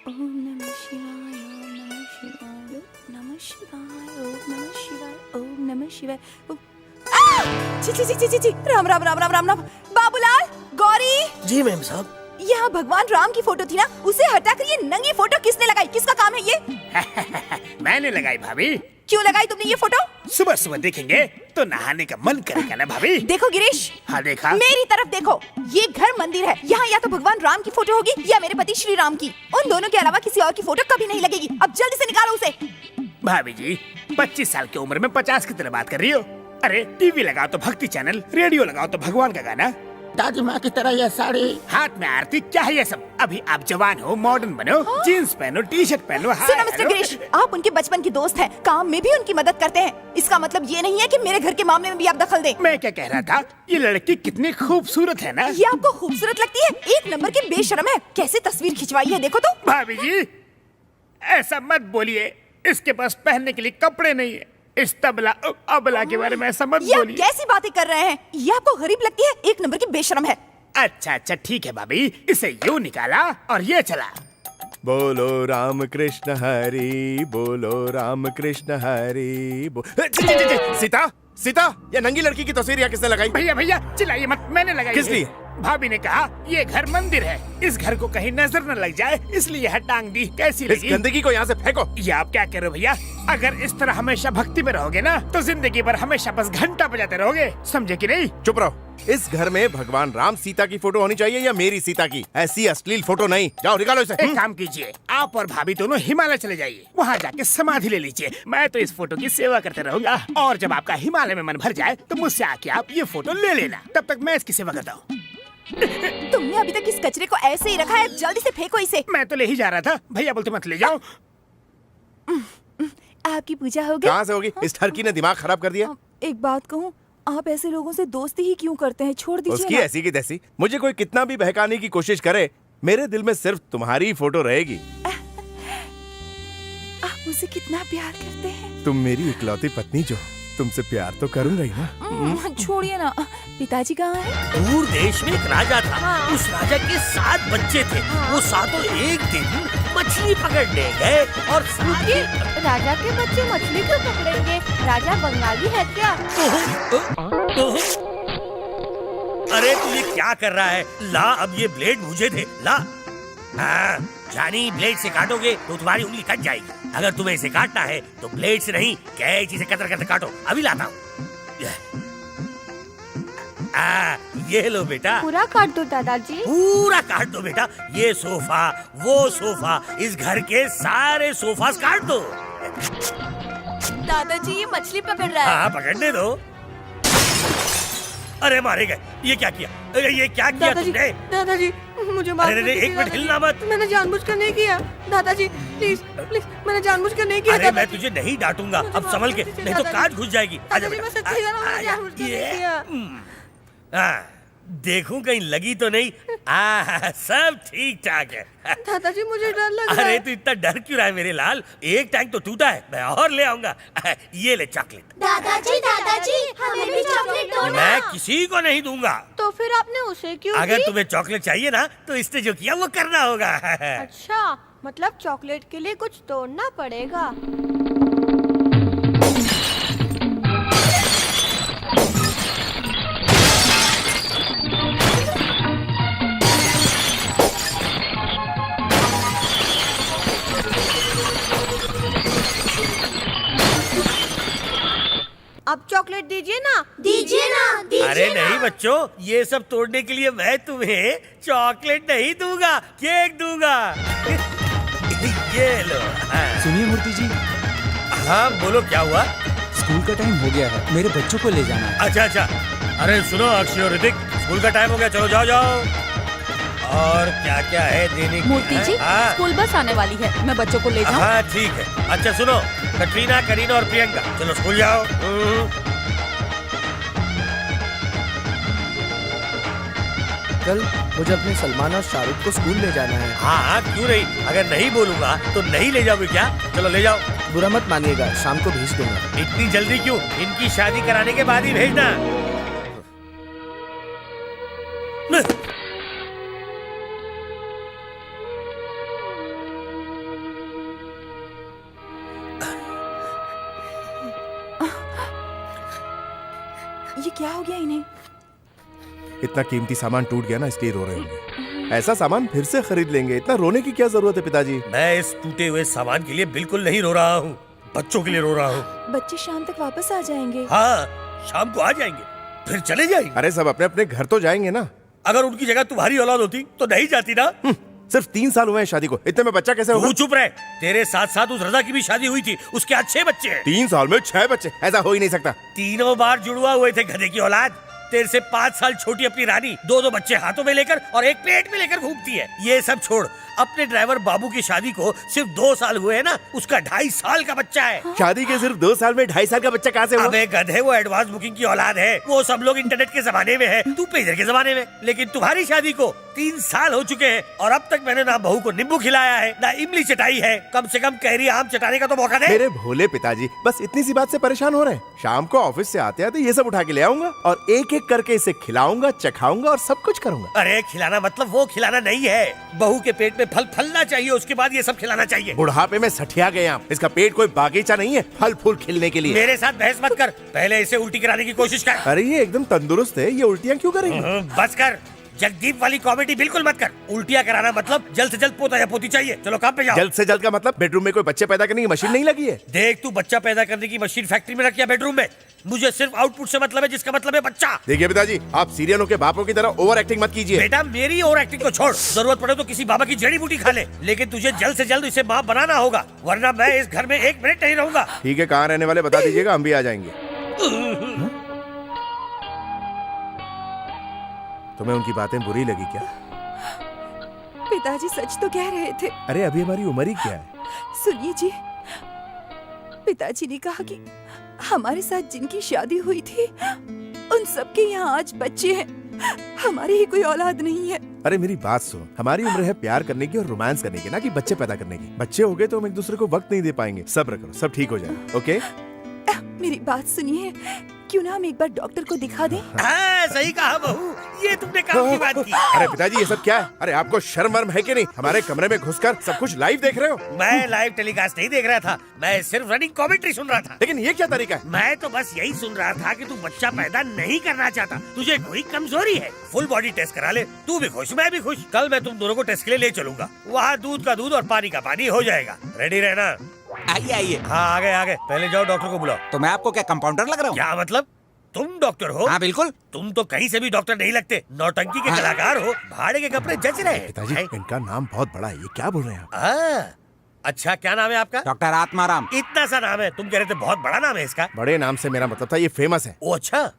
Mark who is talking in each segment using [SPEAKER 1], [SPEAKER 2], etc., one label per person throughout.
[SPEAKER 1] ओम नमः शिवाय, ओम नमः शिवाय, ओम नमः शिवाय, ओम नमः शिवाय, ओम नमः शिवाय। छी छी छी छी छी, राम राम राम राम राम राम। बाबूलाल, गौरी।
[SPEAKER 2] जी मैम साहब।
[SPEAKER 1] यहाँ भगवान राम की फोटो थी ना, उसे हटाकर ये नंगी फोटो किसने लगाई? किसका काम है ये?
[SPEAKER 3] मैंने लगाई भाभी।
[SPEAKER 1] क्यों लगाई तुमने ये फोटो?
[SPEAKER 3] सुबह सुबह देखेंगे तो नहाने का मन करेगा ना भाभी।
[SPEAKER 1] देखो गिरीश।
[SPEAKER 3] हाँ देखा।
[SPEAKER 1] मेरी तरफ देखो, ये घर मंदिर है। यहाँ या तो भगवान राम की फोटो होगी या मेरे पति श्री राम की। उन दोनों के अलावा किसी और की फोटो कभी नहीं लगेगी। अब जल्दी से निकालो उसे।
[SPEAKER 3] भाभी जी 25 साल की उम्र में 50 की तरह बात कर रही हो। अरे टीवी लगाओ तो भक्ति चैनल, रेडियो लगाओ तो भगवान का गाना।
[SPEAKER 2] दादी माँ की तरह ये साड़ी,
[SPEAKER 3] हाथ में आरती, क्या है ये सब? अभी आप जवान हो, मॉडर्न बनो, जीन्स पहनो, टी शर्ट पहनो।
[SPEAKER 1] सुनो मिस्टर गिरीश, आप उनके बचपन के दोस्त हैं, काम में भी उनकी मदद करते हैं। इसका मतलब ये नहीं है कि मेरे घर के मामले में भी आप दखल दें।
[SPEAKER 3] मैं क्या कह रहा था, ये लड़की कितनी खूबसूरत है ना।
[SPEAKER 1] ये आपको खूबसूरत लगती है? एक नंबर की बेशर्म है। कैसे तस्वीर खिंचवाई है देखो तो।
[SPEAKER 3] भाभी जी ऐसा मत बोलिए, इसके पास पहनने के लिए कपड़े नहीं है। इस तबला अबला के बारे में ऐसा मत
[SPEAKER 1] ये आप
[SPEAKER 3] बोलिए।
[SPEAKER 1] कैसी बातें कर रहे हैं? ये आपको गरीब लगती है? एक नंबर की बेशर्म है।
[SPEAKER 3] अच्छा अच्छा ठीक है भाभी, इसे यूं निकाला और ये चला।
[SPEAKER 4] बोलो राम कृष्ण हरि, बोलो राम कृष्ण हरि। सीता सीता, ये नंगी लड़की की तस्वीर यहाँ किसने लगाई?
[SPEAKER 3] भैया भैया चिल्लाइए मत, मैंने लगाई।
[SPEAKER 4] किस लिए?
[SPEAKER 3] भाभी ने कहा ये घर मंदिर है, इस घर को कहीं नजर न लग जाए, इसलिए यह टांग दी। कैसी
[SPEAKER 4] इस
[SPEAKER 3] लगी?
[SPEAKER 4] गंदगी को यहाँ से फेंको।
[SPEAKER 3] ये आप क्या कह रहे हो भैया? अगर इस तरह हमेशा भक्ति में रहोगे ना तो जिंदगी भर हमेशा बस घंटा बजाते रहोगे, समझे कि नहीं?
[SPEAKER 4] चुप रहो। इस घर में भगवान राम सीता की फोटो होनी चाहिए या मेरी सीता की? ऐसी अश्लील फोटो नहीं। जाओ निकालो इसे।
[SPEAKER 3] एक काम कीजिए, आप और भाभी दोनों हिमालय चले जाइए, वहाँ जाके समाधि ले लीजिए। मैं तो इस फोटो की सेवा करते रहूंगा, और जब आपका हिमालय में मन भर जाए तो मुझसे आके आप ये फोटो ले लेना। तब तक मैं इसकी सेवा करता हूँ।
[SPEAKER 1] तुमने अभी तक इस कचरे को ऐसे ही रखा है, जल्दी से फेंको इसे।
[SPEAKER 3] मैं तो ले ही जा रहा था, भैया बोलते मत ले जाओ।
[SPEAKER 1] आपकी पूजा हो गई?
[SPEAKER 4] कहाँ से होगी? इस ठरकी ने दिमाग खराब कर दिया।
[SPEAKER 1] एक बात कहूँ, आप ऐसे लोगों से दोस्ती ही क्यों करते हैं? छोड़ दीजिए
[SPEAKER 4] उसकी
[SPEAKER 1] ना।
[SPEAKER 4] ऐसी की तैसी, मुझे कोई कितना भी बहकाने की कोशिश करे, मेरे दिल में सिर्फ तुम्हारी फोटो रहेगी।
[SPEAKER 1] आप मुझसे कितना प्यार करते हैं।
[SPEAKER 4] तुम मेरी इकलौती पत्नी जो, तुमसे प्यार तो करूंगा ही ना।
[SPEAKER 1] छोड़िए ना। पिताजी कहाँ हैं?
[SPEAKER 2] दूर देश में एक राजा था। उस राजा के 7 बच्चे थे। वो सातों एक दिन मछली पकड़ने गए और
[SPEAKER 5] राजा के बच्चे मछली क्यों पकड़ेंगे? राजा बंगाली है क्या?
[SPEAKER 2] अरे तू ये क्या कर रहा है? ला, अब ये ब्लेड मुझे दे। ला। हाँ, जानी ब्लेड से काटोगे तो तुम्हारी उंगली कट जाएगी। अगर तुम्हें इसे काटना है तो ब्लेड से नहीं, कैंची से कतर कतर काटो। अभी लाता हूँ। ये लो बेटा।
[SPEAKER 5] पूरा काट दो दादाजी।
[SPEAKER 2] पूरा काट दो बेटा। ये सोफा, वो सोफा, इस घर के सारे सोफा काट दो।
[SPEAKER 1] दादाजी ये मछली पकड़ रहा है।
[SPEAKER 2] हाँ पकड़ने दो। अरे मारे गए। ये क्या किया? अरे ये क्या किया तुमने?
[SPEAKER 5] दादाजी मुझे माफ
[SPEAKER 2] अरे
[SPEAKER 5] कीजिए,
[SPEAKER 2] एक मिनट हिलना मत।
[SPEAKER 5] मैंने जानबूझकर नहीं किया। दादाजी प्लीज प्लीज, मैंने जानबूझकर नहीं किया।
[SPEAKER 2] अरे मैं तुझे नहीं डांटूंगा, अब संभल के, नहीं तो काट घुस जाएगी। आजा
[SPEAKER 5] दादाजी, मैं
[SPEAKER 2] बेटा।
[SPEAKER 5] सच्ची कह रहा हूँ, मैंने जानबूझकर नहीं किया।
[SPEAKER 2] देखूं कहीं लगी तो नहीं। सब ठीक ठाक है।
[SPEAKER 5] दादाजी मुझे डर लग रहा
[SPEAKER 2] अरे
[SPEAKER 5] है।
[SPEAKER 2] तू इतना डर क्यों रहा है मेरे लाल? एक टैंक तो टूटा है, मैं और ले आऊंगा। ये ले चॉकलेट।
[SPEAKER 5] दादाजी हमें भी चॉकलेट दो ना।
[SPEAKER 2] मैं किसी को नहीं दूंगा।
[SPEAKER 5] तो फिर आपने उसे क्यों
[SPEAKER 2] अगर
[SPEAKER 5] दी?
[SPEAKER 2] तुम्हें चॉकलेट चाहिए ना तो इसने जो किया वो करना होगा।
[SPEAKER 5] अच्छा, मतलब चॉकलेट के लिए कुछ तोड़ना पड़ेगा। अब चॉकलेट दीजिए ना।
[SPEAKER 6] दीजिए ना, दीजिए
[SPEAKER 2] अरे
[SPEAKER 6] ना।
[SPEAKER 2] नहीं बच्चों, ये सब तोड़ने के लिए मैं तुम्हें चॉकलेट नहीं दूंगा, केक दूंगा। ये लो।
[SPEAKER 7] सुनिए मूर्ति जी।
[SPEAKER 2] हाँ बोलो, क्या हुआ?
[SPEAKER 7] स्कूल का टाइम हो गया है, मेरे बच्चों को ले जाना है।
[SPEAKER 2] अच्छा अच्छा। अरे सुनो अक्षय और ऋतिक, स्कूल का टाइम हो गया, चलो जाओ जाओ। और क्या क्या है देने की?
[SPEAKER 1] मूर्ति जी,
[SPEAKER 2] हाँ
[SPEAKER 1] स्कूल बस आने वाली है, मैं बच्चों को ले जाऊं?
[SPEAKER 2] हाँ ठीक है। अच्छा सुनो, कटरीना, करीना और प्रियंका, चलो स्कूल जाओ।
[SPEAKER 7] कल मुझे अपने सलमान और शाहरुख को स्कूल ले जाना है।
[SPEAKER 2] हाँ हाँ क्यों नहीं, अगर नहीं बोलूंगा तो नहीं ले जाओगे क्या? चलो ले जाओ।
[SPEAKER 7] बुरा मत मानिएगा, शाम को भेज दूंगा।
[SPEAKER 2] इतनी जल्दी क्यों? इनकी शादी कराने के बाद ही भेजना।
[SPEAKER 1] ये क्या हो गया इन्हें?
[SPEAKER 4] इतना कीमती सामान टूट गया ना, इसलिए रो रहे होंगे। ऐसा सामान फिर से खरीद लेंगे, इतना रोने की क्या जरूरत है पिताजी?
[SPEAKER 2] मैं इस टूटे हुए सामान के लिए बिल्कुल नहीं रो रहा हूँ, बच्चों के लिए रो रहा हूँ।
[SPEAKER 1] बच्चे शाम तक वापस आ जाएंगे।
[SPEAKER 2] हाँ, शाम को आ जाएंगे, फिर चले जाएंगे।
[SPEAKER 4] अरे सब अपने अपने घर तो जाएंगे ना।
[SPEAKER 2] अगर उनकी जगह तुम्हारी औलाद होती तो नहीं जाती ना।
[SPEAKER 4] सिर्फ 3 साल हुए हैं शादी को, इतने में बच्चा कैसे होगा?
[SPEAKER 2] तू चुप रहे। तेरे साथ साथ उस रजा की भी शादी हुई थी, उसके आज 6 बच्चे हैं।
[SPEAKER 4] 3 साल में 6 बच्चे? ऐसा हो ही नहीं सकता।
[SPEAKER 2] तीनों बार जुड़वा हुए थे गधे की औलाद। तेरे से 5 साल छोटी अपनी रानी 2-2 बच्चे हाथों में लेकर और एक पेट में लेकर घूमती है। ये सब छोड़, अपने ड्राइवर बाबू की शादी को सिर्फ 2 साल हुए हैं ना, उसका 2.5 साल का बच्चा है।
[SPEAKER 4] शादी के सिर्फ 2 साल में 2.5 साल का बच्चा कहाँ से हुआ?
[SPEAKER 2] अबे गधे, वो एडवांस बुकिंग की औलाद है। वो सब लोग इंटरनेट के जमाने में है, तू पेजर के जमाने में। लेकिन तुम्हारी शादी को 3 साल हो चुके हैं और अब तक मैंने ना बहू को नींबू खिलाया है, ना इमली चटाई है। कम से कम कैरी आम चटाने का तो मौका दे।
[SPEAKER 4] मेरे भोले पिताजी बस इतनी सी बात से परेशान हो रहे हैं। शाम को ऑफिस से आते आते ये सब उठा के ले आऊंगा और एक एक करके इसे खिलाऊंगा, चखाऊंगा और सब कुछ करूंगा।
[SPEAKER 2] अरे खिलाना मतलब वो खिलाना नहीं है, बहू के पेट में फल फलना चाहिए, उसके बाद ये सब खिलाना चाहिए।
[SPEAKER 4] बुढ़ापे में सठिया गए आप। इसका पेट कोई बागीचा नहीं है फल फूल खिलने के लिए।
[SPEAKER 2] मेरे साथ बहस मत कर, पहले इसे उल्टी कराने की कोशिश कर।
[SPEAKER 4] अरे ये एकदम तंदुरुस्त है, ये उल्टियां क्यों करेंगे?
[SPEAKER 2] बस कर, जगदीप वाली कॉमेडी बिल्कुल मत कर। उल्टियां कराना मतलब जल्द से जल्द पोता या पोती चाहिए। चलो काम पे जाओ।
[SPEAKER 4] जल्द से जल्द का मतलब बेडरूम में कोई बच्चे पैदा करने की मशीन नहीं लगी है?
[SPEAKER 2] देख, तू बच्चा पैदा करने की मशीन फैक्ट्री में रखिया बेडरूम में। मुझे सिर्फ आउटपुट से मतलब है, जिसका मतलब है बच्चा।
[SPEAKER 4] देखिए पिताजी, आप सीरियलों के बापों की तरह ओवर एक्टिंग मत कीजिए।
[SPEAKER 2] बेटा, मेरी ओवर एक्टिंग को छोड़, जरूरत पड़े तो किसी बाबा की जड़ी बूटी खा ले, लेकिन तुझे जल्द से जल्द इसे माँ बनाना होगा, वरना मैं इस घर में 1 मिनट नहीं रहूंगा।
[SPEAKER 4] ठीक है, कहाँ रहने वाले बता दीजिएगा, हम भी आ जाएंगे। तुम्हें उनकी बातें बुरी लगी क्या?
[SPEAKER 1] पिताजी सच तो कह रहे थे।
[SPEAKER 4] अरे अभी हमारी उम्र ही क्या है?
[SPEAKER 1] सुनिए जी, पिताजी ने कहा कि हमारे साथ जिनकी शादी हुई थी उन सबके यहाँ आज बच्चे हैं, हमारी ही कोई औलाद नहीं है।
[SPEAKER 4] अरे मेरी बात सुनो, हमारी उम्र है प्यार करने की और रोमांस करने की, ना कि बच्चे पैदा करने की। बच्चे हो गए तो हम एक दूसरे को वक्त नहीं दे पाएंगे। सब्र करो, सब ठीक हो जाएगा। ओके?
[SPEAKER 1] मेरी बात सुनिए, क्यों ना हम एक बार डॉक्टर को दिखा दें?
[SPEAKER 2] हाँ, सही कहा बहू, ये तुमने काम की बात की।
[SPEAKER 4] अरे पिताजी, ये सब क्या है? अरे आपको शर्म वर्म है कि नहीं? हमारे कमरे में घुसकर सब कुछ लाइव देख रहे हो?
[SPEAKER 2] मैं लाइव टेलीकास्ट नहीं देख रहा था, मैं सिर्फ रनिंग कमेंट्री सुन रहा था।
[SPEAKER 4] लेकिन ये क्या तरीका है?
[SPEAKER 2] मैं तो बस यही सुन रहा था कि तू बच्चा पैदा नहीं करना चाहता, तुझे कोई कमजोरी है। फुल बॉडी टेस्ट करा ले, तू भी खुश मैं भी खुश। कल मैं तुम दोनों को टेस्ट के लिए ले चलूंगा, वहाँ दूध का दूध और पानी का पानी हो जाएगा। रेडी रहना।
[SPEAKER 6] आइए आइए।
[SPEAKER 2] हाँ, आगे आगे, पहले जाओ डॉक्टर को बुलाओ।
[SPEAKER 6] तो मैं आपको क्या कंपाउंडर लग रहा हूँ?
[SPEAKER 2] क्या मतलब? तुम डॉक्टर हो?
[SPEAKER 6] हाँ बिल्कुल।
[SPEAKER 2] तुम तो कहीं से भी डॉक्टर नहीं लगते, नौटंकी के कलाकार हो, भाड़े के कपड़े जच रहे हैं।
[SPEAKER 4] पिताजी, इनका नाम बहुत बड़ा है, ये क्या बोल रहे हैं आप?
[SPEAKER 2] अच्छा, क्या नाम है आपका?
[SPEAKER 6] डॉक्टर आत्माराम।
[SPEAKER 2] इतना सा नाम है? तुम कह रहे थे बहुत बड़ा नाम है इसका।
[SPEAKER 4] बड़े नाम से मेरा मतलब था ये फेमस है।
[SPEAKER 2] ओ अच्छा,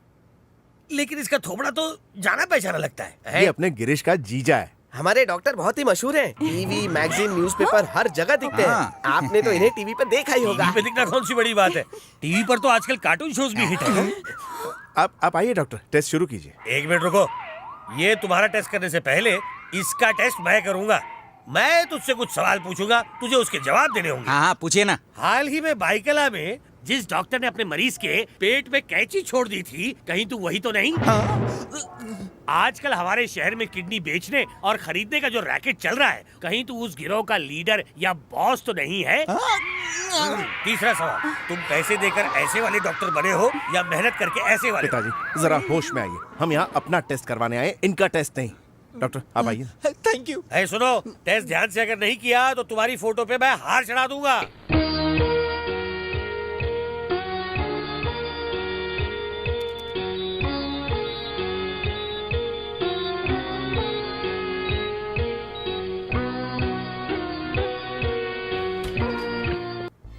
[SPEAKER 2] लेकिन इसका थोबड़ा तो जाना पहचाना लगता है।
[SPEAKER 4] ये अपने गिरीश का जीजा है।
[SPEAKER 7] हमारे डॉक्टर बहुत ही मशहूर हैं। टीवी, मैगजीन, न्यूज़पेपर हर जगह दिखते हैं। आपने तो इन्हें टीवी पर देखा ही होगा।
[SPEAKER 2] टीवी पे दिखना कौन सी बड़ी बात है, टीवी पर तो आजकल कार्टून शोज भी हिट है।
[SPEAKER 4] आप आइए डॉक्टर, टेस्ट शुरू कीजिए।
[SPEAKER 2] 1 मिनट रुको, ये तुम्हारा टेस्ट करने से पहले इसका टेस्ट मैं करूंगा। मैं तुझसे कुछ सवाल पूछूंगा, तुझे उसके जवाब देने होंगे।
[SPEAKER 6] हाँ हाँ, पूछिए ना।
[SPEAKER 2] हाल ही में बाइकला में जिस डॉक्टर ने अपने मरीज के पेट में कैंची छोड़ दी थी, कहीं तू वही तो नहीं? आजकल हमारे शहर में किडनी बेचने और खरीदने का जो रैकेट चल रहा है, कहीं तू उस गिरोह का लीडर या बॉस तो नहीं है? तीसरा सवाल, तुम पैसे देकर ऐसे वाले डॉक्टर बने हो या मेहनत करके ऐसे वाले?
[SPEAKER 4] पिताजी जरा होश में आइए, हम यहाँ अपना टेस्ट करवाने आए, इनका टेस्ट नहीं। डॉक्टर आप आइए।
[SPEAKER 7] Thank you.
[SPEAKER 2] सुनो, टेस्ट ध्यान से अगर नहीं किया तो तुम्हारी फोटो पे मैं हार चढ़ा दूंगा।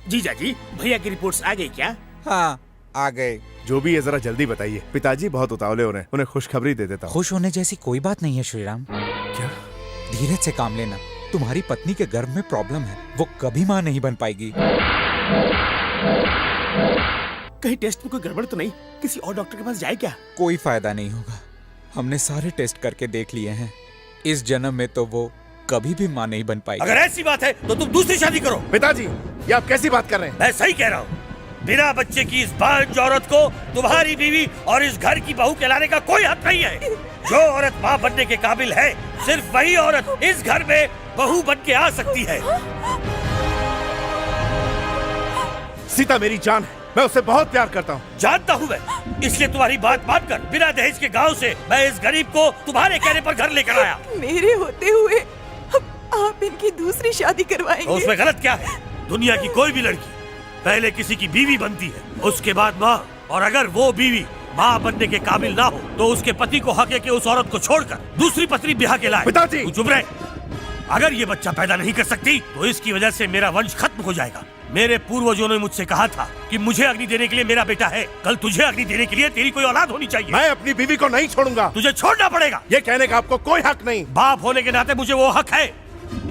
[SPEAKER 3] जीजा जी, भैया की रिपोर्ट्स आ गई क्या?
[SPEAKER 6] हाँ आ गए।
[SPEAKER 4] जो भी है जरा जल्दी बताइए, पिताजी बहुत उतावले हो रहे हैं, उन्हें खुशखबरी दे देता हूँ।
[SPEAKER 6] खुश होने जैसी कोई बात नहीं है श्रीराम।
[SPEAKER 4] क्या?
[SPEAKER 6] धीरज से काम लेना। तुम्हारी पत्नी के गर्भ में प्रॉब्लम है, वो कभी माँ नहीं बन पाएगी।
[SPEAKER 3] कहीं टेस्ट में कोई गड़बड़ तो नहीं? किसी और डॉक्टर के पास जाए क्या?
[SPEAKER 6] कोई फायदा नहीं होगा, हमने सारे टेस्ट करके देख लिए हैं। इस जन्म में तो वो कभी भी माँ नहीं बन पाएगी।
[SPEAKER 2] अगर ऐसी बात है तो तुम दूसरी शादी करो।
[SPEAKER 4] पिताजी ये आप कैसी बात कर रहे हैं?
[SPEAKER 2] मैं सही कह रहा हूँ, बिना बच्चे की इस बांझ औरत को तुम्हारी बीवी और इस घर की बहू कहलाने का कोई हक नहीं है। जो औरत माँ बनने के काबिल है, सिर्फ वही औरत इस घर में बहू बन के आ सकती है।
[SPEAKER 4] सीता मेरी जान है, मैं उससे बहुत प्यार करता हूँ।
[SPEAKER 2] जानता हूँ मैं, इसलिए तुम्हारी बात मानकर बिना दहेज के गांव से मैं इस गरीब को तुम्हारे कहने पर घर लेकर आया।
[SPEAKER 1] मेरे होते हुए आप इनकी दूसरी शादी करवाएंगे?
[SPEAKER 2] तो उसमें गलत क्या है? दुनिया की कोई भी लड़की पहले किसी की बीवी बनती है, उसके बाद माँ, और अगर वो बीवी माँ बनने के काबिल ना हो तो उसके पति को हक है कि उस औरत को छोड़कर दूसरी पत्नी ब्याह के लाए।
[SPEAKER 4] पिताजी!
[SPEAKER 2] तू चुप रहे। अगर ये बच्चा पैदा नहीं कर सकती तो इसकी वजह से मेरा वंश खत्म हो जाएगा। मेरे पूर्वजों ने मुझसे कहा था कि मुझे अग्नि देने के लिए मेरा बेटा है, कल तुझे अग्नि देने के लिए तेरी कोई औलाद होनी चाहिए।
[SPEAKER 4] मैं अपनी बीवी को नहीं छोड़ूंगा।
[SPEAKER 2] तुझे छोड़ना पड़ेगा।
[SPEAKER 4] ये कहने का आपको कोई हक नहीं।
[SPEAKER 2] बाप होने के नाते मुझे वो हक है।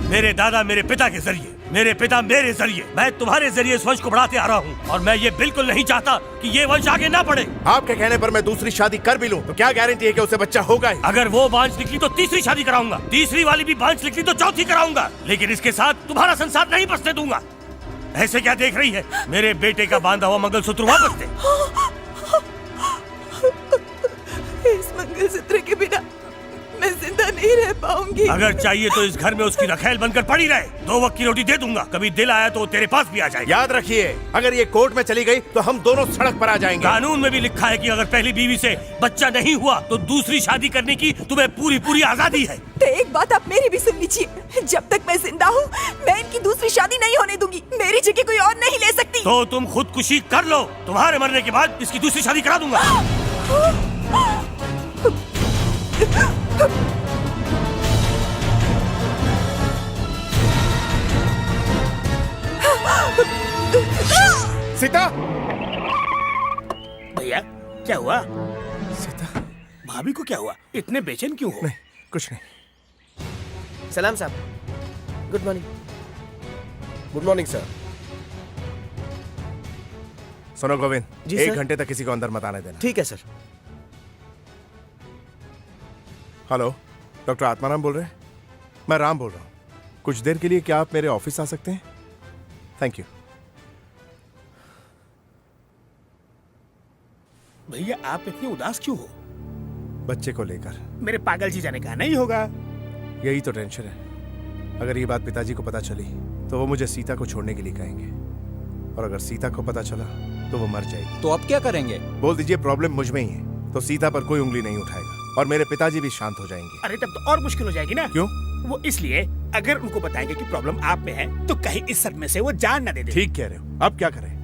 [SPEAKER 2] मेरे दादा मेरे पिता के जरिए, मेरे पिता मेरे जरिए, मैं तुम्हारे जरिए इस वंश को बढ़ाते आ रहा हूँ और मैं ये बिल्कुल नहीं चाहता कि ये वंश आगे ना बढ़े।
[SPEAKER 4] आपके कहने पर मैं दूसरी शादी कर भी लूं तो क्या गारंटी है कि उसे बच्चा होगा ही?
[SPEAKER 2] अगर वो बांझ निकली तो तीसरी शादी कराऊंगा, तीसरी वाली भी बांझ निकली तो चौथी कराऊंगा, लेकिन इसके साथ तुम्हारा संसार नहीं बसने दूंगा। ऐसे क्या देख रही है? मेरे बेटे का बांधा हुआ मंगलसूत्र वापस दे।
[SPEAKER 1] इस मंगलसूत्र के बिना मैं जिंदा नहीं रह पाऊंगी।
[SPEAKER 2] अगर चाहिए तो इस घर में उसकी रखैल बनकर पड़ी रहे। 2 वक्त की रोटी दे दूंगा, कभी दिल आया तो वो तेरे पास भी आ जाएगा।
[SPEAKER 4] याद रखिए, अगर ये कोर्ट में चली गई तो हम दोनों सड़क पर आ जाएंगे।
[SPEAKER 2] कानून में भी लिखा है कि अगर पहली बीवी से बच्चा नहीं हुआ तो दूसरी शादी करने की तुम्हें पूरी पूरी आजादी है।
[SPEAKER 1] तो एक बात आप मेरी भी सुन लीजिए, जब तक मैं जिंदा हूँ मैं इनकी दूसरी शादी नहीं होने दूंगी। मेरी जगह कोई और नहीं ले सकती।
[SPEAKER 2] तो तुम खुदकुशी कर लो, तुम्हारे मरने के बाद इसकी दूसरी शादी करा दूंगा।
[SPEAKER 4] सीता!
[SPEAKER 3] भैया क्या हुआ?
[SPEAKER 4] सीता!
[SPEAKER 3] भाभी को क्या हुआ? इतने बेचैन क्यों हो?
[SPEAKER 4] नहीं, कुछ नहीं।
[SPEAKER 7] सलाम साहब। Good morning. Good morning sir.
[SPEAKER 4] सुनो गोविंद,
[SPEAKER 7] जी
[SPEAKER 4] 1
[SPEAKER 7] सर।
[SPEAKER 4] घंटे तक किसी को अंदर मत आने देना।
[SPEAKER 7] ठीक है सर।
[SPEAKER 4] हेलो, डॉक्टर आत्माराम बोल रहे हैं? मैं राम बोल रहा हूँ। कुछ देर के लिए क्या आप मेरे ऑफिस आ सकते हैं? Thank you.
[SPEAKER 3] भैया आप इतने उदास क्यों हो?
[SPEAKER 4] बच्चे को लेकर।
[SPEAKER 3] मेरे पागल जी जाने का नहीं होगा।
[SPEAKER 4] यही तो टेंशन है। अगर ये बात पिताजी को पता चली तो वो मुझे सीता को छोड़ने के लिए कहेंगे, और अगर सीता को पता चला तो वो मर जाएगी।
[SPEAKER 6] तो अब क्या करेंगे?
[SPEAKER 4] बोल दीजिए प्रॉब्लम मुझ में ही है, तो सीता पर कोई उंगली नहीं उठाएगा और मेरे पिताजी भी शांत हो जाएंगे।
[SPEAKER 3] अरे तब तो और मुश्किल हो जाएगी ना।
[SPEAKER 4] क्यों?
[SPEAKER 3] वो इसलिए, अगर उनको बताएंगे कि प्रॉब्लम आप में है तो कहीं इस सदमे से वो जान न दे दे।
[SPEAKER 4] ठीक कह रहे हो। अब क्या करें?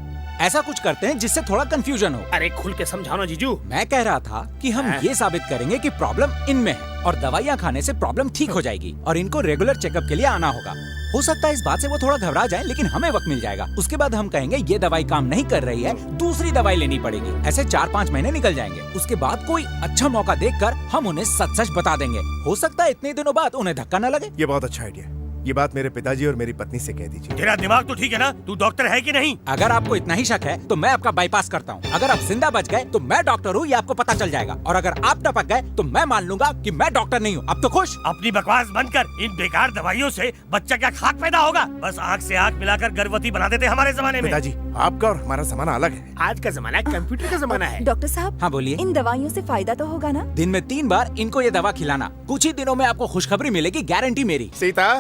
[SPEAKER 6] ऐसा कुछ करते हैं जिससे थोड़ा कंफ्यूजन हो।
[SPEAKER 3] अरे खुल के समझाओ ना जीजू।
[SPEAKER 6] मैं कह रहा था कि हम
[SPEAKER 3] हाँ?
[SPEAKER 6] ये साबित करेंगे कि प्रॉब्लम इनमें है और दवाइयाँ खाने से प्रॉब्लम ठीक हो जाएगी और इनको रेगुलर चेकअप के लिए आना होगा। हो सकता है इस बात से वो थोड़ा घबरा जाए, लेकिन हमें वक्त मिल जाएगा। उसके बाद हम कहेंगे ये दवाई काम नहीं कर रही है, दूसरी दवाई लेनी पड़ेगी। ऐसे 4-5 महीने निकल जाएंगे। उसके बाद कोई अच्छा मौका देखकर हम उन्हें सच सच बता देंगे। हो सकता है इतने दिनों बाद उन्हें धक्का न लगे।
[SPEAKER 4] ये बहुत अच्छा आइडिया है। ये बात मेरे पिताजी और मेरी पत्नी से कह दीजिए।
[SPEAKER 2] तेरा दिमाग तो ठीक है ना? तू डॉक्टर है कि नहीं?
[SPEAKER 6] अगर आपको इतना ही शक है तो मैं आपका बाईपास करता हूँ। अगर आप जिंदा बच गए तो मैं डॉक्टर हूँ, ये आपको पता चल जाएगा। और अगर आप टपक गए तो मैं मान लूंगा कि मैं डॉक्टर नहीं हूँ। अब तो खुश?
[SPEAKER 2] अपनी बकवास बंद कर। इन बेकार दवाइयों से बच्चा क्या खाक पैदा होगा? बस आँख से आँख मिलाकर गर्भवती बना देते हमारे जमाने में।
[SPEAKER 4] पिताजी, आपका और हमारा जमाना अलग है।
[SPEAKER 3] आज का जमाना कंप्यूटर का जमाना है।
[SPEAKER 1] डॉक्टर साहब,
[SPEAKER 6] हाँ बोलिए।
[SPEAKER 1] इन दवाइयों से फायदा तो होगा ना?
[SPEAKER 6] दिन में 3 बार इनको ये दवा खिलाना। कुछ ही दिनों में आपको खुशखबरी मिलेगी, गारंटी मेरी।
[SPEAKER 4] सीता!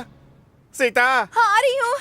[SPEAKER 4] सीता!
[SPEAKER 1] हाँ आ रही हूँ।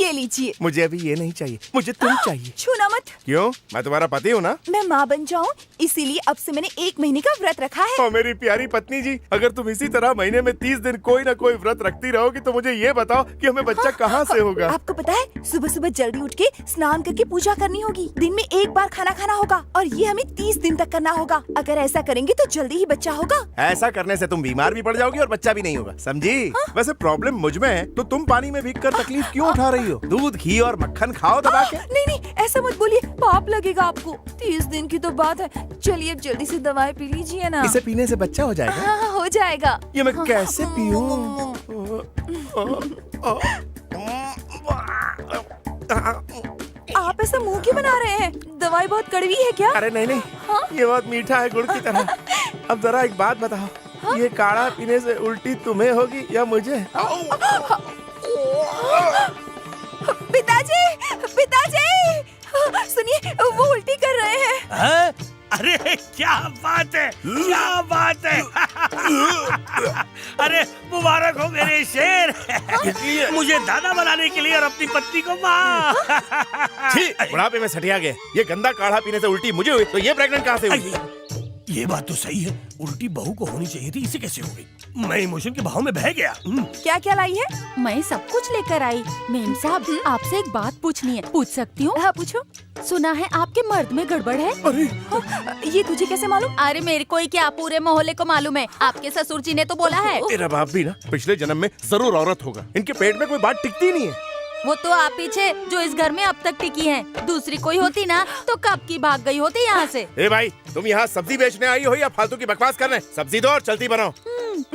[SPEAKER 1] ये लीजिए।
[SPEAKER 4] मुझे अभी ये नहीं चाहिए, मुझे तुम चाहिए।
[SPEAKER 1] छूना मत।
[SPEAKER 4] क्यों? मैं तुम्हारा पति हूँ ना।
[SPEAKER 1] मैं माँ बन जाऊँ इसीलिए अब से मैंने 1 महीने का व्रत रखा है।
[SPEAKER 4] और मेरी प्यारी पत्नी जी, अगर तुम इसी तरह महीने में 30 दिन कोई ना कोई व्रत रखती रहोगी तो मुझे ये बताओ कि हमें बच्चा कहाँ से होगा?
[SPEAKER 1] आपको पता है सुबह सुबह जल्दी उठ के स्नान करके पूजा करनी होगी। दिन में 1 बार खाना खाना होगा और ये हमें 30 दिन तक करना होगा। अगर ऐसा करेंगे तो जल्दी ही बच्चा होगा।
[SPEAKER 4] ऐसा करने से तुम बीमार भी पड़ जाओगी और बच्चा भी नहीं होगा, समझी? वैसे प्रॉब्लम मुझ में है तो तुम पानी में भीग कर तकलीफ क्यों उठा रही हो? दूध, घी और मक्खन खाओ दबा के।
[SPEAKER 1] नहीं नहीं ऐसा मत बोलिए, पाप लगेगा आपको। 30 दिन की तो बात है। चलिए अब जल्दी से दवाई पी लीजिए ना।
[SPEAKER 4] इसे पीने से बच्चा हो जाएगा?
[SPEAKER 1] हाँ हो जाएगा।
[SPEAKER 4] ये मैं कैसे पीऊं?
[SPEAKER 1] आप ऐसा मुंह क्यों बना रहे हैं? दवाई बहुत कड़वी है क्या?
[SPEAKER 4] अरे नहीं नहीं, ये बहुत मीठा है, गुड़ की तरह। अब जरा एक बात बताओ, ये काढ़ा पीने से उल्टी तुम्हें होगी या मुझे?
[SPEAKER 1] पिताजी, पिताजी, सुनिए वो उल्टी कर रहे हैं।
[SPEAKER 2] हाँ? अरे क्या बात है, क्या बात है। अरे मुबारक हो मेरे शेर, मुझे दादा बनाने के लिए और अपनी पत्नी को माँ।
[SPEAKER 4] छी, बुढ़ापे में सठिया गए। ये गंदा काढ़ा पीने से उल्टी मुझे हुई तो ये प्रेग्नेंट कहाँ से हुई?
[SPEAKER 2] ये बात तो सही है, उल्टी बहू को होनी चाहिए थी, इसे कैसे हो गई? मैं इमोशन के भाव में बह गया।
[SPEAKER 1] क्या क्या लाई है?
[SPEAKER 5] मैं सब कुछ लेकर आई। मेम साहब, आपसे एक बात पूछनी है, पूछ सकती हूँ?
[SPEAKER 1] हाँ पूछो।
[SPEAKER 5] सुना है आपके मर्द में गड़बड़ है।
[SPEAKER 1] ये तुझे कैसे मालूम?
[SPEAKER 5] अरे मेरे को ही क्या, पूरे मोहल्ले को मालूम है। आपके ससुर जी ने तो बोला है।
[SPEAKER 4] तेरा बाप भी ना पिछले जन्म में जरूर औरत होगा। इनके पेट में कोई बात टिकती नहीं है।
[SPEAKER 5] वो तो आप पीछे जो इस घर में अब तक टिकी हैं। दूसरी कोई होती ना तो कब की भाग गई होती यहाँ से।
[SPEAKER 4] ए भाई, तुम यहाँ सब्जी बेचने आई हो या फालतू की बकवास करने? सब्जी दो और चलती बनाओ।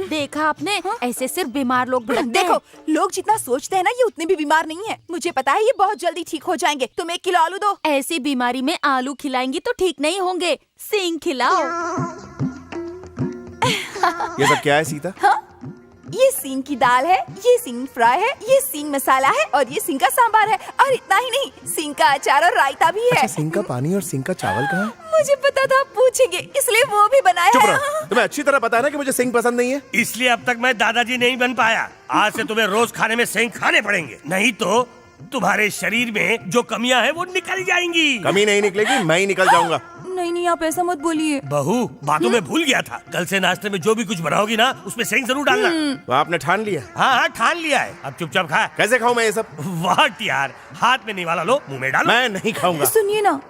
[SPEAKER 5] देखा आपने, ऐसे सिर्फ बीमार लोग भड़कते
[SPEAKER 1] देखो,
[SPEAKER 5] हैं।
[SPEAKER 1] लोग जितना सोचते हैं ना, ये उतने भी बीमार नहीं है। मुझे पता है ये बहुत जल्दी ठीक हो जाएंगे। तुम 1 किलो आलू दो।
[SPEAKER 5] ऐसी बीमारी में आलू खिलाएंगी तो ठीक नहीं होंगे, सींग खिलाओ।
[SPEAKER 4] ये सब क्या है सीता?
[SPEAKER 1] हाँ? ये सींग की दाल है, ये सींग फ्राई है, ये सींग मसाला है और ये सींग का सांबार है। और इतना ही नहीं, सींग का अचार और रायता भी है।
[SPEAKER 4] अच्छा, सिंह का पानी और सिंह का चावल कहाँ है?
[SPEAKER 1] मुझे पता था आप पूछेंगे, इसलिए वो भी बनाया
[SPEAKER 4] चुप
[SPEAKER 1] है।
[SPEAKER 4] रहो, तुम्हें अच्छी तरह पता है ना कि मुझे सिंह पसंद नहीं है।
[SPEAKER 2] इसलिए अब तक मैं दादाजी नहीं बन पाया। आज से तुम्हें रोज खाने में सेंग खाने पड़ेंगे, नहीं तो तुम्हारे शरीर में जो कमियां हैं वो निकल जाएंगी।
[SPEAKER 4] कमी नहीं निकलेगी, मैं ही निकल जाऊंगा।
[SPEAKER 1] नहीं नहीं, आप ऐसा मत बोलिए।
[SPEAKER 2] बहू, बातों में भूल गया था। कल से नाश्ते में जो भी कुछ बनाओगी ना, उसमें सेंग जरूर डालना।
[SPEAKER 4] तो आपने ठान लिया?
[SPEAKER 2] हाँ हाँ, ठान लिया है। अब चुपचाप खा।
[SPEAKER 4] कैसे खाऊं मैं ये सब?
[SPEAKER 2] वाट यार, हाथ में नहीं वाला, लो मुंह में डालो।
[SPEAKER 4] मैं नहीं खाऊंगा।
[SPEAKER 1] सुनिए ना,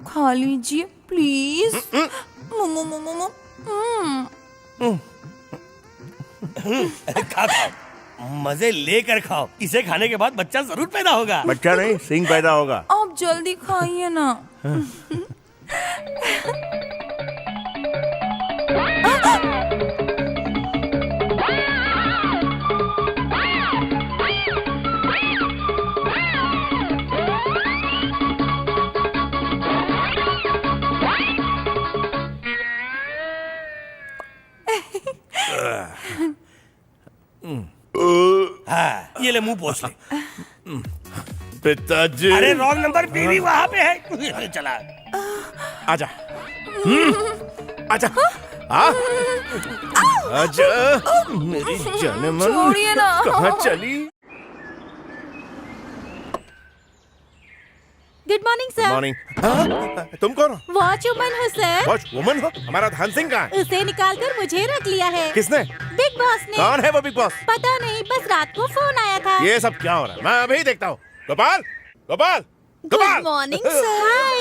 [SPEAKER 1] खा लीजिए प्लीज।
[SPEAKER 2] खा खाओ, मजे लेकर खाओ। इसे खाने के बाद बच्चा जरूर पैदा होगा।
[SPEAKER 4] बच्चा नहीं, सिंह पैदा होगा।
[SPEAKER 1] आप जल्दी खाइए ना।
[SPEAKER 2] हाँ, ये ले मुंह पोंछ ले।
[SPEAKER 4] पिताजी।
[SPEAKER 2] अरे रॉन्ग नंबर, बीवी वहाँ पे है। चला
[SPEAKER 4] आजा। आजा। आजा। मेरी जान मन
[SPEAKER 1] छोड़िए ना।
[SPEAKER 4] कहाँ चली?
[SPEAKER 5] Good morning sir.
[SPEAKER 4] मॉर्निंग। तुम कौन हो?
[SPEAKER 5] वॉच वुमन हो सर।
[SPEAKER 4] वॉच वुमन हो? हमारा धन सिंह कहाँ है?
[SPEAKER 5] उसे निकाल कर मुझे रख लिया है।
[SPEAKER 4] किसने?
[SPEAKER 5] बिग बॉस ने।
[SPEAKER 4] कौन है वो बिग बॉस?
[SPEAKER 5] पता नहीं, बस रात को फोन आया था।
[SPEAKER 4] ये सब क्या हो रहा है? मैं अभी देखता हूँ। Gopal, Gopal, Gopal.
[SPEAKER 5] Good morning sir. Hi.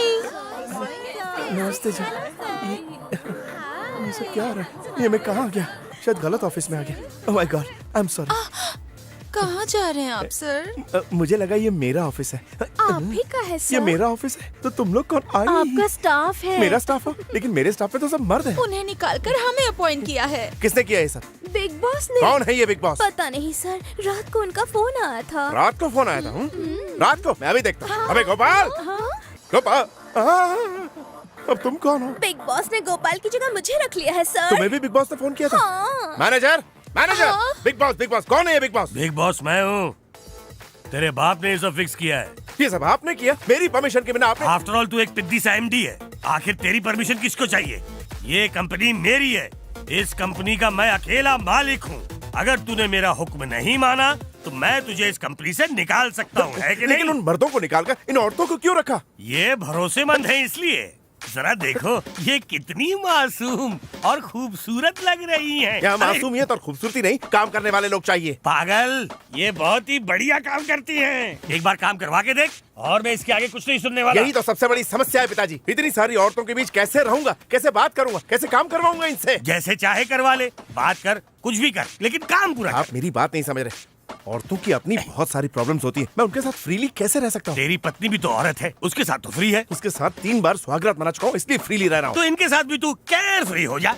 [SPEAKER 4] नमस्ते जी। ये सब क्या हो रहा है? ये मैं कहाँ आ गया? शायद गलत ऑफिस में आ गया। Oh my God, I am sorry.
[SPEAKER 1] कहाँ जा रहे हैं आप सर?
[SPEAKER 4] मुझे लगा ये मेरा ऑफिस है।
[SPEAKER 1] आप ही का है सर?
[SPEAKER 4] ये मेरा ऑफिस है तो तुम लोग कौन? आई
[SPEAKER 5] आपका स्टाफ है।
[SPEAKER 4] मेरा स्टाफ हो, लेकिन मेरे स्टाफ में तो सब मर्द हैं।
[SPEAKER 1] उन्हें निकालकर हमें अपॉइंट किया है
[SPEAKER 4] किसने किया ये सब?
[SPEAKER 1] बिग बॉस ने।
[SPEAKER 4] कौन है ये बिग बॉस?
[SPEAKER 1] पता नहीं सर, रात को उनका फोन आया था।
[SPEAKER 4] रात को फोन आया था? रात को? मैं अभी देखता हूँ। अबे गोपाल, गोपाल, अब तुम कौन हो?
[SPEAKER 1] बिग बॉस ने गोपाल की जगह मुझे रख लिया है सर।
[SPEAKER 4] तुम्हें भी बिग बॉस ने फोन किया था?
[SPEAKER 1] हाँ।
[SPEAKER 4] मैनेजर, मैनेजर, बिग बॉस कौन है ये बिग बॉस?
[SPEAKER 2] बिग बॉस मैं हूँ। तेरे बाप ने ये सब फिक्स किया है।
[SPEAKER 4] ये सब आपने किया? मेरी परमिशन के बिना आपने?
[SPEAKER 2] आफ्टर ऑल तू एक पिद्दी सा एमडी है। आखिर तेरी परमिशन किसको चाहिए? ये कंपनी मेरी है। इस कंपनी का मैं अकेला मालिक हूँ। अगर तूने मेरा हुक्म नहीं माना तो मैं तुझे इस कंपनी से निकाल सकता हूँ, है कि नहीं?
[SPEAKER 4] लेकिन उन मर्दों को निकालकर इन औरतों को क्यों रखा?
[SPEAKER 2] ये भरोसेमंद है इसलिए। जरा देखो ये कितनी मासूम और खूबसूरत लग रही हैं।
[SPEAKER 4] यहाँ मासूमियत और खूबसूरती नहीं, काम करने वाले लोग चाहिए।
[SPEAKER 2] पागल, ये बहुत ही बढ़िया काम करती हैं। एक बार काम करवा के देख और मैं इसके आगे कुछ नहीं सुनने वाला।
[SPEAKER 4] यही तो सबसे बड़ी समस्या है पिताजी। इतनी सारी औरतों के बीच कैसे रहूंगा, कैसे बात करूंगा, कैसे काम करवाऊंगा इनसे?
[SPEAKER 2] जैसे चाहे करवा ले, बात कर, कुछ भी कर, लेकिन काम पूरा कर।
[SPEAKER 4] आप मेरी बात नहीं समझ रहे। औरतों की अपनी बहुत सारी प्रॉब्लम्स होती हैं। मैं उनके साथ फ्रीली कैसे रह सकता हूँ?
[SPEAKER 2] तेरी पत्नी भी तो औरत है, उसके साथ तो फ्री है।
[SPEAKER 4] उसके साथ 3 बार सुहागरात मना चुका हूँ, इसलिए फ्रीली रह रहा हूँ।
[SPEAKER 2] तो इनके साथ भी तू केयर फ्री हो जा।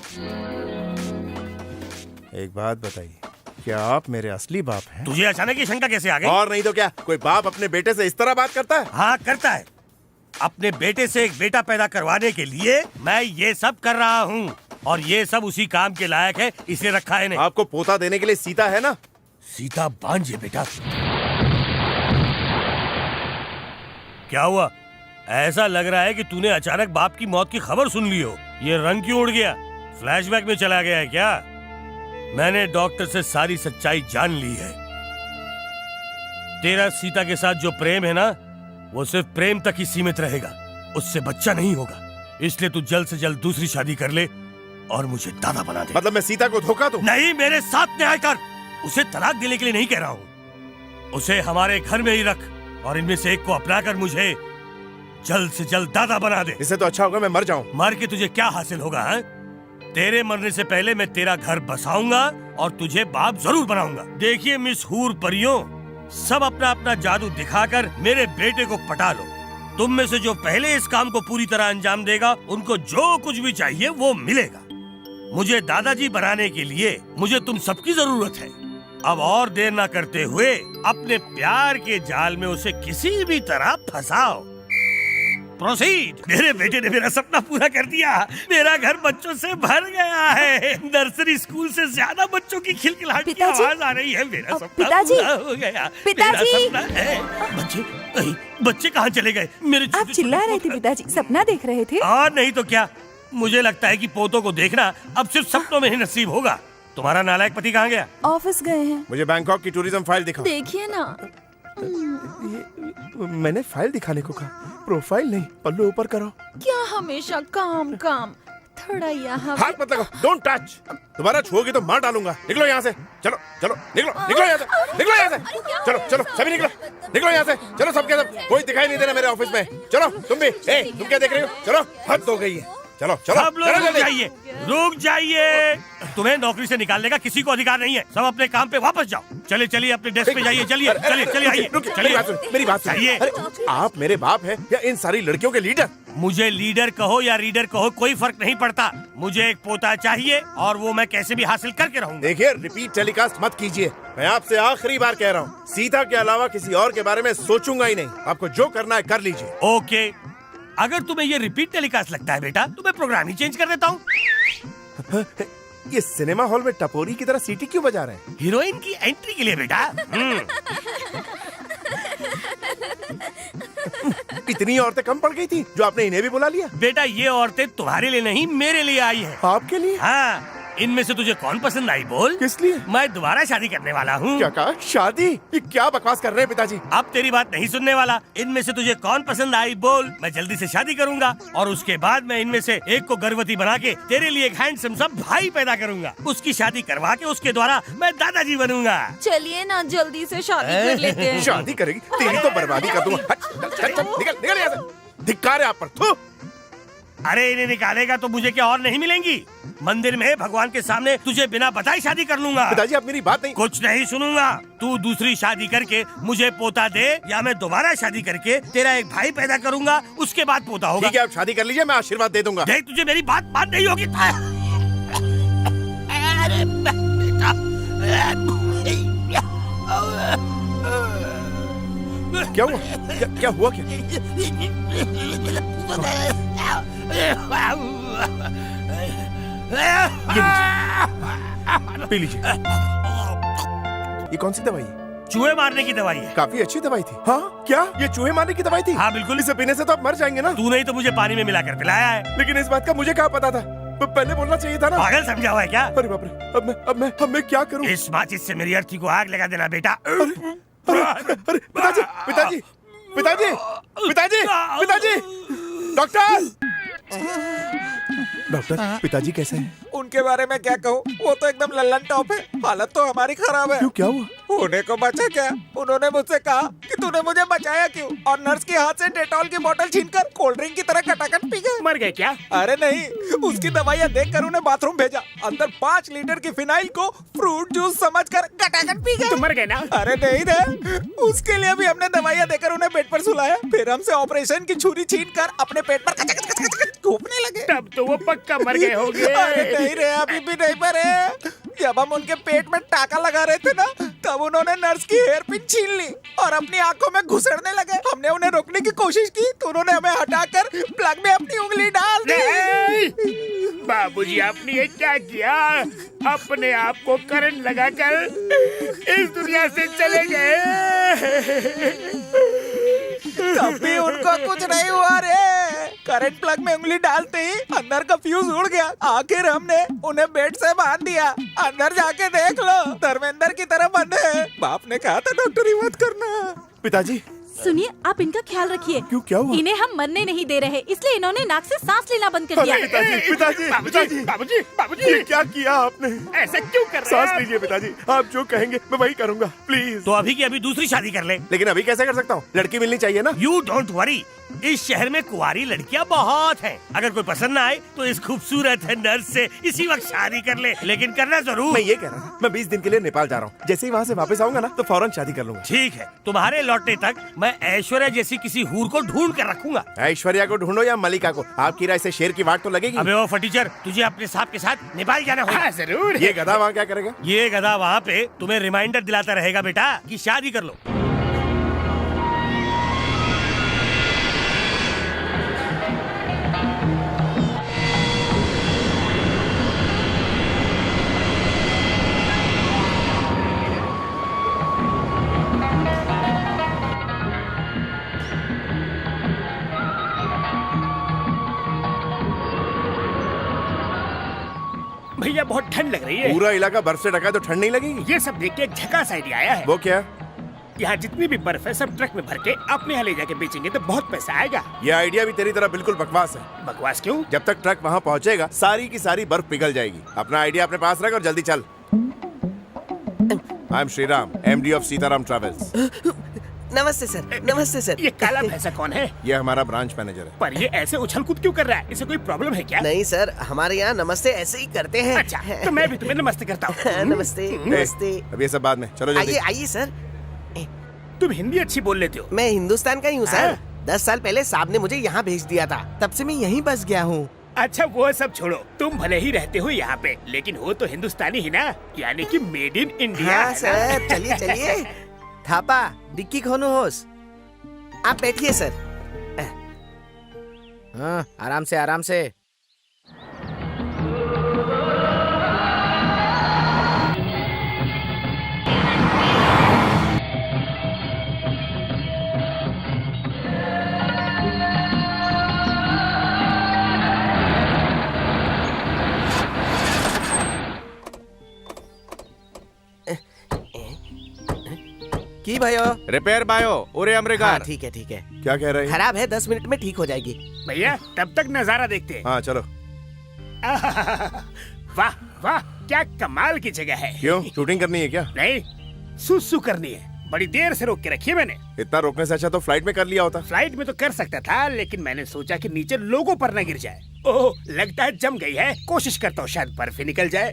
[SPEAKER 4] एक बात बताइए, क्या आप मेरे असली बाप हैं?
[SPEAKER 2] तुझे अचानक ये शंका कैसे आ गई?
[SPEAKER 4] और नहीं तो क्या, कोई बाप अपने बेटे से इस तरह बात करता है?
[SPEAKER 2] हाँ करता है। अपने बेटे से एक बेटा पैदा करवाने के लिए मैं ये सब कर रहा हूँ और ये सब उसी काम के लायक है, इसे रखा है।
[SPEAKER 4] आपको पोता देने के लिए सीता है ना?
[SPEAKER 2] सीता बांझे बेटा। क्या हुआ? ऐसा लग रहा है कि तूने अचानक बाप की मौत की खबर सुन ली हो। ये रंग क्यों उड़ गया? फ्लैशबैक में चला गया है क्या? मैंने डॉक्टर से सारी सच्चाई जान ली है। तेरा सीता के साथ जो प्रेम है ना, वो सिर्फ प्रेम तक ही सीमित रहेगा, उससे बच्चा नहीं होगा। इसलिए तू जल्द से जल्द दूसरी शादी कर ले और मुझे दादा बना दे।
[SPEAKER 4] मतलब मैं सीता को धोखा दूं?
[SPEAKER 2] नहीं, मेरे साथ न्याय कर। उसे तलाक देने के लिए नहीं कह रहा हूँ, उसे हमारे घर में ही रख और इनमें से एक को अपनाकर मुझे जल्द से जल्द दादा बना दे।
[SPEAKER 4] इससे तो अच्छा होगा मैं मर जाऊं।
[SPEAKER 2] मर के तुझे क्या हासिल होगा? है? तेरे मरने से पहले मैं तेरा घर बसाऊंगा और तुझे बाप जरूर बनाऊंगा। देखिए मिस हूर परियों, सब अपना अपना जादू दिखाकर मेरे बेटे को पटा लो। तुम में से जो पहले इस काम को पूरी तरह अंजाम देगा, उनको जो कुछ भी चाहिए वो मिलेगा। मुझे दादाजी बनाने के लिए मुझे तुम सबकी जरूरत है। अब और देर ना करते हुए अपने प्यार के जाल में उसे किसी भी तरह फंसाओ। प्रोसीड। मेरे बेटे ने मेरा सपना पूरा कर दिया। मेरा घर बच्चों से भर गया है। नर्सरी स्कूल से ज्यादा बच्चों की खिलखिलाहट की आवाज आ रही है। मेरा सपना
[SPEAKER 1] पिताजी!
[SPEAKER 2] पूरा हो गया।
[SPEAKER 1] पिताजी!
[SPEAKER 2] मेरा सपना है। बच्चे कहाँ चले गए? मेरे
[SPEAKER 1] आप चिल्ला रहे थे पिताजी, सपना देख रहे थे?
[SPEAKER 2] और नहीं तो क्या। मुझे लगता है कि पोतों को देखना अब सिर्फ सपनों में ही नसीब होगा। तुम्हारा नालायक पति कहाँ गया?
[SPEAKER 1] ऑफिस गए हैं।
[SPEAKER 4] मुझे बैंकॉक की टूरिज्म फाइल दिखाओ।
[SPEAKER 5] देखिए ना।
[SPEAKER 4] मैंने फाइल दिखाने को कहा, प्रोफाइल नहीं। पल्लू ऊपर करो।
[SPEAKER 5] क्या हमेशा काम काम, थोड़ा यहाँ
[SPEAKER 4] हाथ मत लगाओ, डोंट टच। दोबारा छुओगे तो मार डालूंगा। निकलो यहाँ से। चलो चलो निकलो, निकलो यहाँ से, निकलो यहाँ से। चलो चलो सभी निकलो, निकलो यहाँ से। चलो सबके सब, कोई दिखाई नहीं देना मेरे ऑफिस में। चलो तुम भी। तुम क्या देख रहे हो? चलो हद हो गई है। चलो चलो
[SPEAKER 2] सब लोग रुक जाइए, रुक जाइए। तुम्हें नौकरी से निकालने का किसी को अधिकार नहीं है। सब अपने काम पे वापस जाओ। चलिए चलिए अपने डेस्क पे जाइए। चलिए चलिए चलिए आइए।
[SPEAKER 4] मेरी बात सुनिए। अरे आप मेरे बाप हैं या इन सारी लड़कियों के लीडर?
[SPEAKER 2] मुझे लीडर कहो या रीडर कहो, कोई फर्क नहीं पड़ता। मुझे एक पोता चाहिए और वो मैं कैसे भी हासिल करके रहूंगा।
[SPEAKER 4] देखिए रिपीट टेलीकास्ट मत कीजिए। मैं आपसे आखिरी बार कह रहा हूँ, सीता के अलावा किसी और के बारे में सोचूंगा ही नहीं। आपको जो करना है कर लीजिए।
[SPEAKER 2] ओके, अगर तुम्हें ये रिपीट टेलीकास्ट लगता है बेटा, तो मैं प्रोग्राम ही चेंज कर देता हूँ।
[SPEAKER 4] ये सिनेमा हॉल में टपोरी की तरह सीटी क्यों बजा रहे हैं?
[SPEAKER 2] हीरोइन की एंट्री के लिए बेटा।
[SPEAKER 4] इतनी औरतें कम पड़ गई थी जो आपने इन्हें भी बुला लिया?
[SPEAKER 2] बेटा ये औरतें तुम्हारे लिए नहीं, मेरे लिए आई हैं।
[SPEAKER 4] आपके लिए?
[SPEAKER 2] हाँ, इनमें से तुझे कौन पसंद आई बोल?
[SPEAKER 4] किस लिए?
[SPEAKER 2] मैं दोबारा शादी करने वाला हूँ।
[SPEAKER 4] क्या कहा? शादी? ये क्या बकवास कर रहे हैं पिताजी?
[SPEAKER 2] अब तेरी बात नहीं सुनने वाला। इनमें से तुझे कौन पसंद आई बोल? मैं जल्दी से शादी करूंगा और उसके बाद मैं इनमें से एक को गर्भवती बना के तेरे लिए एक हैंडसम सा भाई पैदा करूंगा। उसकी शादी करवा के उसके द्वारा मैं दादाजी बनूंगा।
[SPEAKER 5] चलिए ना जल्दी से शादी कर लेते हैं।
[SPEAKER 4] शादी करेगी? तेरी तो बर्बादी कर दूंगा। निकल निकल यहाँ से। धिक्कार है आप पर। थू।
[SPEAKER 2] अरे इन्हें निकालेगा तो मुझे क्या और नहीं मिलेंगी? मंदिर में भगवान के सामने तुझे बिना बताए शादी कर लूंगा।
[SPEAKER 4] पिताजी आप मेरी बात नहीं।
[SPEAKER 2] कुछ नहीं सुनूंगा। तू दूसरी शादी करके मुझे पोता दे या मैं दोबारा शादी करके तेरा एक भाई पैदा करूंगा, उसके बाद पोता होगा।
[SPEAKER 4] ठीक है आप शादी कर लीजिए, मैं आशीर्वाद दे दूंगा।
[SPEAKER 2] देख तुझे मेरी बात मान नहीं होगी। अरे बेटा,
[SPEAKER 4] क्या हुआ? क्या हुआ क्या? पी लीजिए। ये कौन सी दवाई है?
[SPEAKER 2] चूहे मारने की दवाई है।
[SPEAKER 4] काफी अच्छी दवाई थी। हाँ क्या ये चूहे मारने की दवाई थी?
[SPEAKER 2] हाँ बिल्कुल।
[SPEAKER 4] इसे पीने से तो आप मर जाएंगे ना?
[SPEAKER 2] तू नहीं तो मुझे पानी में मिलाकर पिलाया है।
[SPEAKER 4] लेकिन इस बात का मुझे क्या पता था? पहले बोलना चाहिए था ना।
[SPEAKER 2] पागल समझा हुआ है क्या?
[SPEAKER 4] अरे बाप रे, अब मैं क्या करूं?
[SPEAKER 2] इस माचिस से मेरी अर्थी को आग लगा देना बेटा।
[SPEAKER 4] अरे पिताजी पिताजी पिताजी पिताजी पिताजी डॉक्टर डॉक्टर पिताजी कैसे हैं?
[SPEAKER 6] उनके बारे में क्या कहूँ, वो तो एकदम लल्लन टॉप है। हालत तो हमारी खराब है।
[SPEAKER 4] क्यों क्या हुआ?
[SPEAKER 6] होने को बचा क्या? उन्होंने मुझसे कहा कि तूने मुझे बचाया क्यों, और नर्स के हाथ से डेटॉल की बोतल छीनकर कोल्ड ड्रिंक की तरह खटाखट पी गए।
[SPEAKER 3] मर गए क्या?
[SPEAKER 6] अरे नहीं, उसकी दवाइयाँ देखकर उन्हें बाथरूम भेजा। अंदर 5 लीटर की फिनाइल को फ्रूट जूस समझकर खटाखट पी गए।
[SPEAKER 3] तो मर गए ना?
[SPEAKER 6] अरे नहीं रे, उसके लिए भी हमने दवाइयाँ देकर उन्हें बेड पर सुलाया। फिर हमसे ऑपरेशन की छुरी छीनकर अपने पेट पर घूमने लगे।
[SPEAKER 3] तब तो वो पक्का मर गए होंगे।
[SPEAKER 6] अरे नहीं रे, अभी भी नहीं मरे। जब हम उनके पेट में टाका लगा रहे थे ना, तब उन्होंने नर्स की हेयर पिन छीन ली और अपनी आंखों में घुसड़ने लगे। हमने उन्हें रोकने की कोशिश की तो उन्होंने हमें हटाकर प्लग में अपनी उंगली डाल दी।
[SPEAKER 3] बाबूजी आपने ये क्या किया? अपने आप को करंट लगाकर इस दुनिया से चले गए।
[SPEAKER 6] तब भी उनको कुछ नहीं हुआ रे। करंट प्लग में उंगली डालते ही अंदर का फ्यूज उड़ गया। आखिर हमने उन्हें बेड से बांध दिया। अंदर जाके देख लो, धर्मेंद्र की तरह बंद है। बाप ने कहा था डॉक्टरी मत करना।
[SPEAKER 4] पिताजी
[SPEAKER 5] सुनिए, आप इनका ख्याल रखिए।
[SPEAKER 4] क्यों, क्या हुआ?
[SPEAKER 5] इन्हें हम मरने नहीं दे रहे, इसलिए इन्होंने नाक से सांस लेना बंद कर दिया।
[SPEAKER 4] पिताजी पिताजी
[SPEAKER 3] बाबूजी बाबूजी बाबूजी
[SPEAKER 4] ये क्या किया आपने?
[SPEAKER 3] ऐसा क्यों कर रहे
[SPEAKER 4] सांस
[SPEAKER 3] हैं?
[SPEAKER 4] लीजिए पिताजी, आप जो कहेंगे मैं वही करूंगा, प्लीज।
[SPEAKER 2] तो अभी की अभी दूसरी शादी कर ले।
[SPEAKER 4] लेकिन अभी कैसे कर सकता हूँ? लड़की मिलनी चाहिए ना।
[SPEAKER 2] यू डोंट वरी, इस शहर में कुंवारी लड़कियां बहुत हैं। अगर कोई पसंद ना आए तो इस खूबसूरत नर्स से इसी वक्त शादी कर ले, लेकिन करना जरूर।
[SPEAKER 4] मैं ये कह रहा था, मैं 20 दिन के लिए नेपाल जा रहा हूँ। जैसे ही वहाँ से वापस आऊंगा ना तो फौरन शादी कर लूंगा।
[SPEAKER 2] ठीक है, तुम्हारे लौटने तक मैं ऐश्वर्या जैसी किसी हूर को ढूंढ कर रखूंगा।
[SPEAKER 4] ऐश्वर्या को ढूंढो या मलिका को, आपकी राय से शेर की वाट तो लगेगी।
[SPEAKER 2] अबे ओ फटीचर, तुझे अपने साहब के साथ नेपाल जाना होगा।
[SPEAKER 3] हाँ जरूर।
[SPEAKER 4] ये गधा वहाँ क्या करेगा?
[SPEAKER 2] ये गधा वहाँ पे तुम्हें रिमाइंडर दिलाता रहेगा बेटा कि शादी कर लो।
[SPEAKER 3] भैया बहुत ठंड लग रही है।
[SPEAKER 4] पूरा इलाका बर्फ से ढका है तो ठंड नहीं लगेगी?
[SPEAKER 3] ये सब देख के एक झकास आइडिया आया है।
[SPEAKER 4] वो क्या?
[SPEAKER 3] यहाँ जितनी भी बर्फ है सब ट्रक में भर के अपने यहाँ ले जाके बेचेंगे तो बहुत पैसा आएगा।
[SPEAKER 4] ये आइडिया भी तेरी तरह बिल्कुल बकवास है।
[SPEAKER 3] बकवास क्यों?
[SPEAKER 4] जब तक ट्रक वहाँ पहुँचेगा सारी की सारी बर्फ पिघल जाएगी। अपना आइडिया अपने पास रख और जल्दी चल। I am Shriram, MD of Sitaram travels.
[SPEAKER 7] नमस्ते सर, नमस्ते सर।
[SPEAKER 3] ये काला भैंसा कौन है?
[SPEAKER 4] ये हमारा ब्रांच मैनेजर है।
[SPEAKER 3] पर ये ऐसे उछल कूद क्यों कर रहा है? इसे कोई प्रॉब्लम है क्या?
[SPEAKER 7] नहीं सर, हमारे यहाँ नमस्ते ऐसे ही करते हैं।
[SPEAKER 3] अच्छा, तो मैं भी तुम्हें नमस्ते करता हूँ।
[SPEAKER 7] नमस्ते नमस्ते।
[SPEAKER 4] अब ये सब बाद में, चलो जल्दी।
[SPEAKER 7] आइए आइए सर।
[SPEAKER 3] तुम हिंदी अच्छी बोल लेते हो।
[SPEAKER 7] मैं हिंदुस्तान का ही हूँ सर। 10 साल पहले साहब ने मुझे यहाँ भेज दिया था, तब से मैं यहीं बस गया हूँ।
[SPEAKER 3] अच्छा वो सब छोड़ो, तुम भले ही रहते हो यहाँ पे, लेकिन हो तो हिंदुस्तानी ही ना, यानी कि मेड इन इंडिया।
[SPEAKER 7] हाँ सर, चलिए चलिए। थापा डिक्की खोनो होस। आप बैठिए सर।
[SPEAKER 8] हाँ, आराम से आराम से।
[SPEAKER 7] की भयो?
[SPEAKER 8] रिपेयर बायो ओरे
[SPEAKER 7] हाँ
[SPEAKER 8] अमरेगार।
[SPEAKER 7] ठीक है ठीक है।
[SPEAKER 4] क्या कह रहे हैं?
[SPEAKER 7] खराब है, 10 मिनट में ठीक हो जाएगी।
[SPEAKER 3] भैया तब तक नजारा देखते हैं।
[SPEAKER 4] हाँ चलो।
[SPEAKER 3] वाह वाह, क्या कमाल की जगह है।
[SPEAKER 4] क्यों, शूटिंग करनी है क्या?
[SPEAKER 3] नहीं, सुसु करनी है। बड़ी देर से रोक के रखी है मैंने।
[SPEAKER 4] इतना रोकने से अच्छा तो फ्लाइट में कर लिया होता।
[SPEAKER 3] फ्लाइट में तो कर सकता था, लेकिन मैंने सोचा कि नीचे लोगों पर न गिर जाए। ओह, लगता है जम गई है। कोशिश करता हूँ शायद बर्फ ही निकल जाए।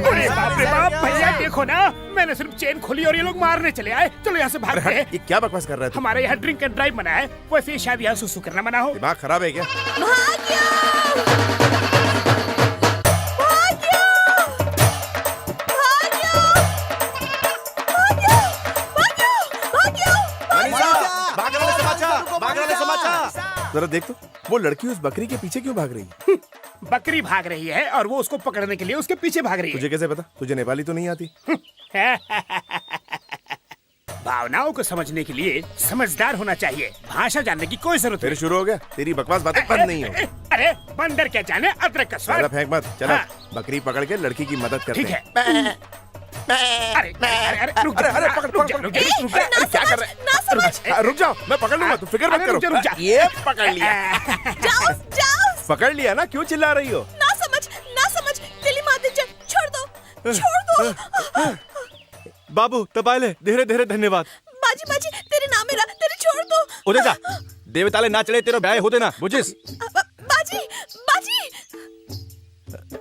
[SPEAKER 3] अरे बाप रे बाप, भैया देखो ना, मैंने सिर्फ चेन खोली और ये लोग मारने चले आए। चलो यहाँ से भागते हैं।
[SPEAKER 4] ये क्या बकवास कर रहा है तू?
[SPEAKER 3] हमारे यहाँ ड्रिंक एंड ड्राइव मना है, वैसे ही शायद यहाँ सुसु करना मना हो।
[SPEAKER 4] दिमाग खराब है क्या? जरा देख तो, वो लड़की उस बकरी के पीछे क्यों भाग रही है?
[SPEAKER 3] बकरी भाग रही है और वो उसको पकड़ने के लिए उसके पीछे भाग रही है।
[SPEAKER 4] तुझे कैसे पता? तुझे नेपाली तो नहीं आती?
[SPEAKER 3] भावनाओं को समझने के लिए समझदार होना चाहिए, भाषा जानने की कोई जरूरत
[SPEAKER 4] फिर
[SPEAKER 3] नहीं।
[SPEAKER 4] शुरू हो गया, तेरी बकवास बातें बंद नहीं हो।
[SPEAKER 3] अरे बंदर क्या जाने अदरक का
[SPEAKER 4] ज्यादा
[SPEAKER 3] स्वाद।
[SPEAKER 4] फेंक मत, चला
[SPEAKER 3] हाँ।
[SPEAKER 4] बकरी पकड़ के लड़की की मदद करते
[SPEAKER 3] ठीक है।
[SPEAKER 4] हैं।
[SPEAKER 3] अरे अरे अरे रुक जा,
[SPEAKER 4] अरे पकड़,
[SPEAKER 3] रुक जा,
[SPEAKER 4] पकड़,
[SPEAKER 3] रुक जा,
[SPEAKER 4] पकड़,
[SPEAKER 3] रुक जा।
[SPEAKER 4] अरे क्या कर रहे हैं? हाँ, रुक जाओ, मैं पकड़ लूंगा, तू फिक्र मत
[SPEAKER 3] अरे रुक जा, रुक जा।
[SPEAKER 4] करो। ये पकड़ लिया।
[SPEAKER 1] जाओ जाओ,
[SPEAKER 4] पकड़ लिया ना, क्यों चिल्ला रही हो?
[SPEAKER 1] ना समझ दिल्ली माते जा, छोड़ दो।
[SPEAKER 8] बाबू तबाले धीरे धीरे धन्यवाद।
[SPEAKER 1] बाजी तेरे नाम मेरा, तेरे छोड़ दो।
[SPEAKER 8] उधर जा, देवताले ना चले तेरा ब्याह होते ना, बुझिस?
[SPEAKER 1] बाजी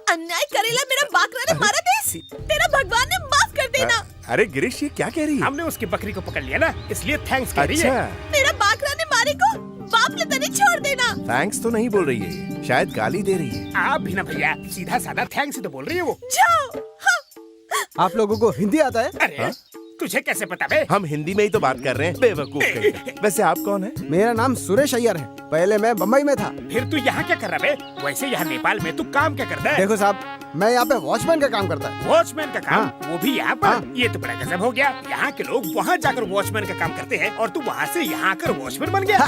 [SPEAKER 1] अन्याय करेला मेरा बाकरा ने मारा देस, तेरा भगवान ने माफ कर देना।
[SPEAKER 4] अरे गिरीश, ये क्या कह रही है?
[SPEAKER 3] हमने उसकी बकरी को पकड़ लिया ना, इसलिए थैंक्स कह रही है।
[SPEAKER 4] अच्छा,
[SPEAKER 1] मेरा बाकरा ने मारे को बाप ले तने छोड़ देना।
[SPEAKER 4] थैंक्स तो नहीं बोल रही है ये, शायद गाली दे रही है।
[SPEAKER 3] आप भी ना भैया, सीधा साधा थैंक्स ही तो बोल रही है वो।
[SPEAKER 1] जाओ। हाँ।
[SPEAKER 8] आप लोगों को हिंदी आता है?
[SPEAKER 3] अरे तुझे कैसे पता बे?
[SPEAKER 4] हम हिंदी में ही तो बात कर रहे हैं, बेवकूफ कहीं का। वैसे आप कौन है?
[SPEAKER 8] मेरा नाम सुरेश अय्यर है, पहले मैं बम्बई में था।
[SPEAKER 3] फिर तू यहाँ क्या कर रहा बे? वैसे यहाँ नेपाल में तू काम क्या करता है?
[SPEAKER 8] देखो साहब, मैं यहाँ पे वॉचमैन का काम करता है।
[SPEAKER 3] वॉचमैन का काम,
[SPEAKER 8] हाँ।
[SPEAKER 3] वो भी यहाँ पर?
[SPEAKER 8] हाँ।
[SPEAKER 3] ये तो बड़ा गजब हो गया। यहाँ के लोग वहाँ जाकर वॉचमैन का काम करते हैं और तू वहाँ से यहाँ आकर वॉचमैन बन गया।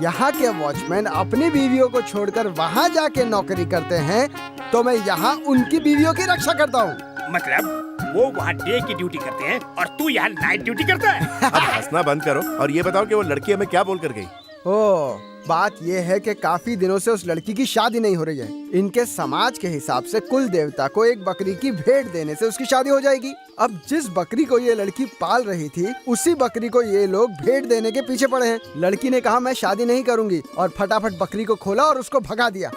[SPEAKER 8] यहाँ के वॉचमैन अपनी बीवियों को छोड़कर वहाँ जाके नौकरी करते हैं, तो मैं यहाँ उनकी बीवियों की रक्षा करता हूँ।
[SPEAKER 3] मतलब वो वहाँ डे की ड्यूटी करते हैं और तू यहाँ नाइट ड्यूटी करता है।
[SPEAKER 4] अब हंसना बंद करो और ये बताओ कि वो लड़की हमें क्या बोल कर गई।
[SPEAKER 8] ओ, बात ये है कि काफी दिनों से उस लड़की की शादी नहीं हो रही है। इनके समाज के हिसाब से कुल देवता को एक बकरी की भेंट देने से उसकी शादी हो जाएगी। अब जिस बकरी को ये लड़की पाल रही थी, उसी बकरी को ये लोग भेंट देने के पीछे पड़े हैं। लड़की ने कहा मैं शादी नहीं करूंगी और फटाफट बकरी को खोला और उसको भगा दिया।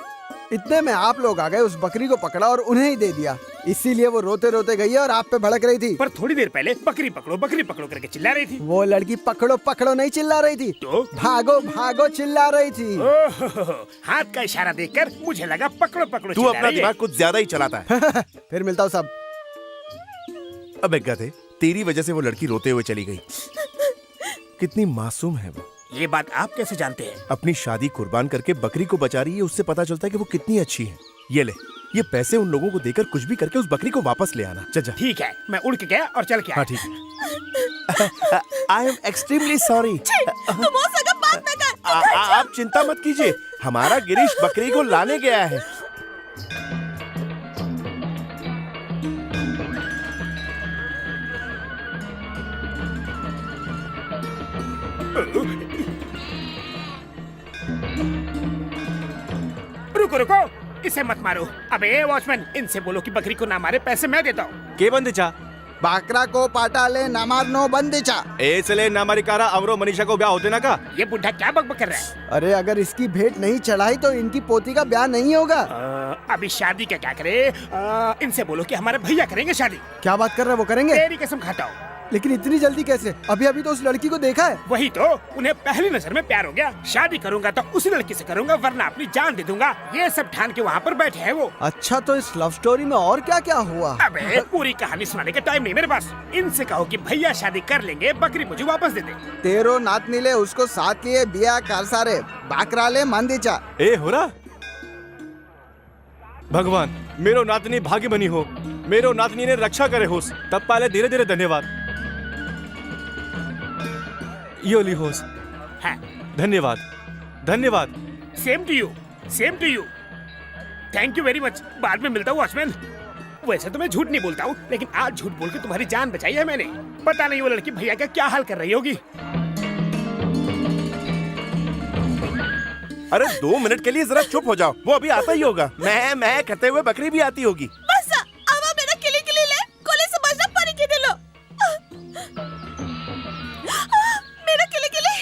[SPEAKER 8] इतने में आप लोग आ गए, उस बकरी को पकड़ा और उन्हें ही दे दिया। इसीलिए वो रोते रोते गई और आप पे भड़क रही थी।
[SPEAKER 3] पर थोड़ी देर पहले बकरी पकड़ो करके चिल्ला रही थी।
[SPEAKER 8] वो लड़की पकड़ो पकड़ो नहीं चिल्ला रही थी,
[SPEAKER 3] तो
[SPEAKER 8] भागो भागो चिल्ला रही थी।
[SPEAKER 3] ओह, हाथ का इशारा देखकर मुझे लगा पकड़ो पकड़ो
[SPEAKER 4] तू
[SPEAKER 3] चिल्ला
[SPEAKER 4] अपना
[SPEAKER 3] रही है।
[SPEAKER 4] दिमाग कुछ ज्यादा ही चलाता है।
[SPEAKER 8] फिर मिलता हूँ सब।
[SPEAKER 4] अबे गधे, तेरी वजह से वो लड़की रोते हुए चली गई। कितनी मासूम है वो।
[SPEAKER 3] ये बात आप कैसे जानते हैं?
[SPEAKER 4] अपनी शादी कुर्बान करके बकरी को बचा रही है, उससे पता चलता है कि वो कितनी अच्छी है। ये ले, ये पैसे उन लोगों को देकर कुछ भी करके उस बकरी को वापस ले आना। जा जा।
[SPEAKER 3] ठीक है, मैं उड़ के गया और चल के आया।
[SPEAKER 4] हाँ ठीक है। I am extremely sorry.
[SPEAKER 1] तुम वो सगम बात न कर।
[SPEAKER 4] आप चिंता मत कीजिए, हमारा गिरीश बकरी को लाने गया है।
[SPEAKER 3] रुको रुको, इसे मत मारो। अबे वॉचमैन, इनसे बोलो कि बकरी को ना मारे, पैसे मैं देता हूँ।
[SPEAKER 8] के बंदिचा बाकरा को पाटाले ना मारनो बंदिचा।
[SPEAKER 6] ऐसले नामारी कारा अमरो मनीषा को ब्याह होते ना का।
[SPEAKER 3] ये बुढ़ा क्या बकबक कर रहा है?
[SPEAKER 8] अरे अगर इसकी भेंट नहीं चढ़ाई तो इनकी पोती का ब्याह नहीं होगा।
[SPEAKER 3] अभी शादी का क्या करे? इनसे बोलो कि हमारे भैया करेंगे शादी।
[SPEAKER 8] क्या बात कर रहे हैं, वो करेंगे?
[SPEAKER 3] तेरी कसम खाता हूँ।
[SPEAKER 8] लेकिन इतनी जल्दी कैसे? अभी अभी तो उस लड़की को देखा है।
[SPEAKER 3] वही तो, उन्हें पहली नजर में प्यार हो गया। शादी करूंगा तो उसी लड़की से करूंगा, वरना अपनी जान दे दूंगा। ये सब ठान के वहाँ पर बैठे हैं वो।
[SPEAKER 8] अच्छा, तो इस लव स्टोरी में और क्या क्या हुआ?
[SPEAKER 3] अबे पूरी कहानी सुनाने का टाइम नहीं मेरे पास। इनसे कहो कि भैया शादी कर लेंगे, बकरी मुझे वापस दे दे।
[SPEAKER 8] तेरो नातनीले उसको साथ लिए बिया कर सारे बाकराले मंदिचा।
[SPEAKER 6] ए हो रहा भगवान, मेरो नातनी भागी बनी हो, मेरो नातनी ने रक्षा करे होस। तब पहले धीरे धीरे धन्यवाद। योली होस,
[SPEAKER 3] हाँ,
[SPEAKER 6] धन्यवाद धन्यवाद।
[SPEAKER 3] Same to you, same to you. Thank you very much. बाद में मिलता हूँ वॉचमैन। वैसे तो मैं झूठ नहीं बोलता हूँ, लेकिन आज झूठ बोल के तुम्हारी जान बचाई है मैंने। पता नहीं वो लड़की भैया का क्या हाल कर रही होगी।
[SPEAKER 4] अरे 2 मिनट के लिए जरा चुप हो जाओ, वो अभी आता ही होगा। मैं कहते हुए बकरी भी आती होगी।
[SPEAKER 1] बस आवा मेरा किली किली ले, कोले से बजना पानी के दे लो। मेरा किली किली,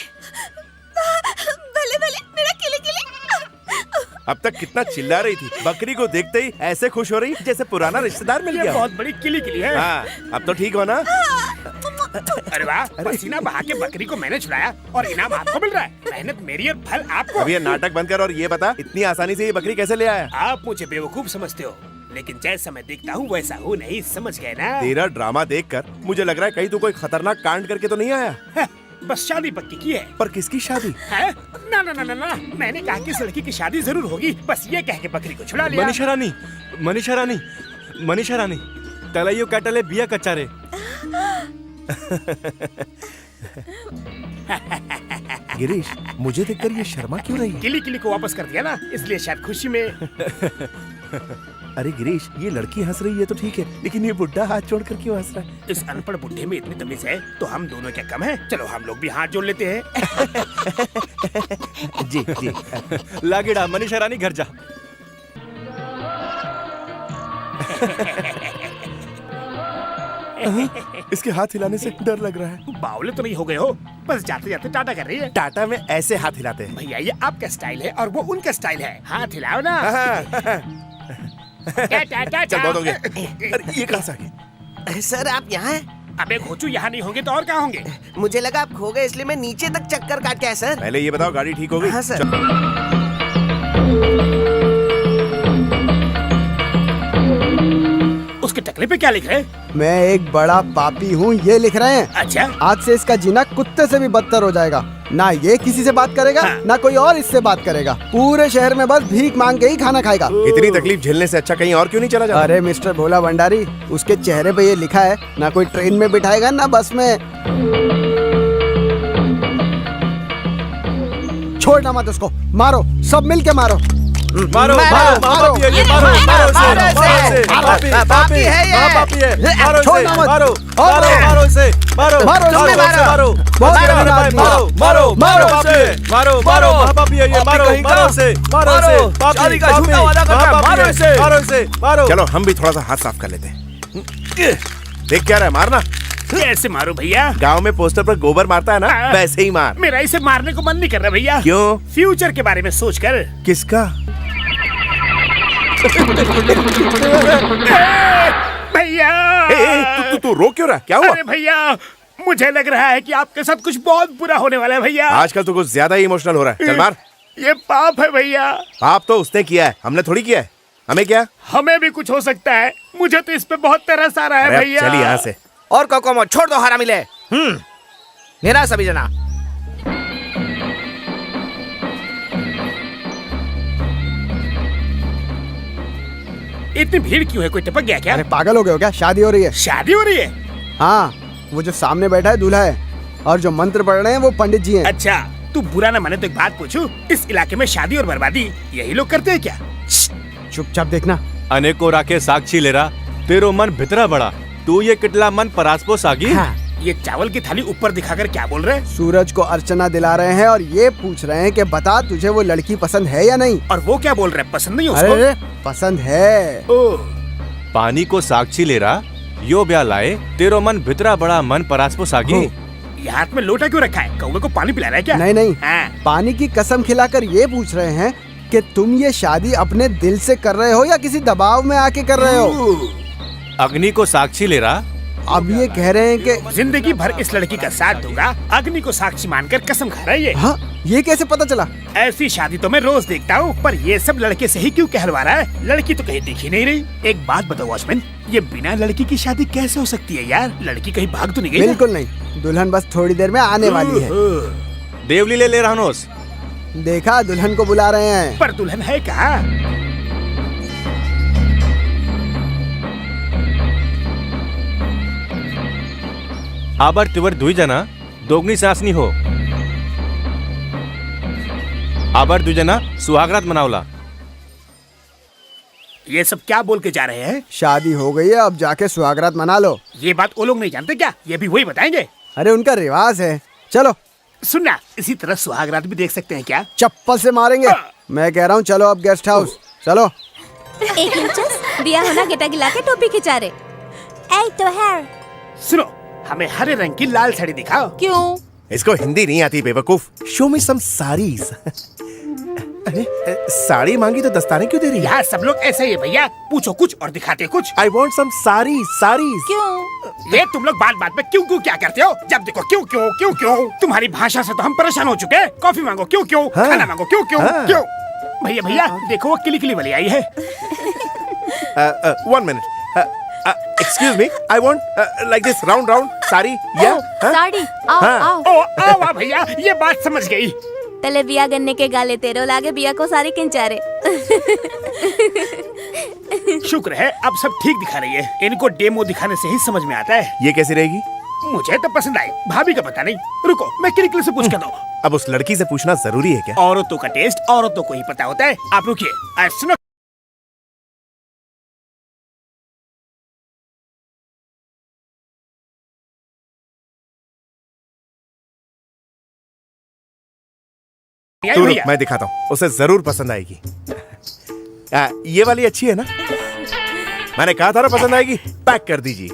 [SPEAKER 1] भले भले मेरा किली किली।
[SPEAKER 4] अब तक कितना चिल्ला रही थी, बकरी को देखते ही ऐसे खुश हो रही जैसे पुराना रिश्तेदार मिल
[SPEAKER 3] ये
[SPEAKER 4] गया।
[SPEAKER 3] बहुत बड़ी किली किली है।
[SPEAKER 4] हाँ, अब तो ठीक हो ना?
[SPEAKER 3] अरे वाह, पसीना बहा के बकरी को मैंने छुड़ाया और इनाम आपको मिल रहा है। मेहनत मेरी और फल आपको।
[SPEAKER 4] अब ये नाटक बंद कर और ये बता, इतनी आसानी से ये बकरी कैसे ले आया?
[SPEAKER 3] आप मुझे बेवकूफ समझते हो, लेकिन जैसा मैं दिखता हूँ वैसा हूँ नहीं, समझ गए ना?
[SPEAKER 4] तेरा ड्रामा देखकर मुझे लग रहा है कहीं तू कोई खतरनाक कांड करके तो नहीं आया।
[SPEAKER 3] है, बस शादी पक्की की है।
[SPEAKER 4] पर किसकी शादी?
[SPEAKER 3] है? ना ना ना ना ना, मैंने कहा कि इस लड़की की शादी जरूर होगी। बस ये कह के बकरी को छुड़ा लिया।
[SPEAKER 6] मनीषा रानी, मनीषा रानी, मनीषा रानी, तलाइयो काटले बिया कच्चा रे।
[SPEAKER 4] गिरीश, मुझे देखकर ये शर्मा क्यों रही?
[SPEAKER 3] किली किली को वापस कर दिया ना, इसलिए शायद खुशी में।
[SPEAKER 4] अरे गिरीश, ये लड़की हंस रही है तो ठीक है, लेकिन ये बुड्ढा हाथ जोड़कर क्यों हंस रहा है?
[SPEAKER 3] इस अनपढ़ बुढ़े में इतनी तमीज है तो हम दोनों क्या कम है? चलो हम लोग भी हाथ जोड़ लेते हैं।
[SPEAKER 4] जी जी।
[SPEAKER 6] लागेड़ा, मनीषा रानी घर जा।
[SPEAKER 4] इसके हाथ हिलाने से डर लग रहा है।
[SPEAKER 3] बावले तो नहीं हो गए हो? बस जाते जाते टाटा कर रही है।
[SPEAKER 4] टाटा में ऐसे हाथ हिलाते हैं।
[SPEAKER 3] भैया ये आपका स्टाइल है और वो उनका स्टाइल है। हाथ हिलाओ ना।
[SPEAKER 4] चल बहुत हो गया। अरे ये कहाँ से आ गए?
[SPEAKER 7] सर आप यहाँ हैं?
[SPEAKER 3] अबे घोचू, यहाँ नहीं होंगे तो और कहाँ होंगे?
[SPEAKER 7] मुझे लगा आप खो गए, इसलिए मैं नीचे तक चक्कर काट के आया सर।
[SPEAKER 4] पहले ये बताओ, गाड़ी ठीक हो गई?
[SPEAKER 7] हाँ सर।
[SPEAKER 3] उसके टकले पे क्या लिख रहे हैं?
[SPEAKER 8] मैं एक बड़ा पापी हूँ, ये लिख रहे हैं।
[SPEAKER 3] अच्छा,
[SPEAKER 8] आज से इसका जीना कुत्ते से भी बदतर हो जाएगा। ना ये किसी से बात करेगा ना कोई और इससे बात करेगा। पूरे शहर में बस भीख मांग के ही खाना खाएगा।
[SPEAKER 4] इतनी तकलीफ झेलने से अच्छा कहीं और क्यों नहीं चला जाता?
[SPEAKER 8] अरे मिस्टर भोला भंडारी, उसके चेहरे पे ये लिखा है, ना कोई ट्रेन में बिठाएगा ना बस में। छोड़ना मत उसको, मारो, सब मिल के मारो।
[SPEAKER 9] मारो मारो मारो ये मारो मारो इसे पापी है ये मारो
[SPEAKER 8] छोड़ना मत,
[SPEAKER 9] मारो मारो मारो इसे मारो
[SPEAKER 8] मारो
[SPEAKER 9] मारो मारो मारो मारो मारो मारो मारो पापी है ये मारो मारो इसे मारो इसे पापी का झूठा वादा करता मारो इसे मारो।
[SPEAKER 4] चलो हम भी थोड़ा सा हाथ साफ कर लेते हैं। देख क्या रहा है, मारना।
[SPEAKER 3] कैसे मारो भैया?
[SPEAKER 4] गांव में पोस्टर पर गोबर मारता है ना, वैसे ही मार।
[SPEAKER 3] मेरा इसे मारने को मन नहीं कर रहा भैया।
[SPEAKER 4] क्यों?
[SPEAKER 3] फ्यूचर के बारे में सोचकर।
[SPEAKER 4] किसका?
[SPEAKER 3] भैया
[SPEAKER 4] तू रो क्यों रहा? क्या हुआ?
[SPEAKER 3] अरे भैया, मुझे लग रहा है कि आपके साथ कुछ बहुत बुरा होने वाला है भैया।
[SPEAKER 4] आजकल तो कुछ ज्यादा ही इमोशनल हो रहा है। चल मार।
[SPEAKER 3] ये पाप है भैया।
[SPEAKER 4] पाप तो उसने किया है, हमने थोड़ी किया है। हमें क्या?
[SPEAKER 3] हमें भी कुछ हो सकता है। मुझे तो इस पे बहुत तरस आ रहा है भैया।
[SPEAKER 4] चल यहाँ से।
[SPEAKER 7] और कोकोमो छोड़ दो, हरा मिले। मेरा सभी जना।
[SPEAKER 3] इतनी भीड़ क्यों है? कोई टपक गया क्या?
[SPEAKER 8] अरे पागल हो गए हो क्या? शादी हो रही है।
[SPEAKER 3] शादी हो रही है?
[SPEAKER 8] हाँ, वो जो सामने बैठा है दूल्हा है, और जो मंत्र पढ़ रहे हैं वो पंडित जी हैं।
[SPEAKER 3] अच्छा, तू बुरा ना माने तो एक बात पूछूं? इस इलाके में शादी और बर्बादी यही लोग करते हैं क्या?
[SPEAKER 8] चुपचाप देखना।
[SPEAKER 9] अनेको राखे साक्षी लेरा तेरो मन भितरा बड़ा तू ये किटला मन परासपो सागी।
[SPEAKER 3] हाँ, ये चावल की थाली ऊपर दिखाकर क्या बोल रहे हैं?
[SPEAKER 8] सूरज को अर्चना दिला रहे हैं और ये पूछ रहे हैं कि बता तुझे वो लड़की पसंद है या नहीं।
[SPEAKER 3] और वो क्या बोल रहे हैं? पसंद नहीं उसको?
[SPEAKER 8] अरे पसंद है।
[SPEAKER 3] ओह,
[SPEAKER 9] पानी को साक्षी लेरा यो ब्या लाए तेरो मन भितरा बड़ा मन परासपो सागी।
[SPEAKER 3] ये हाथ में लोटा क्यों रखा है? कौवे को पानी पिला रहा है क्या?
[SPEAKER 8] नहीं नहीं,
[SPEAKER 3] हाँ।
[SPEAKER 8] पानी की कसम खिलाकर ये पूछ रहे हैं कि तुम ये शादी अपने दिल से कर रहे हो या किसी दबाव में आके कर रहे हो।
[SPEAKER 9] अग्नि को साक्षी लेरा
[SPEAKER 8] अब ये कह रहे हैं कि
[SPEAKER 3] जिंदगी भर इस लड़की का साथ दूंगा। अग्नि को साक्षी मानकर कसम खा रहा है ये।
[SPEAKER 8] हाँ, ये कैसे पता चला?
[SPEAKER 3] ऐसी शादी तो मैं रोज देखता हूँ, पर ये सब लड़के से ही क्यों कहलवा रहा है? लड़की तो कहीं दिखी नहीं रही। एक बात बताओ वॉचमैन, ये बिना लड़की की शादी कैसे हो सकती है यार? लड़की कहीं भाग तो नहीं गई?
[SPEAKER 8] बिल्कुल नहीं, दुल्हन बस थोड़ी देर में आने वाली है।
[SPEAKER 9] देवली ले रहनोस।
[SPEAKER 8] देखा, दुल्हन को बुला रहे हैं।
[SPEAKER 3] पर दुल्हन है कहाँ?
[SPEAKER 9] आबर तिवर दुई जना दोगनी सासनी हो। आबर दुई जना सुहागरात मनावला।
[SPEAKER 3] ये सब क्या बोल के जा रहे हैं?
[SPEAKER 8] शादी हो गई है, अब जाके सुहागरात मना लो।
[SPEAKER 3] ये बात वो लोग नहीं जानते क्या? ये भी वही बताएंगे।
[SPEAKER 8] अरे उनका रिवाज है। चलो
[SPEAKER 3] सुनना, इसी तरह सुहागरात भी देख सकते हैं क्या?
[SPEAKER 8] चप्पल से मारेंगे। मैं कह रहा हूँ चलो अब गेस्ट हाउस चलो।
[SPEAKER 5] एक इंचस दिया होना गेटा गिला के टोपी खिंचा रे। ऐ तो है।
[SPEAKER 3] सुनो, हमें हरे रंग की लाल साड़ी दिखाओ।
[SPEAKER 5] क्यों?
[SPEAKER 4] इसको हिंदी नहीं आती बेवकूफ। शो मी सम साड़ीज। अरे साड़ी मांगी तो दस्ताने क्यों दे रही है?
[SPEAKER 3] यहाँ सब लोग ऐसे ही है भैया, पूछो कुछ और दिखाते कुछ।
[SPEAKER 4] I want some saris.
[SPEAKER 5] क्यों?
[SPEAKER 3] ये तुम लोग बात बात में क्यों क्यों क्या करते हो? जब देखो क्यों क्यों क्यों क्यों। तुम्हारी भाषा से तो हम परेशान हो चुके हैं। कॉफी मांगो क्यों क्यों,
[SPEAKER 4] हाँ।
[SPEAKER 3] खाना मांगो क्यों क्यों
[SPEAKER 4] हाँ।
[SPEAKER 3] क्यों। भैया भैया देखो, वो किली किली वाली आई है।
[SPEAKER 4] 1 minute. Excuse me. I want like this round sari. Yeah. हाँ?
[SPEAKER 5] साड़ी आओ
[SPEAKER 4] हाँ।
[SPEAKER 5] आओ।
[SPEAKER 3] ओ आओ वाह भैया, ये बात समझ गई।
[SPEAKER 5] तले बिया गन्ने के गाले तेरो लागे बिया को सारी किंचारे।
[SPEAKER 3] शुक्र है अब सब ठीक दिखा रही है। इनको डेमो दिखाने से ही समझ में आता है।
[SPEAKER 4] ये कैसी रहेगी?
[SPEAKER 3] मुझे तो पसंद आई, भाभी का पता नहीं। रुको, मैं किली से पूछ कर दो।
[SPEAKER 4] अब उस लड़की से पूछना जरूरी है क्या?
[SPEAKER 3] औरतों का टेस्ट औरतों को ही पता होता है। आप रुकिए, सुनो।
[SPEAKER 4] तू रुक, मैं दिखाता हूँ, उसे जरूर पसंद आएगी। ये वाली अच्छी है ना? मैंने कहा था ना पसंद आएगी। पैक कर दीजिए।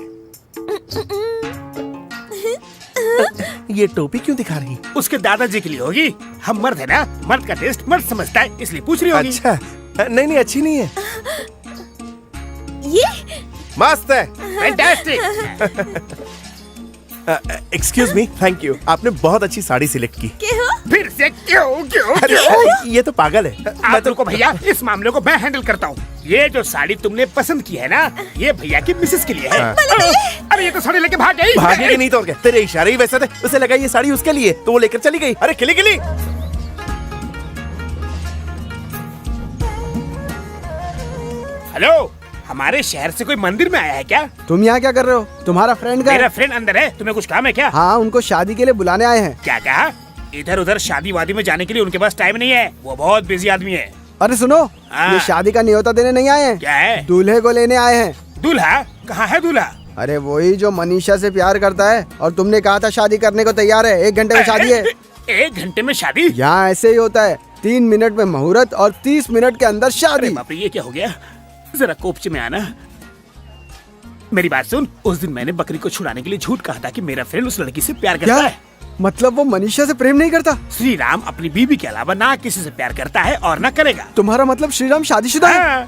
[SPEAKER 4] ये टोपी क्यों दिखा रही?
[SPEAKER 3] उसके दादाजी के लिए होगी। हम मर्द है ना, मर्द का टेस्ट मर्द समझता है, इसलिए पूछ रही होगी।
[SPEAKER 4] अच्छा, नहीं अच्छी नहीं है।
[SPEAKER 5] ये
[SPEAKER 4] मस्त है।
[SPEAKER 3] Fantastic.
[SPEAKER 4] Excuse me, thank you. आपने बहुत अच्छी साड़ी सिलेक्ट की।
[SPEAKER 3] फिर से क्यों क्यों
[SPEAKER 4] अरे,
[SPEAKER 3] क्यों?
[SPEAKER 4] ये तो पागल है।
[SPEAKER 3] आप रुको भैया, इस मामले को मैं हैंडल करता हूँ। ये जो साड़ी तुमने पसंद की है ना, ये भैया की मिसेस के लिए है। अरे अरे ये तो साड़ी लेके भाग गई।
[SPEAKER 4] भागेगी नहीं तो और क्या, तेरे इशारे ही वैसे थे। उसे लगा ये साड़ी उसके लिए तो वो लेकर चली गई। अरे किली किली।
[SPEAKER 3] हेलो, हमारे शहर से कोई मंदिर में आया है क्या?
[SPEAKER 8] तुम यहाँ क्या कर रहे हो? तुम्हारा फ्रेंड का
[SPEAKER 3] मेरा फ्रेंड अंदर है, तुम्हें कुछ काम है क्या?
[SPEAKER 8] हाँ, उनको शादी के लिए बुलाने आए हैं।
[SPEAKER 3] क्या कहा? इधर उधर शादी वादी में जाने के लिए उनके पास टाइम नहीं है, वो बहुत बिजी आदमी है।
[SPEAKER 8] अरे सुनो,
[SPEAKER 3] हाँ।
[SPEAKER 8] ये शादी का न्योता देने नहीं आए हैं।
[SPEAKER 3] क्या है?
[SPEAKER 8] दूल्हे को लेने आए हैं।
[SPEAKER 3] दूल्हा? कहाँ है दूल्हा?
[SPEAKER 8] अरे वही जो मनीषा से प्यार करता है और तुमने कहा था शादी करने को तैयार है। 1 घंटे में शादी है।
[SPEAKER 3] 1 घंटे में शादी?
[SPEAKER 8] यहाँ ऐसे ही होता है, 3 मिनट में मुहूर्त और 30 मिनट के अंदर शादी।
[SPEAKER 3] अरे बाप रे, ये क्या हो गया? जरा कोपचे में आना। मेरी बात सुन, उस दिन मैंने बकरी को छुड़ाने के लिए झूठ कहा था कि मेरा फ्रेंड उस लड़की से प्यार करता
[SPEAKER 8] क्या?
[SPEAKER 3] है।
[SPEAKER 8] मतलब वो मनीषा से प्रेम नहीं करता?
[SPEAKER 3] श्री राम अपनी बीवी के अलावा ना किसी से प्यार करता है और ना करेगा।
[SPEAKER 8] तुम्हारा मतलब श्री राम शादीशुदा है?
[SPEAKER 3] हाँ।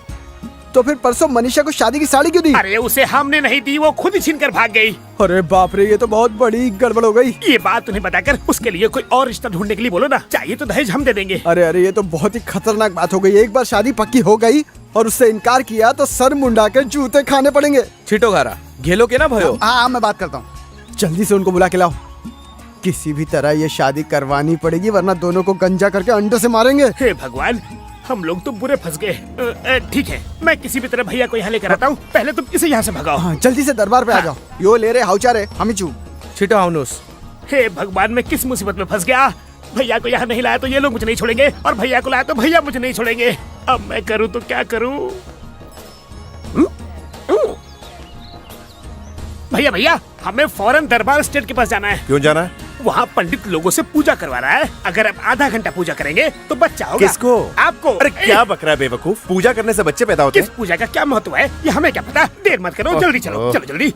[SPEAKER 8] तो फिर परसों मनीषा को शादी की साड़ी क्यों दी?
[SPEAKER 3] अरे उसे हमने नहीं दी, वो खुद ही छीन कर भाग गई।
[SPEAKER 8] अरे बाप रे, ये तो बहुत बड़ी गड़बड़ हो गई।
[SPEAKER 3] ये बात उन्हें बताकर उसके लिए कोई और रिश्ता ढूंढने के लिए बोलो ना, चाहिए तो दहेज हम दे देंगे।
[SPEAKER 8] अरे अरे, ये तो बहुत ही खतरनाक बात हो गई। एक बार शादी पक्की हो गई और उससे इनकार किया तो सर मुंडा के जूते खाने पड़ेंगे।
[SPEAKER 9] छिटो गारा घेलो के ना भयो।
[SPEAKER 8] हाँ, मैं बात करता हूँ। जल्दी से उनको बुला के लाओ। किसी भी तरह ये शादी करवानी पड़ेगी, वरना दोनों को गंजा करके अंडे से मारेंगे।
[SPEAKER 3] हे भगवान, हम लोग तो बुरे फंस गए। ठीक है, मैं किसी भी तरह भैया को यहाँ लेकर आता हूँ। पहले तुम इसे यहाँ से भगाओ।
[SPEAKER 8] हाँ, जल्दी से दरबार पे आ जाओ। यो ले रहे हाउचारे हमें चू।
[SPEAKER 9] छिटो हाउनुस।
[SPEAKER 3] हे भगवान, मैं किस मुसीबत में फंस गया। भैया को यहाँ नहीं लाया तो ये लोग मुझे नहीं छोड़ेंगे, और भैया को लाया तो भैया मुझे नहीं छोड़ेंगे। अब मैं करूँ तो क्या करूँ? भैया भैया, हमें फौरन दरबार स्टेट के पास जाना है।
[SPEAKER 4] क्यों जाना है?
[SPEAKER 3] वहाँ पंडित लोगों से पूजा करवा रहा है। अगर आप आधा घंटा पूजा करेंगे तो बच्चा होगा।
[SPEAKER 4] किसको?
[SPEAKER 3] आपको।
[SPEAKER 4] अरे क्या बक रहा है बेवकूफ, पूजा करने से बच्चे पैदा होते
[SPEAKER 3] किस पूजा का क्या महत्व है ये हमें क्या पता। देर मत करो, जल्दी चलो, चलो जल्दी।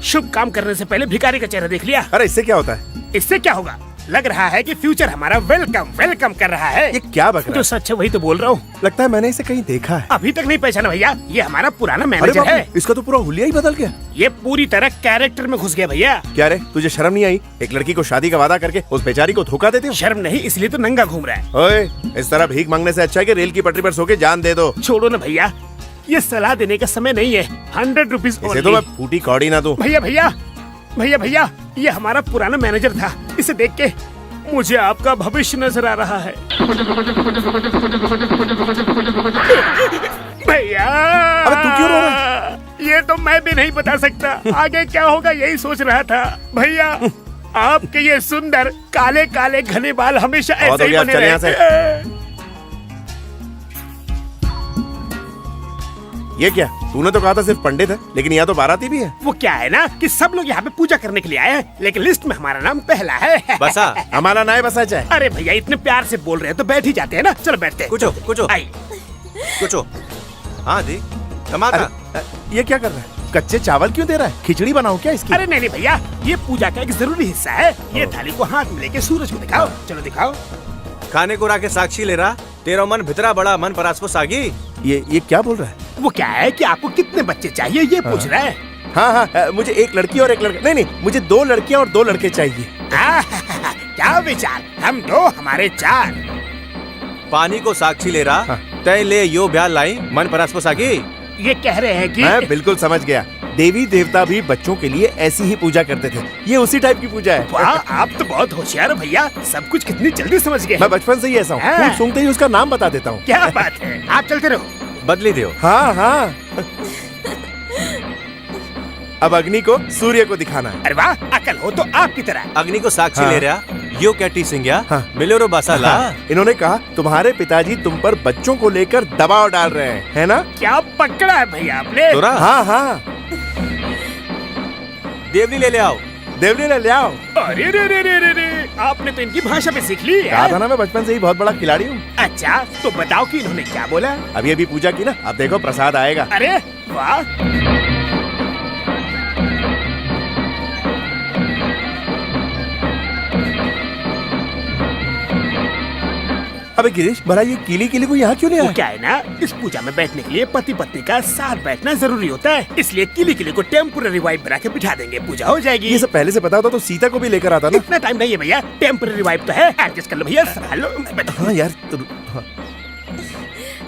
[SPEAKER 3] शुभ काम करने से पहले भिखारी का चेहरा देख लिया?
[SPEAKER 4] अरे इससे क्या होता है?
[SPEAKER 3] इससे क्या होगा? लग रहा है कि फ्यूचर हमारा वेलकम वेलकम कर रहा है।
[SPEAKER 4] ये क्या बक रहा
[SPEAKER 3] जो
[SPEAKER 4] है?
[SPEAKER 3] सच है वही तो बोल रहा हूँ।
[SPEAKER 4] लगता है मैंने इसे कहीं देखा है।
[SPEAKER 3] अभी तक नहीं पहचाना भैया, ये हमारा पुराना
[SPEAKER 4] अरे
[SPEAKER 3] मैनेजर
[SPEAKER 4] बाप रे,
[SPEAKER 3] है।
[SPEAKER 4] इसका तो पूरा हुलिया ही बदल गया।
[SPEAKER 3] ये पूरी तरह कैरेक्टर में घुस गया भैया।
[SPEAKER 4] क्या रे, तुझे शर्म नहीं आई? एक लड़की को शादी का वादा करके उस बेचारी को धोखा देते हो?
[SPEAKER 3] शर्म नहीं, इसलिए तो नंगा घूम रहा है।
[SPEAKER 4] ओए, इस तरह भीख मांगने से अच्छा है कि रेल की पटरी पर सो के जान दे दो।
[SPEAKER 3] छोड़ो ना भैया, ये सलाह देने का समय नहीं है। 100 रुपीज
[SPEAKER 4] इसे तो मैं फूटी कौड़ी ना दूं।
[SPEAKER 3] भैया भैया भैया भैया, ये हमारा पुराना मैनेजर था। इसे देख के मुझे आपका भविष्य नजर आ रहा है। भैया,
[SPEAKER 4] अबे तू क्यों रो रहा है?
[SPEAKER 3] ये तो मैं भी नहीं बता सकता। आगे क्या होगा यही सोच रहा था। भैया, आपके ये सुंदर काले काले घने बाल हमेशा
[SPEAKER 4] बहुत
[SPEAKER 3] ऐसे
[SPEAKER 4] हो
[SPEAKER 3] ही
[SPEAKER 4] गया,
[SPEAKER 3] बने
[SPEAKER 4] चल यहाँ
[SPEAKER 3] रहे।
[SPEAKER 4] ये क्या, तूने तो कहा था सिर्फ पंडित है, लेकिन यहाँ तो बाराती भी है।
[SPEAKER 3] वो क्या है ना कि सब लोग यहाँ पे पूजा करने के लिए आए हैं, लेकिन लिस्ट में हमारा नाम पहला है।
[SPEAKER 9] बसा
[SPEAKER 4] हमारा नाय बसा चाहे।
[SPEAKER 3] अरे भैया, इतने प्यार से बोल रहे हैं तो बैठ ही जाते हैं ना। चलो बैठते हैं।
[SPEAKER 9] कुछो कुछो
[SPEAKER 3] आई।
[SPEAKER 9] कुछो। हाँ दी टमाटर।
[SPEAKER 4] ये क्या कर रहा है? कच्चे चावल क्यों दे रहा है? खिचड़ी बनाऊं क्या इसकी?
[SPEAKER 3] अरे नहीं नहीं भैया, ये पूजा का एक जरूरी हिस्सा है। ये थाली को हाथ में लेके सूरज को दिखाओ। चलो दिखाओ।
[SPEAKER 9] खाने को राके साक्षी ले रहा तेरा मन भितरा बड़ा मन परास को सागी।
[SPEAKER 4] ये क्या बोल रहा है?
[SPEAKER 3] वो क्या है कि आपको कितने बच्चे चाहिए ये पूछ रहा है।
[SPEAKER 4] हाँ हाँ, मुझे एक लड़की और एक लड़का, नहीं नहीं, मुझे 2 लड़कियाँ और 2 लड़के चाहिए।
[SPEAKER 3] क्या विचार, हम 2 हमारे 4।
[SPEAKER 9] पानी को साक्षी ले रहा तय ले यो ब्याल लाई मन परास को सागी।
[SPEAKER 3] ये कह रहे हैं कि
[SPEAKER 4] मैं बिल्कुल समझ गया, देवी देवता भी बच्चों के लिए ऐसी ही पूजा करते थे। ये उसी टाइप की पूजा है।
[SPEAKER 3] वाह, आप तो बहुत होशियार हो भैया, सब कुछ कितनी जल्दी समझ गए।
[SPEAKER 4] मैं बचपन से ही ऐसा हूँ,
[SPEAKER 3] हाँ।
[SPEAKER 4] फूल सूंघते ही उसका नाम बता देता हूँ।
[SPEAKER 3] क्या बात है, आप चलते रहो।
[SPEAKER 9] बदली दियो।
[SPEAKER 4] हाँ हाँ। अब अग्नि को सूर्य को दिखाना है।
[SPEAKER 3] अरे वाह, अकल हो तो आपकी तरह।
[SPEAKER 9] अग्नि को साक्षी
[SPEAKER 4] हाँ।
[SPEAKER 9] ले रहा यो कैटी सिंह
[SPEAKER 4] हाँ।
[SPEAKER 9] मिलो रो बासाला।
[SPEAKER 4] हाँ, इन्होंने कहा तुम्हारे पिताजी तुम पर बच्चों को लेकर दबाव डाल रहे हैं, है ना?
[SPEAKER 3] क्या पकड़ा है भैया आपने?
[SPEAKER 9] तोरा
[SPEAKER 4] हाँ हाँ,
[SPEAKER 9] देवली ले आओ।
[SPEAKER 4] देवली ने ले आओ।
[SPEAKER 3] अरे रे रे रे रे रे, आपने तो इनकी भाषा भी सीख ली
[SPEAKER 4] कहा
[SPEAKER 3] है।
[SPEAKER 4] था ना मैं बचपन से ही बहुत बड़ा खिलाड़ी हूँ।
[SPEAKER 3] अच्छा, तो बताओ कि इन्होंने क्या बोला?
[SPEAKER 4] अभी अभी पूजा की ना, अब देखो प्रसाद आएगा।
[SPEAKER 3] अरे वाह,
[SPEAKER 4] अबे गिरीश, भला ये कीली कीली को यहाँ क्यों ले
[SPEAKER 3] वो
[SPEAKER 4] आया?
[SPEAKER 3] क्या है ना, इस पूजा में बैठने के लिए पति पत्नी का साथ बैठना जरूरी होता है। इसलिए किली किली को टेम्पोररी वाइफ बना के बिठा देंगे, पूजा हो जाएगी।
[SPEAKER 4] ये सब पहले से पता होता तो सीता को भी लेकर आता ना।
[SPEAKER 3] इतना टाइम नहीं है भैया, टेम्पोररी वाइफ तो है, एडजस्ट कर लो भैया। संभालो।
[SPEAKER 4] हाँ यार, हाँ।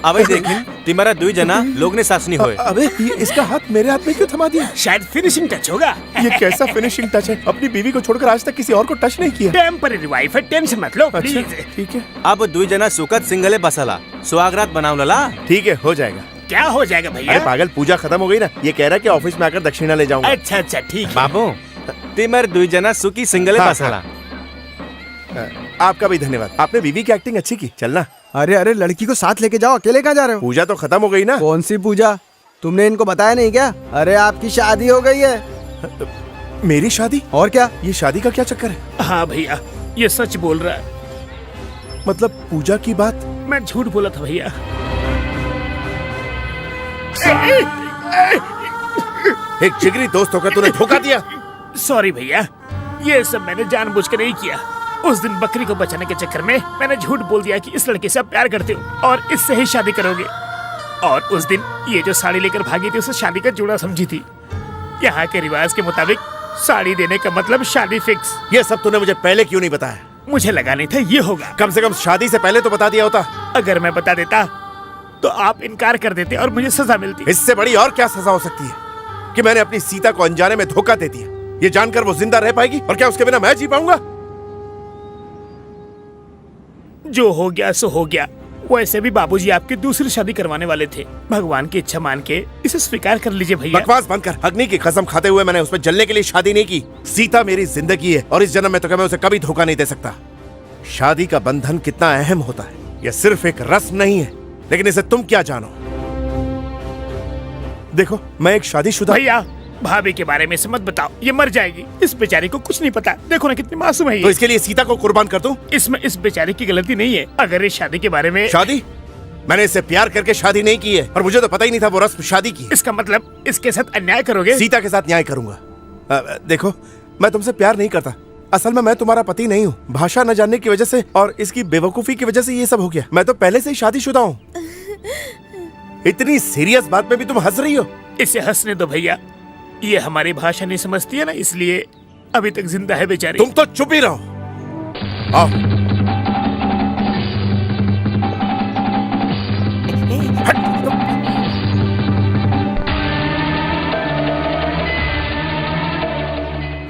[SPEAKER 9] अबे देखिन तुम्हारा दुई जना लोग ने सासनी होए।
[SPEAKER 4] अबे ये इसका हाथ मेरे हाथ में क्यों थमा दिया?
[SPEAKER 3] शायद फिनिशिंग टच होगा।
[SPEAKER 4] ये कैसा फिनिशिंग टच है? अपनी बीवी को छोड़कर आज तक किसी और को टच नहीं किया।
[SPEAKER 3] टेम्पररी वाइफ है, टेंशन मत लो
[SPEAKER 4] अच्छा
[SPEAKER 3] प्लीज।
[SPEAKER 4] ठीक है,
[SPEAKER 9] अब दुई जना सुकत सिंगले बसला सुहागरात बनाव लला।
[SPEAKER 4] ठीक है, हो जाएगा।
[SPEAKER 3] क्या हो जाएगा
[SPEAKER 4] अरे
[SPEAKER 3] भैया?
[SPEAKER 4] पागल, पूजा खत्म हो गई ना, ये कह रहा है कि ऑफिस में आकर दक्षिणा ले जाऊंगा।
[SPEAKER 3] अच्छा अच्छा ठीक है।
[SPEAKER 9] बाबू तिमर दुई जना सुकी सिंगले
[SPEAKER 4] हाँ,
[SPEAKER 9] बसला।
[SPEAKER 4] आपका भी धन्यवाद, आपने बीवी की एक्टिंग अच्छी की। चलना।
[SPEAKER 8] अरे अरे लड़की को साथ लेके जाओ, अकेले कहाँ जा रहे हो?
[SPEAKER 4] पूजा तो खत्म हो गई ना।
[SPEAKER 8] कौन सी पूजा? तुमने इनको बताया नहीं क्या? अरे आपकी शादी हो गई है।
[SPEAKER 4] मेरी शादी?
[SPEAKER 8] और क्या?
[SPEAKER 4] ये शादी का क्या चक्कर है?
[SPEAKER 3] हाँ भैया, ये सच बोल रहा है।
[SPEAKER 4] मतलब पूजा की बात?
[SPEAKER 3] मैं झूठ बोला था भैया।
[SPEAKER 4] एक जिगरी दोस्त होकर तूने धोखा दिया।
[SPEAKER 3] सॉरी भैया, ये सब मैंने जानबूझकर नहीं किया। उस दिन बकरी को बचाने के चक्कर में मैंने झूठ बोल दिया कि इस लड़के से आप प्यार करते हो और इससे ही शादी करोगे। और उस दिन ये जो साड़ी लेकर भागी थी उसे शादी का जोड़ा समझी थी। यहाँ के रिवाज के मुताबिक साड़ी देने का मतलब शादी फिक्स।
[SPEAKER 4] ये सब तूने मुझे पहले क्यों नहीं बताया?
[SPEAKER 3] मुझे लगा नहीं था ये होगा।
[SPEAKER 4] कम से कम शादी से पहले तो बता दिया होता।
[SPEAKER 3] अगर मैं बता देता तो आप इनकार कर देते और मुझे सजा मिलती।
[SPEAKER 4] इससे बड़ी और क्या सजा हो सकती है कि मैंने अपनी सीता को अनजाने में धोखा दे दिया। ये जानकर वो जिंदा रह पाएगी और क्या उसके बिना मैं जी पाऊंगा?
[SPEAKER 3] जो हो गया सो हो गया। वैसे भी बाबूजी आपकी दूसरी शादी करवाने वाले थे। भगवान की इच्छा मान के इसे स्वीकार कर लीजिए भैया।
[SPEAKER 4] बकवास बंद कर। अग्नि की कसम खाते हुए मैंने उसमें जलने के लिए शादी नहीं की। सीता मेरी जिंदगी है और इस जन्म में तो मैं उसे कभी धोखा नहीं दे सकता। शादी का बंधन कितना अहम होता है, यह सिर्फ एक रस्म नहीं है, लेकिन इसे तुम क्या जानो। देखो, मैं एक शादीशुदा।
[SPEAKER 3] भैया भाभी के बारे में से मत बताओ, ये मर जाएगी। इस बेचारी को कुछ नहीं पता। देखो ना कितनी मासूम है ये।
[SPEAKER 4] तो इसके लिए सीता को कुर्बान कर दूं?
[SPEAKER 3] इसमें इस बेचारी की गलती नहीं है। अगर इस शादी के बारे में
[SPEAKER 4] शादी? मैंने इससे प्यार करके शादी नहीं की है और मुझे तो पता ही नहीं था वो रस्म शादी की।
[SPEAKER 3] इसका मतलब इसके साथ अन्याय करोगे?
[SPEAKER 4] सीता के साथ न्याय करूंगा। देखो, मैं तुमसे प्यार नहीं करता। असल में मैं तुम्हारा पति नहीं हूँ। भाषा न जानने की वजह से और इसकी बेवकूफी की वजह से ये सब हो गया। मैं तो पहले से ही शादीशुदा हूँ। इतनी सीरियस बात में भी तुम हंस रही हो।
[SPEAKER 3] इसे हंसने दो भैया, ये हमारी भाषा नहीं समझती है ना, इसलिए अभी तक जिंदा है बेचारी।
[SPEAKER 4] तुम तो चुप ही रहो। आओ।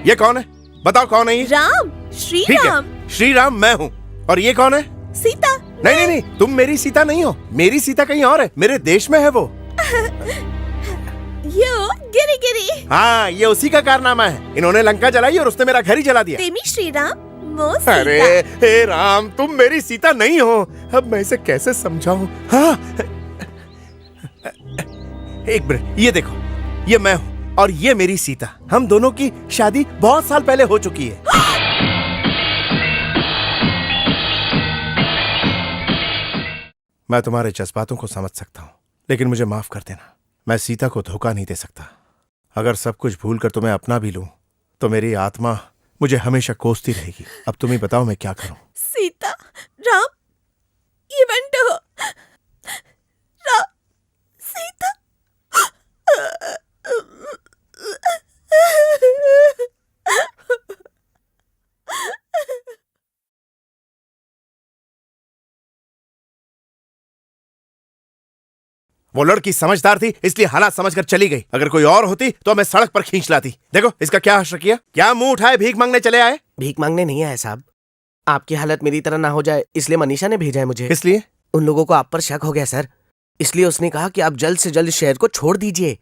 [SPEAKER 4] ये कौन है? बताओ कौन है ये?
[SPEAKER 1] राम, श्री
[SPEAKER 4] ठीक
[SPEAKER 1] राम।
[SPEAKER 4] है, श्री राम मैं हूँ। और ये कौन है?
[SPEAKER 1] सीता।
[SPEAKER 4] नहीं नहीं नहीं, तुम मेरी सीता नहीं हो। मेरी सीता कहीं और है, मेरे देश में है वो।
[SPEAKER 1] यो गिरी गिरी।
[SPEAKER 4] हाँ, ये उसी का कारनामा है। इन्होंने लंका जलाई और उसने मेरा घर ही जला दिया।
[SPEAKER 1] तेमी श्री राम, वो सीता।
[SPEAKER 4] अरे हे राम, तुम मेरी सीता नहीं हो। अब मैं इसे कैसे समझाऊं? हाँ, एक मिनट, ये देखो, ये मैं हूँ और ये मेरी सीता। हम दोनों की शादी बहुत साल पहले हो चुकी है। मैं तुम्हारे जज्बातों को समझ सकता हूँ, लेकिन मुझे माफ कर देना। मैं सीता को धोखा नहीं दे सकता। अगर सब कुछ भूल कर तुम्हें अपना भी लूं, तो मेरी आत्मा मुझे हमेशा कोसती रहेगी। अब तुम ही बताओ मैं क्या करूं?
[SPEAKER 1] सीता, राम, ये बंटो, राम, सीता।
[SPEAKER 4] वो लड़की समझदार थी, इसलिए हालात समझकर चली गई। अगर कोई और होती तो मैं सड़क पर खींच लाती। देखो इसका क्या हश्र किया। क्या मुंह उठाए भीख मांगने चले आए?
[SPEAKER 7] भीख मांगने नहीं आए साहब, आपकी हालत मेरी तरह ना हो जाए इसलिए मनीषा ने भेजा है मुझे।
[SPEAKER 4] इसलिए
[SPEAKER 7] उन लोगों को आप पर शक हो गया सर, इसलिए उसने कहा कि आप जल्द से जल्द शहर को छोड़ दीजिए।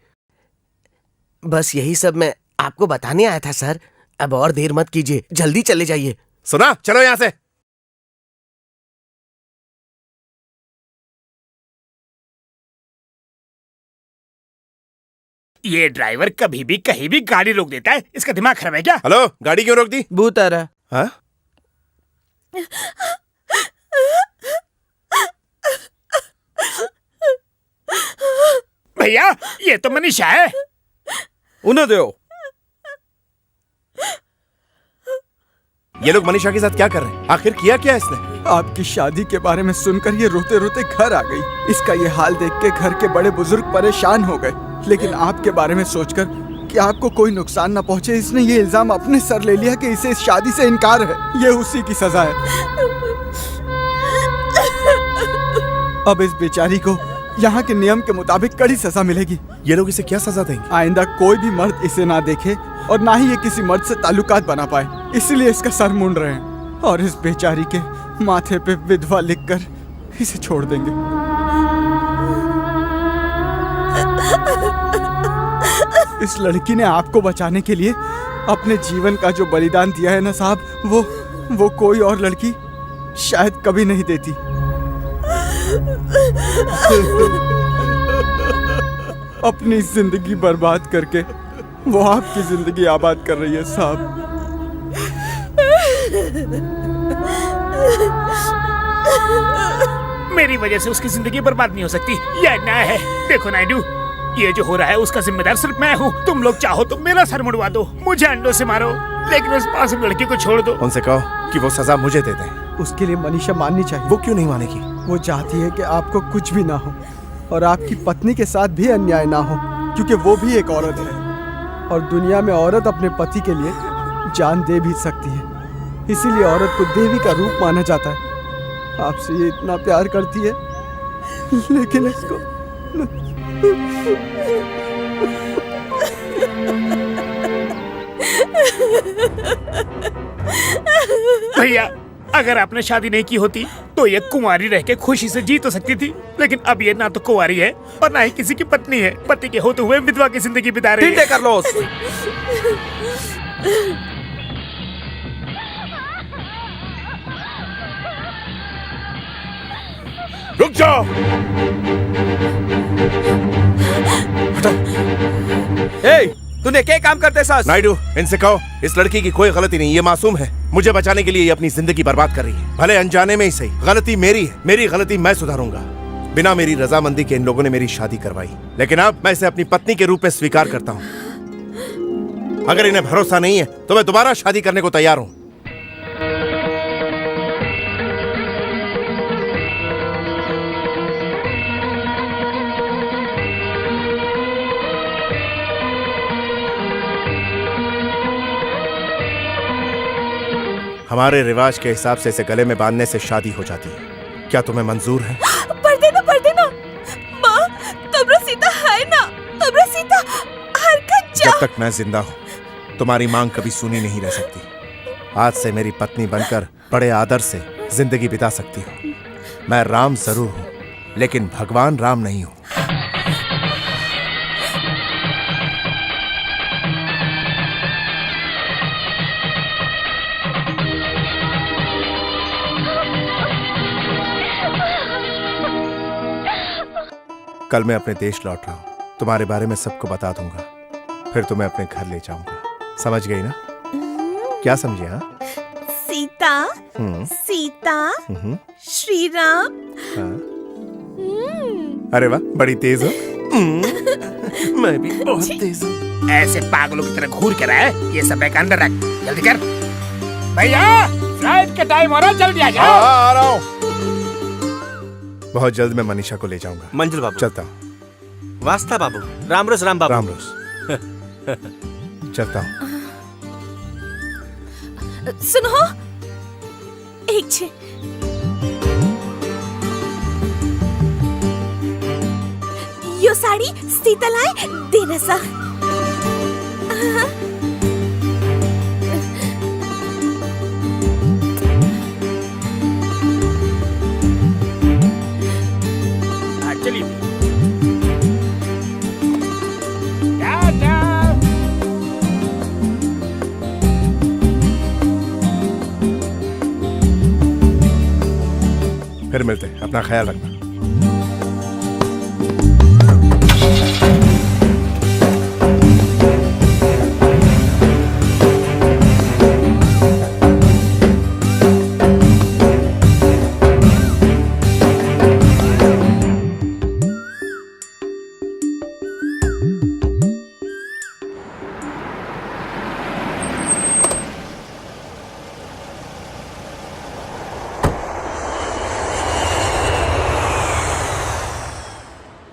[SPEAKER 7] बस यही सब मैं आपको बताने आया था सर। अब और देर मत कीजिए, जल्दी चले जाइए।
[SPEAKER 4] सुना, चलो यहाँ से।
[SPEAKER 3] ये ड्राइवर कभी भी कहीं भी गाड़ी रोक देता है। इसका दिमाग खराब है क्या?
[SPEAKER 4] हेलो, गाड़ी क्यों रोक दी?
[SPEAKER 8] बूतारा।
[SPEAKER 4] हाँ?
[SPEAKER 3] भैया, ये तो मनीषा है।
[SPEAKER 9] उन्हें दो।
[SPEAKER 4] ये लोग मनीषा के साथ क्या कर रहे हैं? आखिर किया क्या इसने?
[SPEAKER 8] आपकी शादी के बारे में सुनकर ये रोते रोते घर आ गई। इसका ये हाल देख के घर के बड़े बुजुर्ग परेशान हो गए, लेकिन आपके बारे में सोचकर कि आपको कोई नुकसान न पहुंचे, इसने ये इल्जाम अपने सर ले लिया कि इसे इस शादी से इनकार है। ये उसी की सजा है। अब इस बेचारी को यहाँ के नियम के मुताबिक कड़ी सजा मिलेगी।
[SPEAKER 4] ये लोग इसे क्या सजा देंगे?
[SPEAKER 8] आइंदा कोई भी मर्द इसे ना देखे और ना ही ये किसी मर्द से ताल्लुकात बना पाए, इसलिए इसका सर मूंड रहे हैं और इस बेचारी के माथे पे विधवा लिखकर इसे छोड़ देंगे। इस लड़की ने आपको बचाने के लिए अपने जीवन का जो बलिदान दिया है ना साहब, वो कोई और लड़की शायद कभी नहीं देती। अपनी जिंदगी बर्बाद करके वो आपकी जिंदगी आबाद कर रही है साहब।
[SPEAKER 3] मेरी वजह से उसकी जिंदगी बर्बाद नहीं हो सकती, यह अन्याय है। देखो नायडू, ये जो हो रहा है उसका जिम्मेदार सिर्फ मैं हूँ। तुम लोग चाहो तो मेरा सर मुड़वा दो, मुझे अंडों से मारो, लेकिन उस मासूम लड़की को छोड़ दो।
[SPEAKER 4] उनसे कहो कि वो सजा मुझे दे दें।
[SPEAKER 8] उसके लिए मनीषा माननी चाहिए।
[SPEAKER 4] वो क्यों नहीं मानेगी?
[SPEAKER 8] वो चाहती है कि आपको कुछ भी ना हो और आपकी पत्नी के साथ भी अन्याय ना हो, क्योंकि वो भी एक औरत है और दुनिया में औरत अपने पति के लिए जान दे भी सकती है। इसीलिए औरत को देवी का रूप माना जाता है। आपसे ये इतना प्यार करती है, लेकिन इसको
[SPEAKER 3] भैया, अगर आपने शादी नहीं की होती तो ये कुंवारी रह के खुशी से जी तो सकती थी, लेकिन अब ये ना तो कुंवारी है और ना ही किसी की पत्नी है। पति के होते हुए विधवा की जिंदगी बिता रही है।
[SPEAKER 9] कर लो।
[SPEAKER 4] रुक जाओ।
[SPEAKER 9] तूने क्या काम करते सास?
[SPEAKER 4] नायडू, इनसे कहो इस लड़की की कोई गलती नहीं, ये मासूम है। मुझे बचाने के लिए ये अपनी जिंदगी बर्बाद कर रही है, भले अनजाने में ही सही। गलती मेरी है, मेरी गलती मैं सुधारूंगा। बिना मेरी रजामंदी के इन लोगों ने मेरी शादी करवाई, लेकिन अब मैं इसे अपनी पत्नी के रूप में स्वीकार करता हूँ। अगर इन्हें भरोसा नहीं है तो मैं दोबारा शादी करने को तैयार हूँ। हमारे रिवाज के हिसाब से इसे गले में बांधने से शादी हो जाती है। क्या तुम्हें मंजूर है?
[SPEAKER 1] पढ़ देना माँ, तुमरा सीता है ना, तुमरा सीता हरकत जा।
[SPEAKER 4] जब तक मैं जिंदा हूँ तुम्हारी मांग कभी सुनी नहीं रह सकती। आज से मेरी पत्नी बनकर बड़े आदर से जिंदगी बिता सकती हो। मैं राम जरूर हूँ, लेकिन भगवान राम नहीं हूँ। कल मैं अपने देश लौट रहा हूँ, तुम्हारे बारे में सबको बता दूंगा, फिर तुम्हें अपने घर ले जाऊंगा। समझ गई ना? क्या समझे? हाँ,
[SPEAKER 1] सीता, सीता, श्री राम।
[SPEAKER 4] हाँ। अरे वाह, बड़ी तेज हो। मैं भी बहुत तेज हूँ।
[SPEAKER 3] ऐसे पागलों की तरह घूर के रहे, ये सब बैग अंदर रख, जल्दी कर। भैया, फ्लाइट का टाइम हो रहा है, जल्दी आ जाओ।
[SPEAKER 4] आ रहा हूँ। बहुत जल्द मैं मनीषा को ले जाऊंगा।
[SPEAKER 9] मंजिल बाबू।
[SPEAKER 4] चलता हूँ।
[SPEAKER 9] वास्ता बाबू। राम रोज राम बाबू।
[SPEAKER 4] राम रोज। चलता हूँ।
[SPEAKER 1] सुनो, एक छे यो साड़ी सीता लाए देना सा।
[SPEAKER 3] चलिए।
[SPEAKER 4] फिर मिलते हैं, अपना ख्याल रखना।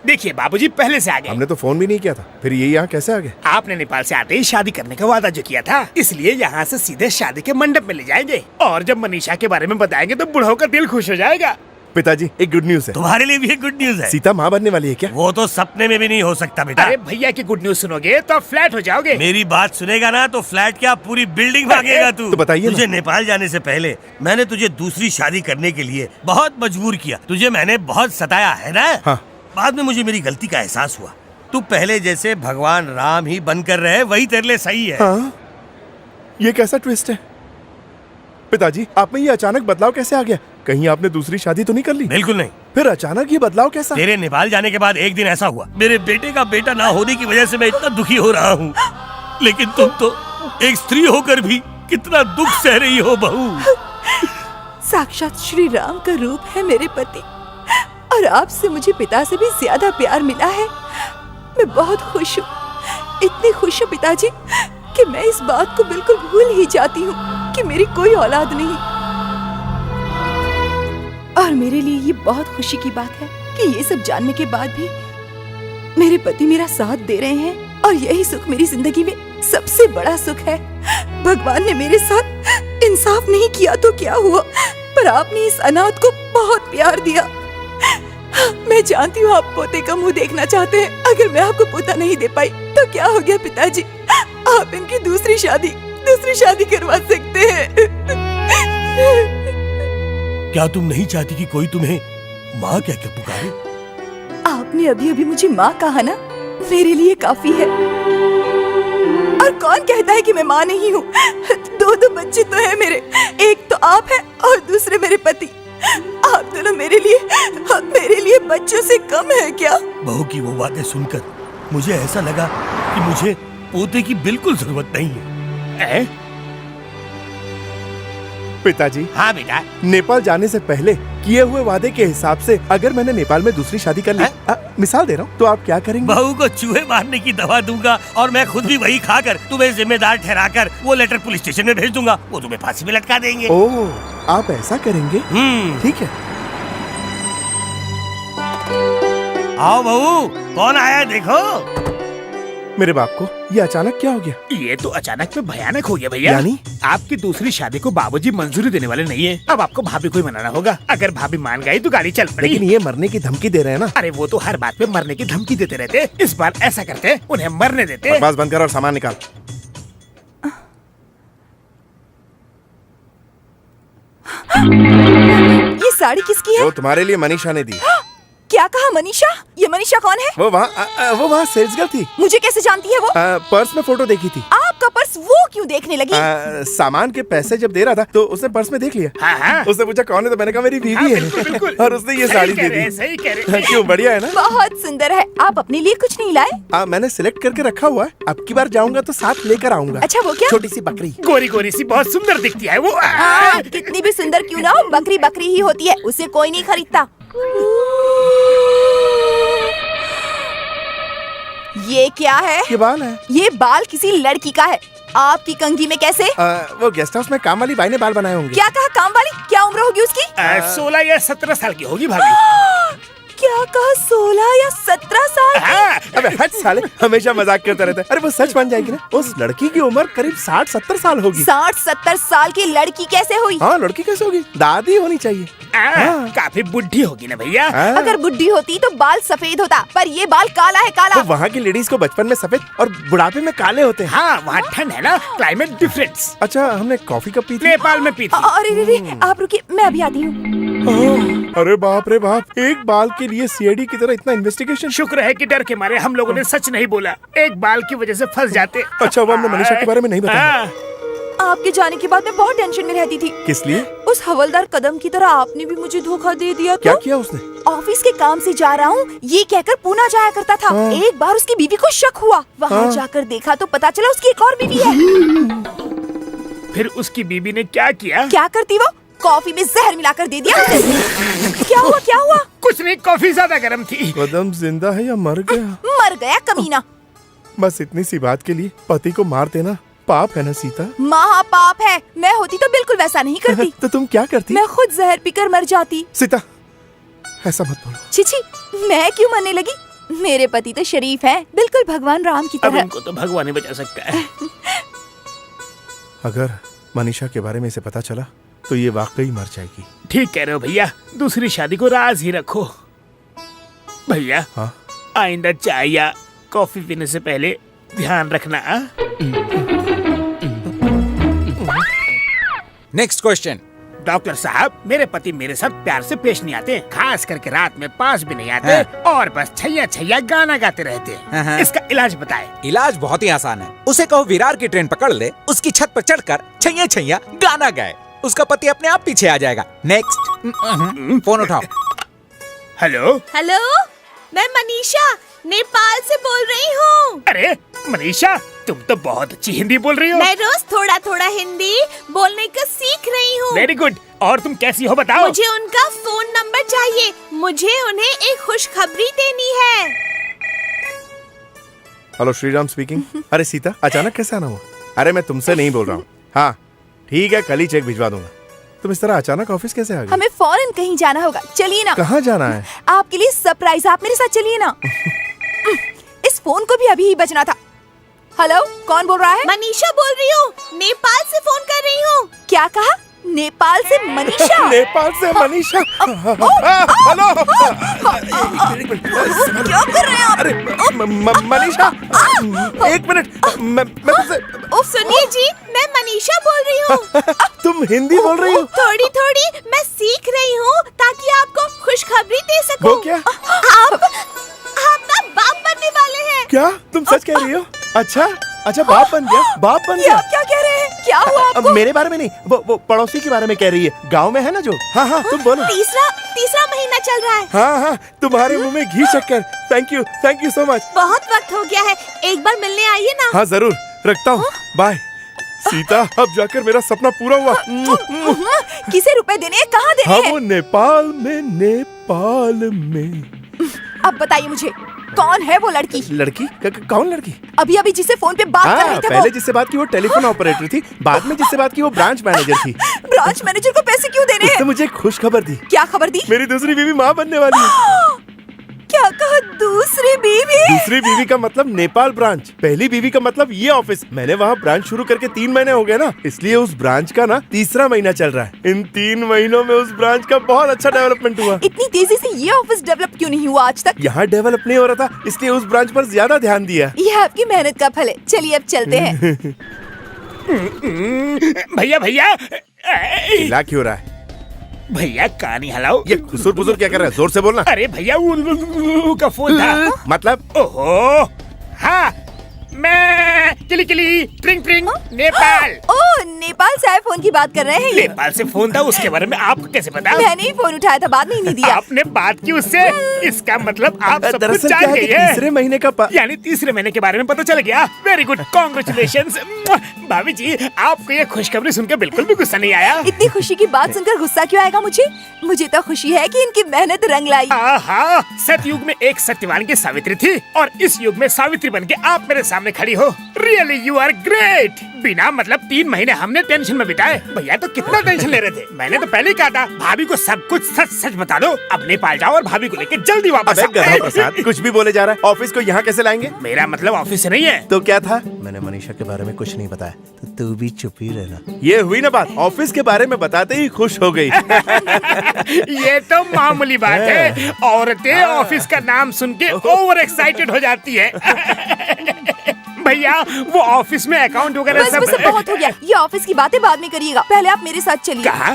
[SPEAKER 3] देखिए बाबूजी, पहले से आ गए।
[SPEAKER 4] हमने तो फोन भी नहीं किया था, फिर ये यहाँ कैसे आ गए?
[SPEAKER 3] आपने नेपाल से आते ही शादी करने का वादा जो किया था, इसलिए यहाँ से सीधे शादी के मंडप में ले जाएंगे और जब मनीषा के बारे में बताएंगे तो बुढ़ाओ का दिल खुश हो जाएगा।
[SPEAKER 4] पिताजी एक गुड न्यूज है।
[SPEAKER 2] तुम्हारे लिए भी एक गुड न्यूज है।
[SPEAKER 4] सीता माँ बनने वाली है क्या?
[SPEAKER 2] वो तो सपने में भी नहीं हो सकता बेटा।
[SPEAKER 3] अरे भैया की गुड न्यूज सुनोगे तो फ्लैट हो जाओगे।
[SPEAKER 2] मेरी बात सुनेगा ना तो फ्लैट क्या पूरी बिल्डिंग भागेगा तू।
[SPEAKER 4] तो बताइए ना।
[SPEAKER 2] तुझे नेपाल जाने से पहले मैंने तुझे दूसरी शादी करने के लिए बहुत मजबूर किया। तुझे मैंने बहुत सताया है ना।
[SPEAKER 4] हाँ।
[SPEAKER 2] बाद में मुझे मेरी गलती का एहसास हुआ। तू पहले जैसे भगवान राम ही बनकर रहे वही तेरे लिए सही है।
[SPEAKER 4] हाँ? ये कैसा ट्विस्ट है पिताजी? आप में ये अचानक बदलाव कैसे आ गया? कहीं आपने दूसरी शादी तो नहीं कर ली?
[SPEAKER 2] बिल्कुल नहीं।
[SPEAKER 4] फिर अचानक ये बदलाव कैसा?
[SPEAKER 2] तेरे नेपाल जाने के बाद एक दिन ऐसा हुआ, मेरे बेटे का बेटा ना होने की वजह से मैं इतना दुखी हो रहा हूँ, लेकिन तुम तो एक स्त्री होकर भी कितना दुख सह रही हो बहू।
[SPEAKER 1] साक्षात श्री राम का रूप है मेरे पति, और आपसे मुझे पिता से भी ज्यादा प्यार मिला है। मैं बहुत खुश हूँ, इतनी खुश हूँ पिताजी कि मैं इस बात को बिल्कुल भूल ही जाती हूँ कि मेरी कोई औलाद नहीं। और मेरे लिए ये बहुत खुशी की बात है कि ये सब जानने के बाद भी मेरे पति मेरा साथ दे रहे हैं, और यही सुख मेरी जिंदगी में सबसे बड़ा सुख है। भगवान ने मेरे साथ इंसाफ नहीं किया तो क्या हुआ, पर आपने इस अनाथ को बहुत प्यार दिया। मैं जानती हूँ आप पोते का मुंह देखना चाहते हैं। अगर मैं आपको पोता नहीं दे पाई तो क्या हो गया पिताजी, आप इनकी दूसरी शादी करवा सकते हैं।
[SPEAKER 2] क्या तुम नहीं चाहती कि कोई तुम्हें माँ कह के पुकारे?
[SPEAKER 1] आपने अभी अभी मुझे माँ कहा ना, मेरे लिए काफी है। और कौन कहता है कि मैं माँ नहीं हूँ? दो बच्चे तो है मेरे, एक तो आप है और दूसरे मेरे पति। आप दोनों मेरे लिए बच्चों से कम है क्या?
[SPEAKER 2] बहू की वो बातें सुनकर मुझे ऐसा लगा कि मुझे पोते की बिल्कुल जरूरत नहीं है।
[SPEAKER 4] पिताजी।
[SPEAKER 2] हाँ बेटा।
[SPEAKER 4] नेपाल जाने से पहले किए हुए वादे के हिसाब से अगर मैंने नेपाल में दूसरी शादी कर ली, मिसाल दे रहा हूँ, तो आप क्या करेंगे?
[SPEAKER 2] बहू को चूहे मारने की दवा दूंगा और मैं खुद भी वही खाकर तुम्हें जिम्मेदार ठहराकर वो लेटर पुलिस स्टेशन में भेज दूंगा। वो तुम्हें फांसी में लटका देंगे।
[SPEAKER 4] ओह, आप ऐसा करेंगे? ठीक है।
[SPEAKER 2] आओ बहू, कौन आया देखो।
[SPEAKER 4] मेरे बाप को ये अचानक क्या हो गया?
[SPEAKER 3] ये तो अचानक में भयानक हो गया भैया।
[SPEAKER 4] यानी?
[SPEAKER 3] आपकी दूसरी शादी को बाबूजी मंजूरी देने वाले नहीं है। अब आपको भाभी को ही मनाना होगा। अगर भाभी मान गई तो गाड़ी चल पड़ी।
[SPEAKER 4] लेकिन ये मरने की धमकी दे रहे हैं ना।
[SPEAKER 3] अरे वो तो हर बात पे मरने की धमकी देते रहते। इस बार ऐसा करते, उन्हें मरने देते।
[SPEAKER 4] बकवास बंद कर और सामान निकाल।
[SPEAKER 1] ये साड़ी किसकी है?
[SPEAKER 4] वो तुम्हारे लिए मनीषा ने दी।
[SPEAKER 1] क्या कहा मनीषा? ये मनीषा कौन है?
[SPEAKER 4] वो वहाँ सेल्स गर्ल थी।
[SPEAKER 1] मुझे कैसे जानती है वो?
[SPEAKER 4] पर्स में फोटो देखी थी।
[SPEAKER 1] आपका पर्स वो क्यों देखने लगी?
[SPEAKER 4] सामान के पैसे जब दे रहा था तो उसने पर्स में देख लिया।
[SPEAKER 3] हाँ।
[SPEAKER 4] उसने पूछा कौन है, तो मैंने कहा मेरी बीवी है।
[SPEAKER 3] बिल्कुल।
[SPEAKER 4] और उसने ये साड़ी दे दी।
[SPEAKER 3] सही कह रहे।
[SPEAKER 4] क्यों, बढ़िया है ना?
[SPEAKER 1] बहुत सुंदर है। आप अपने लिए कुछ नहीं लाए?
[SPEAKER 4] मैंने सिलेक्ट करके रखा हुआ है, अब की बार जाऊंगा तो साथ लेकर आऊंगा।
[SPEAKER 1] अच्छा, वो क्या?
[SPEAKER 4] छोटी सी बकरी।
[SPEAKER 3] गोरी गोरी सी बहुत सुंदर दिखती है वो।
[SPEAKER 1] कितनी भी सुंदर क्यों ना हो, बकरी बकरी ही होती है, उसे कोई नहीं खरीदता। ये क्या है?
[SPEAKER 4] ये बाल है।
[SPEAKER 1] ये बाल किसी लड़की का है, आपकी कंघी में कैसे?
[SPEAKER 4] वो गेस्ट हाउस में काम वाली बाई ने बाल बनाए होंगे।
[SPEAKER 1] क्या कहा, काम वाली? क्या उम्र होगी उसकी?
[SPEAKER 3] 16 या 17 साल की होगी भाभी।
[SPEAKER 1] क्या कहा, 16 या 17 साल?
[SPEAKER 4] अबे हट साले, हमेशा मजाक करता रहता है। अरे वो सच बन जाएगी ना। उस लड़की की उम्र करीब 60-70 साल होगी।
[SPEAKER 1] 60-70 साल की लड़की कैसे हुई?
[SPEAKER 4] हाँ, लड़की कैसे होगी? दादी होनी चाहिए।
[SPEAKER 3] काफी बुढ़ी होगी ना भैया।
[SPEAKER 1] अगर बुढ़ी होती तो बाल सफेद होता, पर ये बाल काला है, काला।
[SPEAKER 4] तो वहाँ की लेडीज को बचपन में सफेद और बुढ़ापे में काले होते हैं।
[SPEAKER 3] हाँ, वहाँ ठंड है ना, क्लाइमेट डिफरेंस।
[SPEAKER 4] अच्छा, हमने कॉफी कब पी थी?
[SPEAKER 3] नेपाल में पी थी।
[SPEAKER 1] अरे रे, आप रुकिए, मैं अभी आती हूँ।
[SPEAKER 4] अरे बाप रे बाप, एक बाल के लिए सीआईडी की तरह इतना इन्वेस्टिगेशन।
[SPEAKER 3] शुक्र है कि डर के मारे हम लोगों ने सच नहीं बोला, एक बाल की वजह से फंस जाते।
[SPEAKER 4] अच्छा, वो हमने मनीषा के बारे में नहीं बताया।
[SPEAKER 1] आपके जाने के बाद मैं बहुत टेंशन में रहती थी।
[SPEAKER 4] किस लिए?
[SPEAKER 1] उस हवलदार कदम की तरह आपने भी मुझे धोखा दे दिया।
[SPEAKER 4] क्या किया उसने?
[SPEAKER 1] ऑफिस के काम से जा रहा हूँ ये कहकर पूना जाया करता था। एक बार उसकी बीवी को शक हुआ, वहाँ जाकर देखा तो पता चला उसकी एक और बीवी है।
[SPEAKER 3] फिर उसकी बीवी ने क्या किया?
[SPEAKER 1] क्या करती वो? कॉफी में जहर मिलाकर दे दिया। क्या हुआ, क्या हुआ?
[SPEAKER 3] कुछ नहीं, कॉफी ज्यादा गर्म थी।
[SPEAKER 4] कदम जिंदा है या मर गया?
[SPEAKER 1] मर गया कमीना।
[SPEAKER 4] बस इतनी सी बात के लिए पति को मार देना पाप है ना सीता?
[SPEAKER 1] महापाप है। मैं होती तो बिल्कुल वैसा नहीं करती।
[SPEAKER 4] तो तुम क्या करती?
[SPEAKER 1] मैं खुद जहर पीकर मर जाती।
[SPEAKER 4] सीता, ऐसा मत बोलो।
[SPEAKER 1] छिछी, मैं क्यों मरने लगी? मेरे पति तो शरीफ हैं, बिल्कुल भगवान राम की
[SPEAKER 3] अब
[SPEAKER 1] तरह।
[SPEAKER 3] उनको तो भगवान ही बचा सकता है।
[SPEAKER 4] अगर मनीषा के बारे में इसे पता चला तो ये वाकई मर जाएगी।
[SPEAKER 3] ठीक कह रहे हो भैया, दूसरी शादी को राज ही रखो। भैया
[SPEAKER 4] हाँ?
[SPEAKER 3] आइंदा चाय या कॉफी पीने से पहले ध्यान रखना।
[SPEAKER 6] Next question.
[SPEAKER 3] डॉक्टर साहब, मेरे पति मेरे साथ प्यार से पेश नहीं आते, खास करके रात में पास भी नहीं आते और बस छैया छैया गाना गाते रहते हैं। इसका इलाज बताएं।
[SPEAKER 6] इलाज बहुत ही आसान है। उसे कहो विरार की ट्रेन पकड़ ले, उसकी छत पर चढ़कर छैया छैया गाना गाए, उसका पति अपने आप पीछे आ जाएगा। नेक्स्ट। फोन उठाओ।
[SPEAKER 3] हेलो
[SPEAKER 1] हेलो, मैं मनीषा नेपाल से बोल रही हूँ।
[SPEAKER 3] अरे मनीषा, तुम तो बहुत अच्छी हिंदी बोल रही हो।
[SPEAKER 1] मैं रोज थोड़ा थोड़ा हिंदी बोलने का सीख रही हूँ।
[SPEAKER 3] Very good. और तुम कैसी हो बताओ?
[SPEAKER 1] मुझे उनका फोन नंबर चाहिए, मुझे उन्हें एक खुशखबरी देनी है।
[SPEAKER 4] Hello, Shriram speaking. अरे सीता, अचानक कैसे आना हुआ? अरे मैं तुमसे नहीं बोल रहा हूँ। हाँ ठीक है, कल ही चेक भिजवा दूंगा। तुम इस तरह अचानक ऑफिस कैसे आ गए?
[SPEAKER 1] हमें फौरन कहीं जाना होगा, चलिए ना।
[SPEAKER 4] कहाँ जाना है?
[SPEAKER 1] आपके लिए सरप्राइज, आप मेरे साथ चलिए ना। इस फोन को भी अभी ही बजना था। हेलो, कौन बोल रहा है? मनीषा बोल रही हूँ, नेपाल से फोन कर रही हूँ। क्या कहा? नेपाल से मनीषा?
[SPEAKER 4] नेपाल से मनीषा। हेलो,
[SPEAKER 1] क्या कर रहे हैं आप?
[SPEAKER 4] अरे मनीषा, एक मिनट, मैं तुमसे।
[SPEAKER 1] सुनिए जी, मैं मनीषा बोल रही हूँ।
[SPEAKER 4] तुम हिंदी बोल रही हो?
[SPEAKER 1] थोड़ी थोड़ी मैं सीख रही हूँ ताकि आपको खुशखबरी दे सकूं।
[SPEAKER 4] वो क्या?
[SPEAKER 1] आप ना बाप बनने वाले हैं।
[SPEAKER 4] क्या तुम सच कह रही हो? अच्छा अच्छा, बाप बन गया, बाप बन गया।
[SPEAKER 1] आप क्या कह रहे हैं? क्या हुआ
[SPEAKER 4] अब
[SPEAKER 1] आपको?
[SPEAKER 4] मेरे बारे में नहीं, वो पड़ोसी के बारे में कह रही है, गांव में है ना जो। हाँ हाँ, तुम बोलो।
[SPEAKER 1] तीसरा महीना चल रहा है।
[SPEAKER 4] हाँ हाँ, तुम्हारे मुंह में घी शक्कर। Thank you so much.
[SPEAKER 1] बहुत वक्त हो गया है, एक बार मिलने आइए ना।
[SPEAKER 4] हाँ जरूर, रखता हूँ, बाय। सीता, अब जाकर मेरा सपना पूरा हुआ।
[SPEAKER 1] किसे रुपए देने हैं, कहाँ देने
[SPEAKER 4] हाँ
[SPEAKER 1] हैं?
[SPEAKER 4] वो नेपाल में।
[SPEAKER 1] अब बताइए मुझे, कौन है वो लड़की?
[SPEAKER 4] लड़की? कौन लड़की?
[SPEAKER 1] अभी जिससे फोन पे बात कर रहे थे।
[SPEAKER 4] पहले जिससे बात की वो टेलीफोन ऑपरेटर थी, बाद में जिससे बात की वो ब्रांच मैनेजर थी।
[SPEAKER 1] ब्रांच मैनेजर को पैसे क्यों देने
[SPEAKER 4] उसने
[SPEAKER 1] हैं?
[SPEAKER 4] मुझे खुश खबर दी।
[SPEAKER 1] क्या खबर दी?
[SPEAKER 4] मेरी दूसरी बीवी माँ बनने वाली है।
[SPEAKER 1] क्या कहा? दूसरी बीवी?
[SPEAKER 4] दूसरी बीवी का मतलब नेपाल ब्रांच, पहली बीवी का मतलब ये ऑफिस। मैंने वहाँ ब्रांच शुरू करके 3 महीने हो गए ना, इसलिए उस ब्रांच का ना तीसरा महीना चल रहा है। इन 3 महीनों में उस ब्रांच का बहुत अच्छा डेवलपमेंट हुआ।
[SPEAKER 1] इतनी तेजी से ये ऑफिस डेवलप क्यों नहीं हुआ आज तक?
[SPEAKER 4] यहाँ डेवलप नहीं हो रहा था, इसलिए उस ब्रांच पर ज्यादा ध्यान दिया।
[SPEAKER 1] ये आपकी मेहनत का फल है। चलिए अब चलते हैं।
[SPEAKER 3] भैया
[SPEAKER 4] क्या क्यों रहा है?
[SPEAKER 3] भैया कहानी हलाओ।
[SPEAKER 4] ये खुसुर पुसुर क्या कर रहा है? जोर से बोलना।
[SPEAKER 3] अरे भैया वो का फोन था।
[SPEAKER 4] मतलब?
[SPEAKER 3] ओहो, हाँ, मैं किली ट्रिंग ट्रिंग नेपाल।
[SPEAKER 1] ओह, नेपाल से आए फोन की बात कर रहे हैं ये?
[SPEAKER 3] नेपाल से फोन था, उसके बारे में आपको कैसे पता?
[SPEAKER 1] मैंने ही फोन उठाया था, बाद में ही नहीं दिया।
[SPEAKER 3] आपने बात की उससे? इसका मतलब आप सब कुछ
[SPEAKER 4] दरअसल क्या
[SPEAKER 3] जान
[SPEAKER 4] है
[SPEAKER 3] गई
[SPEAKER 4] कि
[SPEAKER 3] है।
[SPEAKER 4] तीसरे महीने का
[SPEAKER 3] यानी तीसरे महीने के बारे में पता चल गया। Very good, congratulations. भाभी जी, आपको ये खुशखबरी सुनकर बिल्कुल भी गुस्सा नहीं आया?
[SPEAKER 1] इतनी खुशी की बात सुनकर गुस्सा क्यों आएगा मुझे? मुझे तो खुशी है कि इनकी मेहनत रंग लाई।
[SPEAKER 3] हाँ, सतयुग में एक सत्यवान की सावित्री थी और इस युग में सावित्री बनके आप मेरे सामने खड़ी हो। Really you are great. बिना मतलब 3 महीने हमने टेंशन में बिताए। भैया तो कितना टेंशन ले रहे थे। मैंने तो पहले ही कहा था, भाभी को सब कुछ सच बता दो। अब नेपाल जाओ और भाभी को लेके जल्दी वापस आओ।
[SPEAKER 4] गधा प्रसाद, कुछ भी बोले जा रहा है। ऑफिस को यहाँ कैसे लाएंगे?
[SPEAKER 3] मेरा मतलब ऑफिस से नहीं है।
[SPEAKER 4] तो क्या था? मैंने मनीषा के बारे में कुछ नहीं बताया, तो तू भी चुप ही रहना। ये हुई ना बात, ऑफिस के बारे में बताते ही खुश हो गई।
[SPEAKER 3] ये तो मामूली बात है, औरतें ऑफिस का नाम सुन के ओवर एक्साइटेड हो जाती है। भैया वो ऑफिस में अकाउंट वगैरह
[SPEAKER 1] बस बस, बहुत हो गया। ये ऑफिस की बातें बाद में करिएगा, पहले आप मेरे साथ चलिए।
[SPEAKER 3] कहा?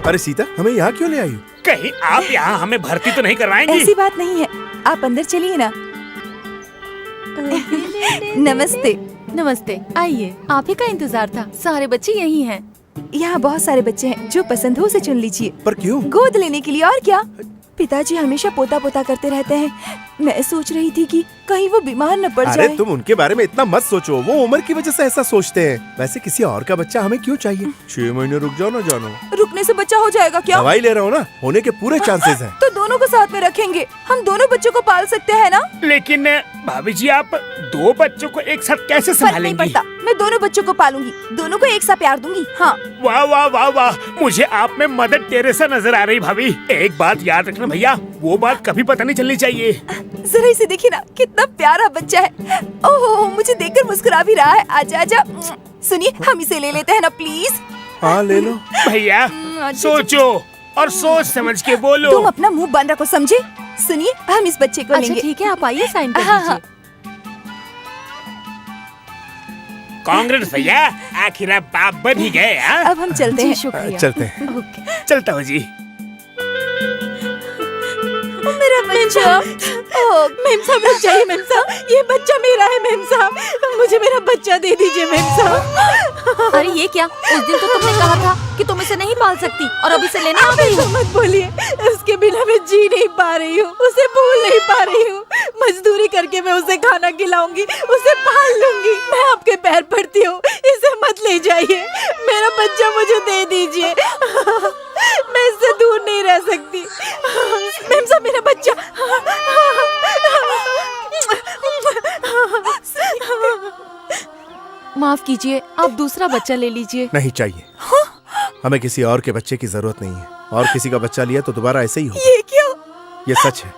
[SPEAKER 4] अरे सीता, हमें यहाँ क्यों ले आई?
[SPEAKER 3] कहीं आप यहाँ हमें भर्ती तो नहीं करवाएंगी?
[SPEAKER 1] ऐसी बात नहीं है, आप अंदर चलिए ना। नमस्ते।
[SPEAKER 5] नमस्ते, आइए। आप ही का इंतजार था, सारे बच्चे यही हैं।
[SPEAKER 1] यहाँ बहुत सारे बच्चे हैं, जो पसंद हो उसे चुन लीजिए।
[SPEAKER 4] पर क्यों?
[SPEAKER 1] गोद लेने के लिए, और क्या। पिताजी हमेशा पोता पोता करते रहते हैं। मैं सोच रही थी कि कहीं वो बीमार न पड़ जाए।
[SPEAKER 4] अरे तुम उनके बारे में इतना मत सोचो, वो उम्र की वजह से ऐसा सोचते हैं। वैसे किसी और का बच्चा हमें क्यों चाहिए? 6 महीने रुक जाओ ना जानो।
[SPEAKER 1] रुकने से बच्चा हो जाएगा क्या?
[SPEAKER 4] दवाई ले रहा हूँ ना, होने के पूरे चांसेस हैं।
[SPEAKER 1] तो 2 दोनों को साथ में रखेंगे। हम दोनों बच्चों को पाल सकते हैं ना?
[SPEAKER 3] लेकिन भाभी जी आप 2 बच्चों को एक साथ कैसे
[SPEAKER 1] फर्क नहीं
[SPEAKER 3] संभालेंगी?
[SPEAKER 1] पड़ता, मैं दोनों बच्चों को पालूंगी, दोनों को एक सा प्यार दूंगी। हाँ।
[SPEAKER 3] वाह वाह वाह वाह, मुझे आप में मदर टेरेसा नजर आ रही भाभी। एक बात याद रखना भैया, वो बात कभी पता नहीं चलनी चाहिए।
[SPEAKER 1] जरा इसे देखिए ना, कितना प्यारा बच्चा है। ओहो, मुझे देखकर मुस्कुरा भी रहा है। आजा आजा। सुनिए, हम इसे ले लेते हैं ना प्लीज।
[SPEAKER 4] हाँ ले लो।
[SPEAKER 3] भैया सोचो और सोच समझ के बोलो।
[SPEAKER 1] तुम अपना मुंह बंद रखो, समझे? सुनिए, हम इस बच्चे को
[SPEAKER 5] अच्छा
[SPEAKER 1] लेंगे।
[SPEAKER 5] ठीक है, आप आइए साइन कर
[SPEAKER 1] हाँ, हाँ।
[SPEAKER 5] दीजिए।
[SPEAKER 3] कांग्रेस भैया, आखिर आप बाप बन ही गए। हाँ?
[SPEAKER 1] अब हम चलते
[SPEAKER 5] जी
[SPEAKER 1] हैं।
[SPEAKER 5] शुक्रिया।
[SPEAKER 4] चलते हैं।
[SPEAKER 5] ओके।
[SPEAKER 3] चलता हूँ जी।
[SPEAKER 1] मेरा बच्चा। ओह,
[SPEAKER 5] मेम साहब रुक जाइए मेम साहब, ये बच्चा मेरा है मेम साहब, मुझे मेरा बच्चा दे दीजिए मेम साहब। अरे ये क्या, उस दिन तो तुमने कहा था कि तुम इसे नहीं पाल सकती और अब इसे लेने आ गई हो। मत बोलिए, उसके बिना मैं जी नहीं पा रही हूँ, उसे भूल नहीं पा रही हूँ। मजदूरी करके मैं उसे खाना खिलाऊंगी, उसे पाल लूंगी। मैं आपके पैर पड़ती हूँ, इसे मत ले जाइए, मेरा बच्चा मुझे दे दीजिए। मैं इससे दूर नहीं रह सकती। मेम साहब मेरा बच्चा। माफ कीजिए, आप दूसरा बच्चा ले लीजिए।
[SPEAKER 4] नहीं चाहिए, हमें किसी और के बच्चे की जरूरत नहीं है। और किसी का बच्चा लिया तो दोबारा ऐसे ही होगा।
[SPEAKER 1] ये क्यों?
[SPEAKER 4] ये सच है,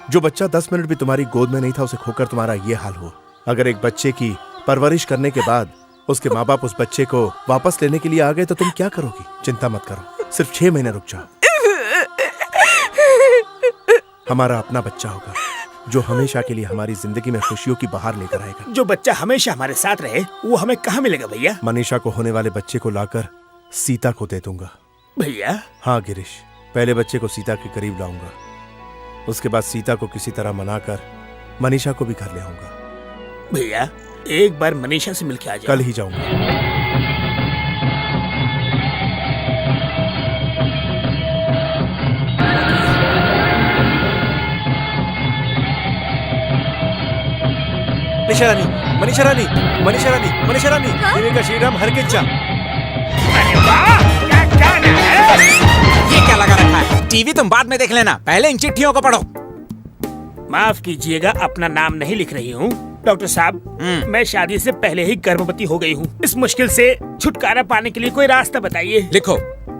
[SPEAKER 4] जो बच्चा 10 मिनट भी तुम्हारी गोद में नहीं था, उसे खोकर तुम्हारा ये हाल हुआ। अगर एक बच्चे की परवरिश करने के बाद उसके माँ बाप उस बच्चे को वापस लेने के लिए आ गए तो तुम क्या करोगी? चिंता मत करो, सिर्फ 6 महीने रुक जाओ। हमारा अपना बच्चा होगा जो हमेशा के लिए हमारी जिंदगी में खुशियों की बहार लेकर आएगा।
[SPEAKER 3] जो बच्चा हमेशा हमारे साथ रहे, वो हमें कहाँ मिलेगा भैया?
[SPEAKER 4] मनीषा को होने वाले बच्चे को लाकर सीता को दे दूंगा।
[SPEAKER 3] भैया
[SPEAKER 4] हाँ गिरीश, पहले बच्चे को सीता के करीब लाऊंगा, उसके बाद सीता को किसी तरह मनाकर मनीषा को भी घर ले आऊंगा।
[SPEAKER 3] भैया एक बार मनीषा से मिलके आ जाओ।
[SPEAKER 4] कल ही जाऊंगा।
[SPEAKER 9] मनीषा रानी, मनीषा रानी, मनीषा रानी, मनीषा रानी, देवी का श्रीराम हर के चा।
[SPEAKER 3] अरे वाह, क्या गाना है?
[SPEAKER 6] ये क्या लगा रखा है? टीवी तुम बाद में देख लेना, पहले इन चिट्ठियों को पढ़ो।
[SPEAKER 3] माफ कीजिएगा, अपना नाम नहीं लिख रही हूँ। डॉक्टर साहब, मैं शादी से पहले ही गर्भवती हो गई हूँ। इस मुश्किल से छुटकारा पाने के लिए कोई रास्ता बताइए।
[SPEAKER 6] लिखो,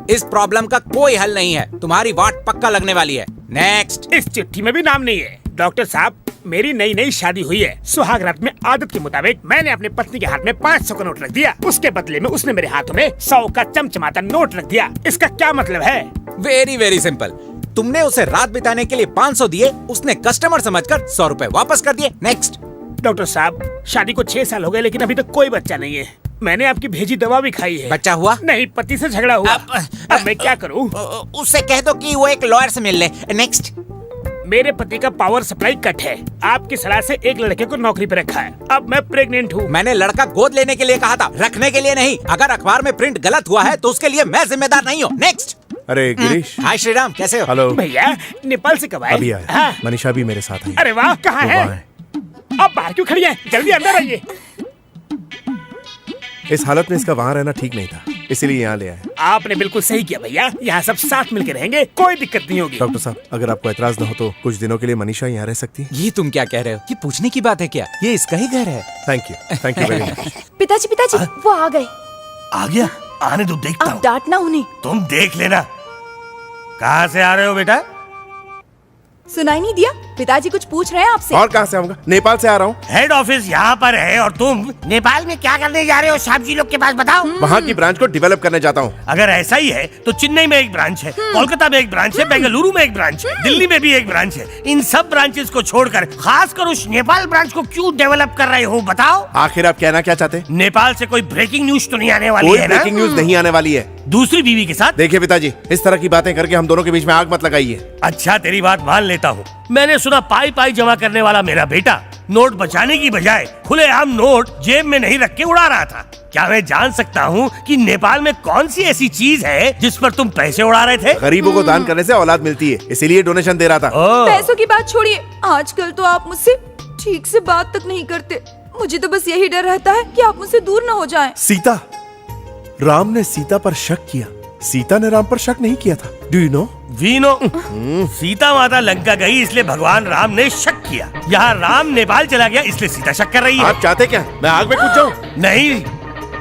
[SPEAKER 6] इस प्रॉब्लम का कोई हल नहीं है, तुम्हारी वाट पक्का लगने वाली है। नेक्स्ट।
[SPEAKER 3] इस चिट्ठी में भी नाम नहीं है। डॉक्टर साहब, मेरी नई नई शादी हुई है। सुहाग रात में आदत के मुताबिक मैंने अपनी पत्नी के हाथ में 500 का नोट रख दिया। उसके बदले में उसने मेरे हाथों में 100 का चमचमाता नोट रख दिया। इसका क्या मतलब है?
[SPEAKER 6] वेरी वेरी सिंपल, तुमने उसे रात बिताने के लिए 500 दिए, उसने कस्टमर समझकर 100 रुपए वापस कर दिए। नेक्स्ट।
[SPEAKER 3] डॉक्टर साहब, शादी को 6 साल हो गए लेकिन अभी तक कोई बच्चा नहीं है। मैंने आपकी भेजी दवा भी खाई है।
[SPEAKER 6] बच्चा हुआ?
[SPEAKER 3] नहीं, पति से झगड़ा हुआ। अब मैं क्या करूं?
[SPEAKER 6] उससे कह दो कि वो एक लॉयर से मिल ले। नेक्स्ट।
[SPEAKER 3] मेरे पति का पावर सप्लाई कट है। आपकी सलाह से एक लड़के को नौकरी पे रखा है। अब मैं प्रेग्नेंट हूँ।
[SPEAKER 6] मैंने लड़का गोद लेने के लिए कहा था, रखने के लिए नहीं। अगर अखबार में प्रिंट गलत हुआ है तो उसके लिए मैं जिम्मेदार नहीं हूँ। नेक्स्ट।
[SPEAKER 4] अरे गिरीश।
[SPEAKER 6] हाय श्रीराम, कैसे हो?
[SPEAKER 4] हेलो
[SPEAKER 3] भैया, नेपाल से कब आए?
[SPEAKER 4] अभी आया।
[SPEAKER 3] हाँ।
[SPEAKER 4] मनीषा भी मेरे साथ आई।
[SPEAKER 3] अरे वाह, कहाँ
[SPEAKER 4] वो
[SPEAKER 3] है?
[SPEAKER 4] वहाँ है।
[SPEAKER 3] अब बाहर क्यों खड़ी है? जल्दी अंदर आइए।
[SPEAKER 4] इस हालत में इसका वहाँ रहना ठीक नहीं था, इसीलिए यहाँ ले आए।
[SPEAKER 3] आपने बिल्कुल सही किया भैया, यहाँ सब साथ मिलकर रहेंगे, कोई दिक्कत नहीं होगी।
[SPEAKER 4] डॉक्टर साहब, अगर आपको एतराज न हो तो कुछ दिनों के लिए मनीषा यहाँ रह सकती है?
[SPEAKER 6] ये तुम क्या कह रहे हो? ये पूछने की बात है क्या? ये इसका ही घर है।
[SPEAKER 4] Thank you very much.
[SPEAKER 1] पिताजी पिताजी, वो आ गए।
[SPEAKER 2] आ गया? आने दो, देखता
[SPEAKER 1] अब
[SPEAKER 2] हूँ।
[SPEAKER 1] डांटना उन्हें।
[SPEAKER 2] तुम देख लेना। कहाँ से आ रहे हो बेटा?
[SPEAKER 1] सुनाई नहीं दिया? पिताजी कुछ पूछ रहे हैं आपसे।
[SPEAKER 4] और कहाँ से आऊंगा? नेपाल से आ रहा हूँ।
[SPEAKER 2] हेड ऑफिस यहाँ पर है और तुम नेपाल में क्या करने जा रहे हो? साहब जी लोग के पास बताओ।
[SPEAKER 4] वहाँ की ब्रांच को डेवलप करने जाता हूँ।
[SPEAKER 2] अगर ऐसा ही है तो चेन्नई में एक ब्रांच है, कोलकाता में एक ब्रांच है, बेंगलुरु में एक ब्रांच है, दिल्ली में भी एक ब्रांच है। इन सब ब्रांचेस को छोड़कर खासकर उस नेपाल ब्रांच को क्यों डेवलप कर रहे हो बताओ?
[SPEAKER 4] आखिर आप कहना क्या चाहते?
[SPEAKER 2] नेपाल से कोई ब्रेकिंग न्यूज तो नहीं आने वाली
[SPEAKER 4] कोई
[SPEAKER 2] है ना?
[SPEAKER 4] ब्रेकिंग न्यूज नहीं आने वाली है।
[SPEAKER 2] दूसरी बीवी के साथ?
[SPEAKER 4] देखिए पिताजी, इस तरह की बातें करके हम दोनों के बीच में आग मत लगाइए।
[SPEAKER 2] अच्छा, तेरी बात मान लेता हूँ। मैंने सुना पाई पाई जमा करने वाला मेरा बेटा नोट बचाने की बजाय खुलेआम नोट जेब में नहीं रख के उड़ा रहा था। क्या मैं जान सकता हूँ कि नेपाल में कौन सी ऐसी चीज है जिस पर तुम पैसे उड़ा रहे थे?
[SPEAKER 4] गरीबों को दान करने से औलाद मिलती है, इसीलिए डोनेशन दे रहा था।
[SPEAKER 1] पैसों की बात छोड़िए, आजकल तो आप मुझसे ठीक से बात तक नहीं करते। मुझे तो बस यही डर रहता है कि आप मुझसे दूर न हो जाएं।
[SPEAKER 4] सीता, राम ने सीता पर शक किया, सीता ने राम पर शक नहीं किया था। Do you know?
[SPEAKER 2] Veno, Sita माता लंका गई इसलिए भगवान राम ने शक किया। यहाँ राम नेपाल चला गया इसलिए सीता शक कर रही है।
[SPEAKER 4] आप चाहते क्या मैं आग में कूद जाऊं?
[SPEAKER 2] नहीं,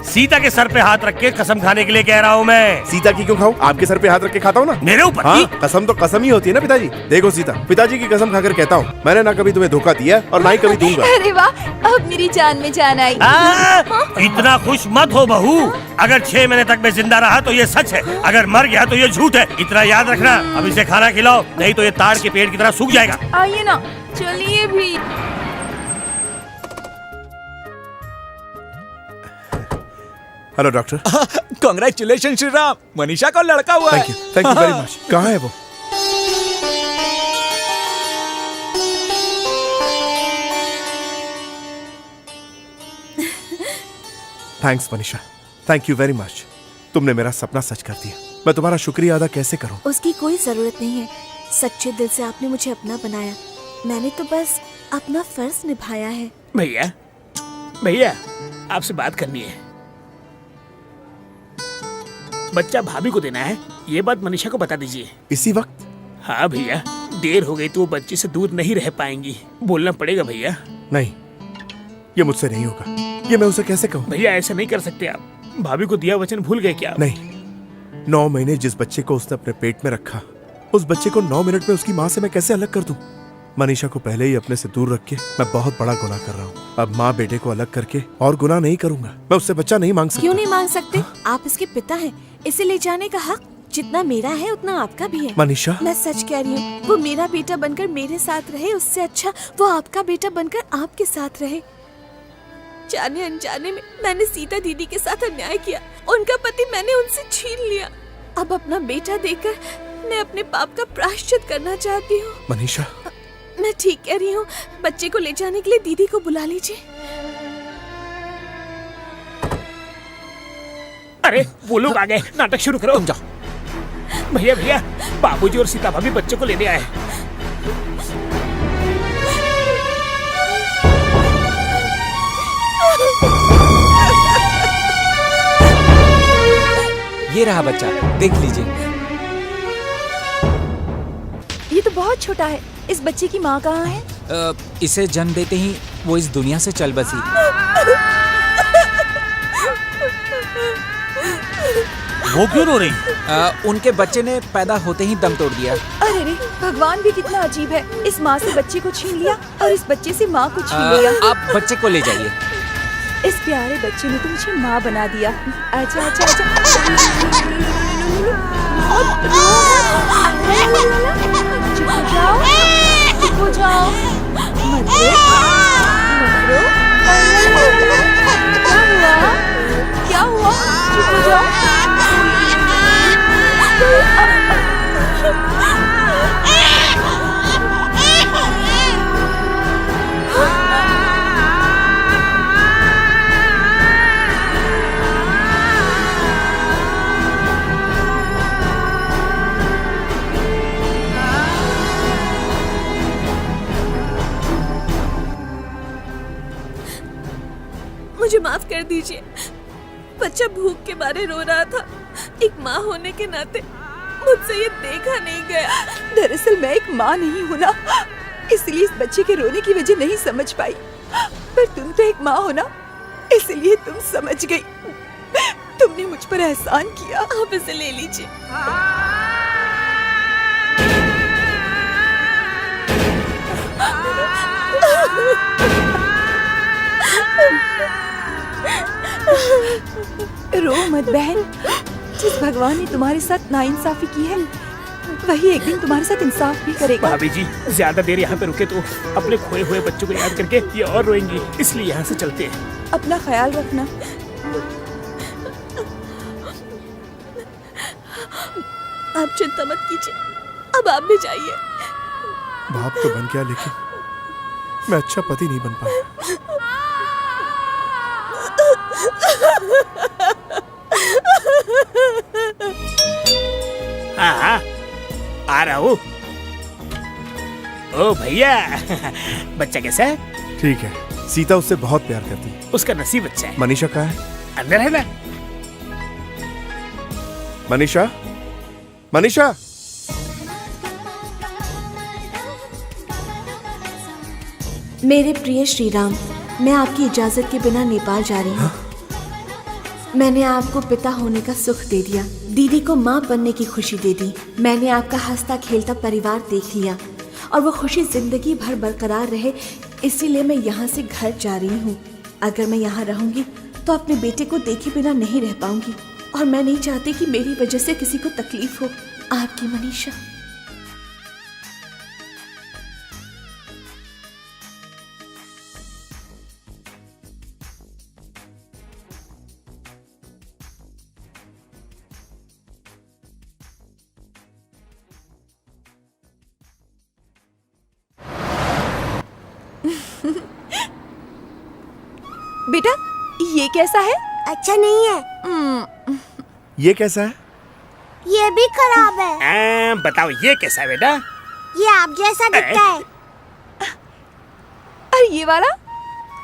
[SPEAKER 2] सीता के सर पे हाथ रख के कसम खाने के लिए कह रहा हूँ मैं।
[SPEAKER 4] सीता की क्यों खाऊं? आपके सर पे हाथ रख के खाता हूँ ना।
[SPEAKER 2] मेरे ऊपर?
[SPEAKER 4] हाँ, कसम तो कसम ही होती है ना पिताजी। देखो सीता, पिताजी की कसम खाकर कहता हूँ, मैंने ना कभी तुम्हें धोखा दिया और ना ही कभी दूंगा।
[SPEAKER 1] अरे वाह, अब मेरी जान में जान आई।
[SPEAKER 2] इतना खुश मत हो बहू। अगर 6 महीने तक मैं जिंदा रहा तो ये सच है, अगर मर गया तो ये झूठ है। इतना याद रखना। अब इसे खाना खिलाओ, नहीं तो ये ताड़ के पेड़ की तरह सूख जाएगा।
[SPEAKER 1] आइए ना, चलिए भी।
[SPEAKER 4] Hello doctor.
[SPEAKER 6] Congratulation Shri Ram, Manisha को लड़का हुआ है।
[SPEAKER 4] Thank you very much. कहाँ है वो? Thanks Manisha, thank you very much. तुमने मेरा सपना सच कर दिया। मैं तुम्हारा शुक्रिया अदा कैसे करूं?
[SPEAKER 5] उसकी कोई जरूरत नहीं है। सच्चे दिल से आपने मुझे अपना बनाया। मैंने तो बस अपना फर्ज निभाया है।
[SPEAKER 3] भैया, भैया आपसे बात करनी है। बच्चा भाभी को देना है, ये बात मनीषा को बता दीजिए।
[SPEAKER 4] इसी वक्त?
[SPEAKER 3] हाँ भैया, देर हो गई तो वो बच्चे से दूर नहीं रह पाएंगी। बोलना पड़ेगा भैया।
[SPEAKER 4] नहीं, ये मुझसे नहीं होगा। ये मैं उसे कैसे कहूँ?
[SPEAKER 3] भैया ऐसा नहीं कर सकते आप। भाभी को दिया वचन भूल गए क्या?
[SPEAKER 4] नहीं, 9 महीने जिस बच्चे को उसने अपने पेट में रखा, उस बच्चे को 9 मिनट में उसकी माँ से मैं कैसे अलग कर दूं? मनीषा को पहले ही अपने से दूर रख के मैं बहुत बड़ा गुनाह कर रहा हूँ। अब माँ बेटे को अलग करके और गुनाह नहीं करूंगा। मैं उससे बच्चा नहीं मांग सकता।
[SPEAKER 5] क्यों नहीं मांग सकते? आप इसके पिता हैं, इसे ले जाने का हक जितना मेरा है उतना आपका भी है।
[SPEAKER 4] मनीषा,
[SPEAKER 5] मैं सच कह रही हूँ, वो मेरा बेटा बनकर मेरे साथ रहे, उससे अच्छा वो आपका बेटा बनकर आपके साथ रहे। जाने अनजाने में मैंने सीता दीदी के साथ अन्याय किया। उनका पति मैंने उनसे छीन लिया। अब अपना बेटा देकर मैं अपने पाप का प्रायश्चित करना चाहती हूँ।
[SPEAKER 4] मनीषा,
[SPEAKER 5] मैं ठीक कह रही हूँ। बच्चे को ले जाने के लिए दीदी को बुला लीजिए।
[SPEAKER 3] अरे वो लोग आ गए, नाटक शुरू करो।
[SPEAKER 6] तुम जाओ।
[SPEAKER 3] भैया भैया, बाबूजी और सीता भाभी बच्चे को लेने आए।
[SPEAKER 6] ये रहा बच्चा, देख लीजिए।
[SPEAKER 1] ये तो बहुत छोटा है। इस बच्चे की माँ कहाँ है?
[SPEAKER 6] इसे जन्म देते ही वो इस दुनिया से चल बसी।
[SPEAKER 2] वो क्यों रो रही?
[SPEAKER 6] उनके बच्चे ने पैदा होते ही दम तोड़ दिया।
[SPEAKER 1] अरे रे, भगवान भी कितना अजीब है। इस माँ से बच्चे को छीन लिया और इस बच्चे से माँ को छीन लिया।
[SPEAKER 6] आप बच्चे को ले जाइए।
[SPEAKER 1] इस प्यारे बच्चे ने तो मुझे माँ बना दिया। आजा आजा आजा। चुप हो जाओ, चुप हो जाओ। मत रो, मत रो। क्या हुआ? क्या हुआ? चुप हो जाओ।
[SPEAKER 5] मुझे माफ कर दीजिए। बच्चा भूख के मारे रो रहा था। एक माँ होने के नाते मुझसे ये देखा नहीं गया।
[SPEAKER 1] दरअसल मैं एक माँ नहीं हूँ ना, इसलिए इस बच्चे के रोने की वजह नहीं समझ पाई। पर तुम तो एक माँ हो ना, इसलिए तुम समझ गई। तुमने मुझ पर एहसान किया।
[SPEAKER 5] आप इसे ले लीजिए।
[SPEAKER 1] रो मत बहन। जिस भगवान ने तुम्हारे साथ नाइंसाफी की है, वही एक दिन तुम्हारे साथ इंसाफ भी करेगा।
[SPEAKER 3] भाभी जी, ज्यादा देर यहाँ पे रुके तो अपने खोए हुए बच्चों को याद करके ये और रोएंगी, इसलिए यहाँ से चलते हैं।
[SPEAKER 1] अपना ख्याल रखना।
[SPEAKER 5] आप चिंता मत कीजिए, अब आप भी जाइए।
[SPEAKER 4] बाप तो बन गया, लेकिन मैं अच्छा पति नहीं बन पाया।
[SPEAKER 3] हाँ हाँ, आ रहा हूँ। ओ भैया, बच्चा कैसा है?
[SPEAKER 4] ठीक है, सीता उससे बहुत प्यार करती है।
[SPEAKER 3] उसका नसीब अच्छा है।
[SPEAKER 4] मनीषा कहाँ है?
[SPEAKER 3] अंदर है ना?
[SPEAKER 4] मनीषा, मनीषा,
[SPEAKER 1] मेरे प्रिय श्री राम, मैं आपकी इजाजत के बिना नेपाल जा रही हूँ। मैंने आपको पिता होने का सुख दे दिया, दीदी को माँ बनने की खुशी दे दी। मैंने आपका हंसता खेलता परिवार देख लिया और वो खुशी जिंदगी भर बरकरार रहे, इसीलिए मैं यहाँ से घर जा रही हूँ। अगर मैं यहाँ रहूंगी तो अपने बेटे को देखे बिना नहीं रह पाऊंगी और मैं नहीं चाहती कि मेरी वजह से किसी को तकलीफ हो। आपकी मनीषा। बेटा, ये कैसा है?
[SPEAKER 10] अच्छा नहीं है।
[SPEAKER 4] ये कैसा है?
[SPEAKER 10] ये भी खराब है।
[SPEAKER 3] बताओ ये कैसा है बेटा?
[SPEAKER 10] ये आप जैसा दिखता है।
[SPEAKER 1] अरे ये वाला?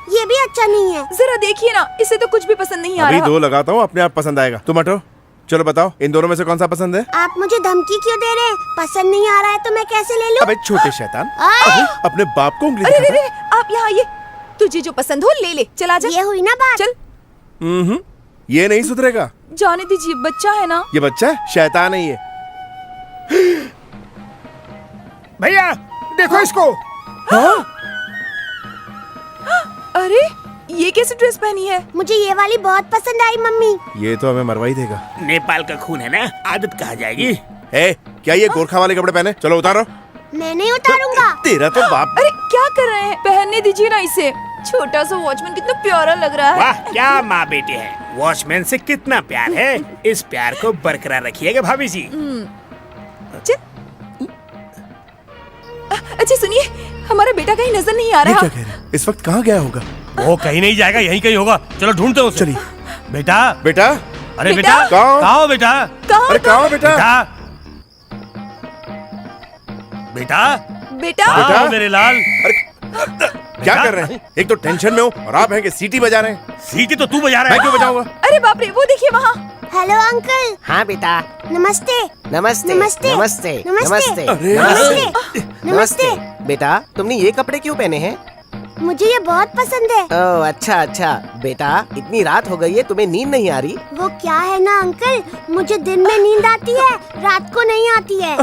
[SPEAKER 10] ये भी अच्छा नहीं है।
[SPEAKER 1] जरा देखिए ना, इसे तो कुछ भी पसंद नहीं आ
[SPEAKER 4] अभी
[SPEAKER 1] रहा।
[SPEAKER 4] दो लगाता हूँ, अपने आप पसंद आएगा। तुम हटो। चलो बताओ, इन दोनों में से कौन सा पसंद है?
[SPEAKER 10] आप मुझे धमकी क्यों दे रहे हैं? पसंद नहीं आ रहा है तो मैं कैसे ले लूं?
[SPEAKER 4] अबे छोटे शैतान,
[SPEAKER 10] आए!
[SPEAKER 4] अपने बाप को उंगली
[SPEAKER 1] अरे
[SPEAKER 4] दिखाता
[SPEAKER 1] अरे, आप यहाँ आइए। तुझे जो पसंद हो ले ले, चला जा।
[SPEAKER 10] ये हुई ना बात।
[SPEAKER 1] चल।
[SPEAKER 4] ये नहीं सुधरेगा।
[SPEAKER 1] जाने दीजिए, बच्चा है ना।
[SPEAKER 4] ये बच्चा है, शैतान है ये।
[SPEAKER 3] भैया देखो इसको।
[SPEAKER 1] अरे ये कैसी ड्रेस पहनी है?
[SPEAKER 10] मुझे ये वाली बहुत पसंद आई मम्मी।
[SPEAKER 4] ये तो हमें मरवा ही देगा।
[SPEAKER 3] नेपाल का खून है ना, आदत कहाँ जाएगी।
[SPEAKER 4] ए, क्या ये गोरखा वाले कपड़े पहने? चलो उतारो।
[SPEAKER 10] मैं नहीं उतारूंगा।
[SPEAKER 4] तेरा तो बाप।
[SPEAKER 1] अरे क्या कर रहे हैं? पहनने दीजिए ना इसे। छोटा सा वॉचमैन कितना प्यारा लग रहा है।
[SPEAKER 3] वाह क्या माँ बेटी है। वॉचमैन से कितना प्यार है। इस प्यार को बरकरार रखिएगा भाभी जी।
[SPEAKER 1] अच्छा सुनिए, हमारा बेटा कहीं नजर नहीं आ
[SPEAKER 4] ये
[SPEAKER 1] रहा।
[SPEAKER 4] क्या कह रहा है? इस वक्त कहाँ गया होगा?
[SPEAKER 2] वो कहीं नहीं जाएगा, यहीं कहीं होगा। चलो ढूंढते हैं उसे।
[SPEAKER 4] चलिए।
[SPEAKER 2] बेटा,
[SPEAKER 4] बेटा,
[SPEAKER 2] अरे
[SPEAKER 1] बेटा?
[SPEAKER 2] बेटा,
[SPEAKER 4] कहाँ?
[SPEAKER 2] कहाँ हो बेटा?
[SPEAKER 4] अरे कहाँ हो बेटा?
[SPEAKER 2] बेटा,
[SPEAKER 1] बेटा
[SPEAKER 2] कहाँ हो मेरे लाल?
[SPEAKER 4] अरे क्या कर रहे हैं? एक तो टेंशन में हो और आप हैं कि सीटी बजा रहे हैं।
[SPEAKER 2] सीटी तो तू बजा रहा
[SPEAKER 4] मैं
[SPEAKER 2] है।
[SPEAKER 4] क्यों बजाऊंगा?
[SPEAKER 1] अरे बाप रे, वो देखिए वहाँ।
[SPEAKER 10] Hello uncle.
[SPEAKER 7] हाँ बेटा।
[SPEAKER 10] नमस्ते।
[SPEAKER 7] नमस्ते
[SPEAKER 10] नमस्ते।
[SPEAKER 7] नमस्ते
[SPEAKER 10] नमस्ते।
[SPEAKER 4] अरे
[SPEAKER 10] नमस्ते। नमस्ते।
[SPEAKER 7] बेटा, तुमने ये कपड़े क्यों पहने हैं?
[SPEAKER 10] मुझे ये बहुत पसंद है।
[SPEAKER 7] ओह अच्छा अच्छा। बेटा, इतनी रात हो गई है, तुम्हें नींद नहीं आ रही?
[SPEAKER 10] वो क्या है ना अंकल, मुझे दिन में नींद आती है, रात को नहीं आती है।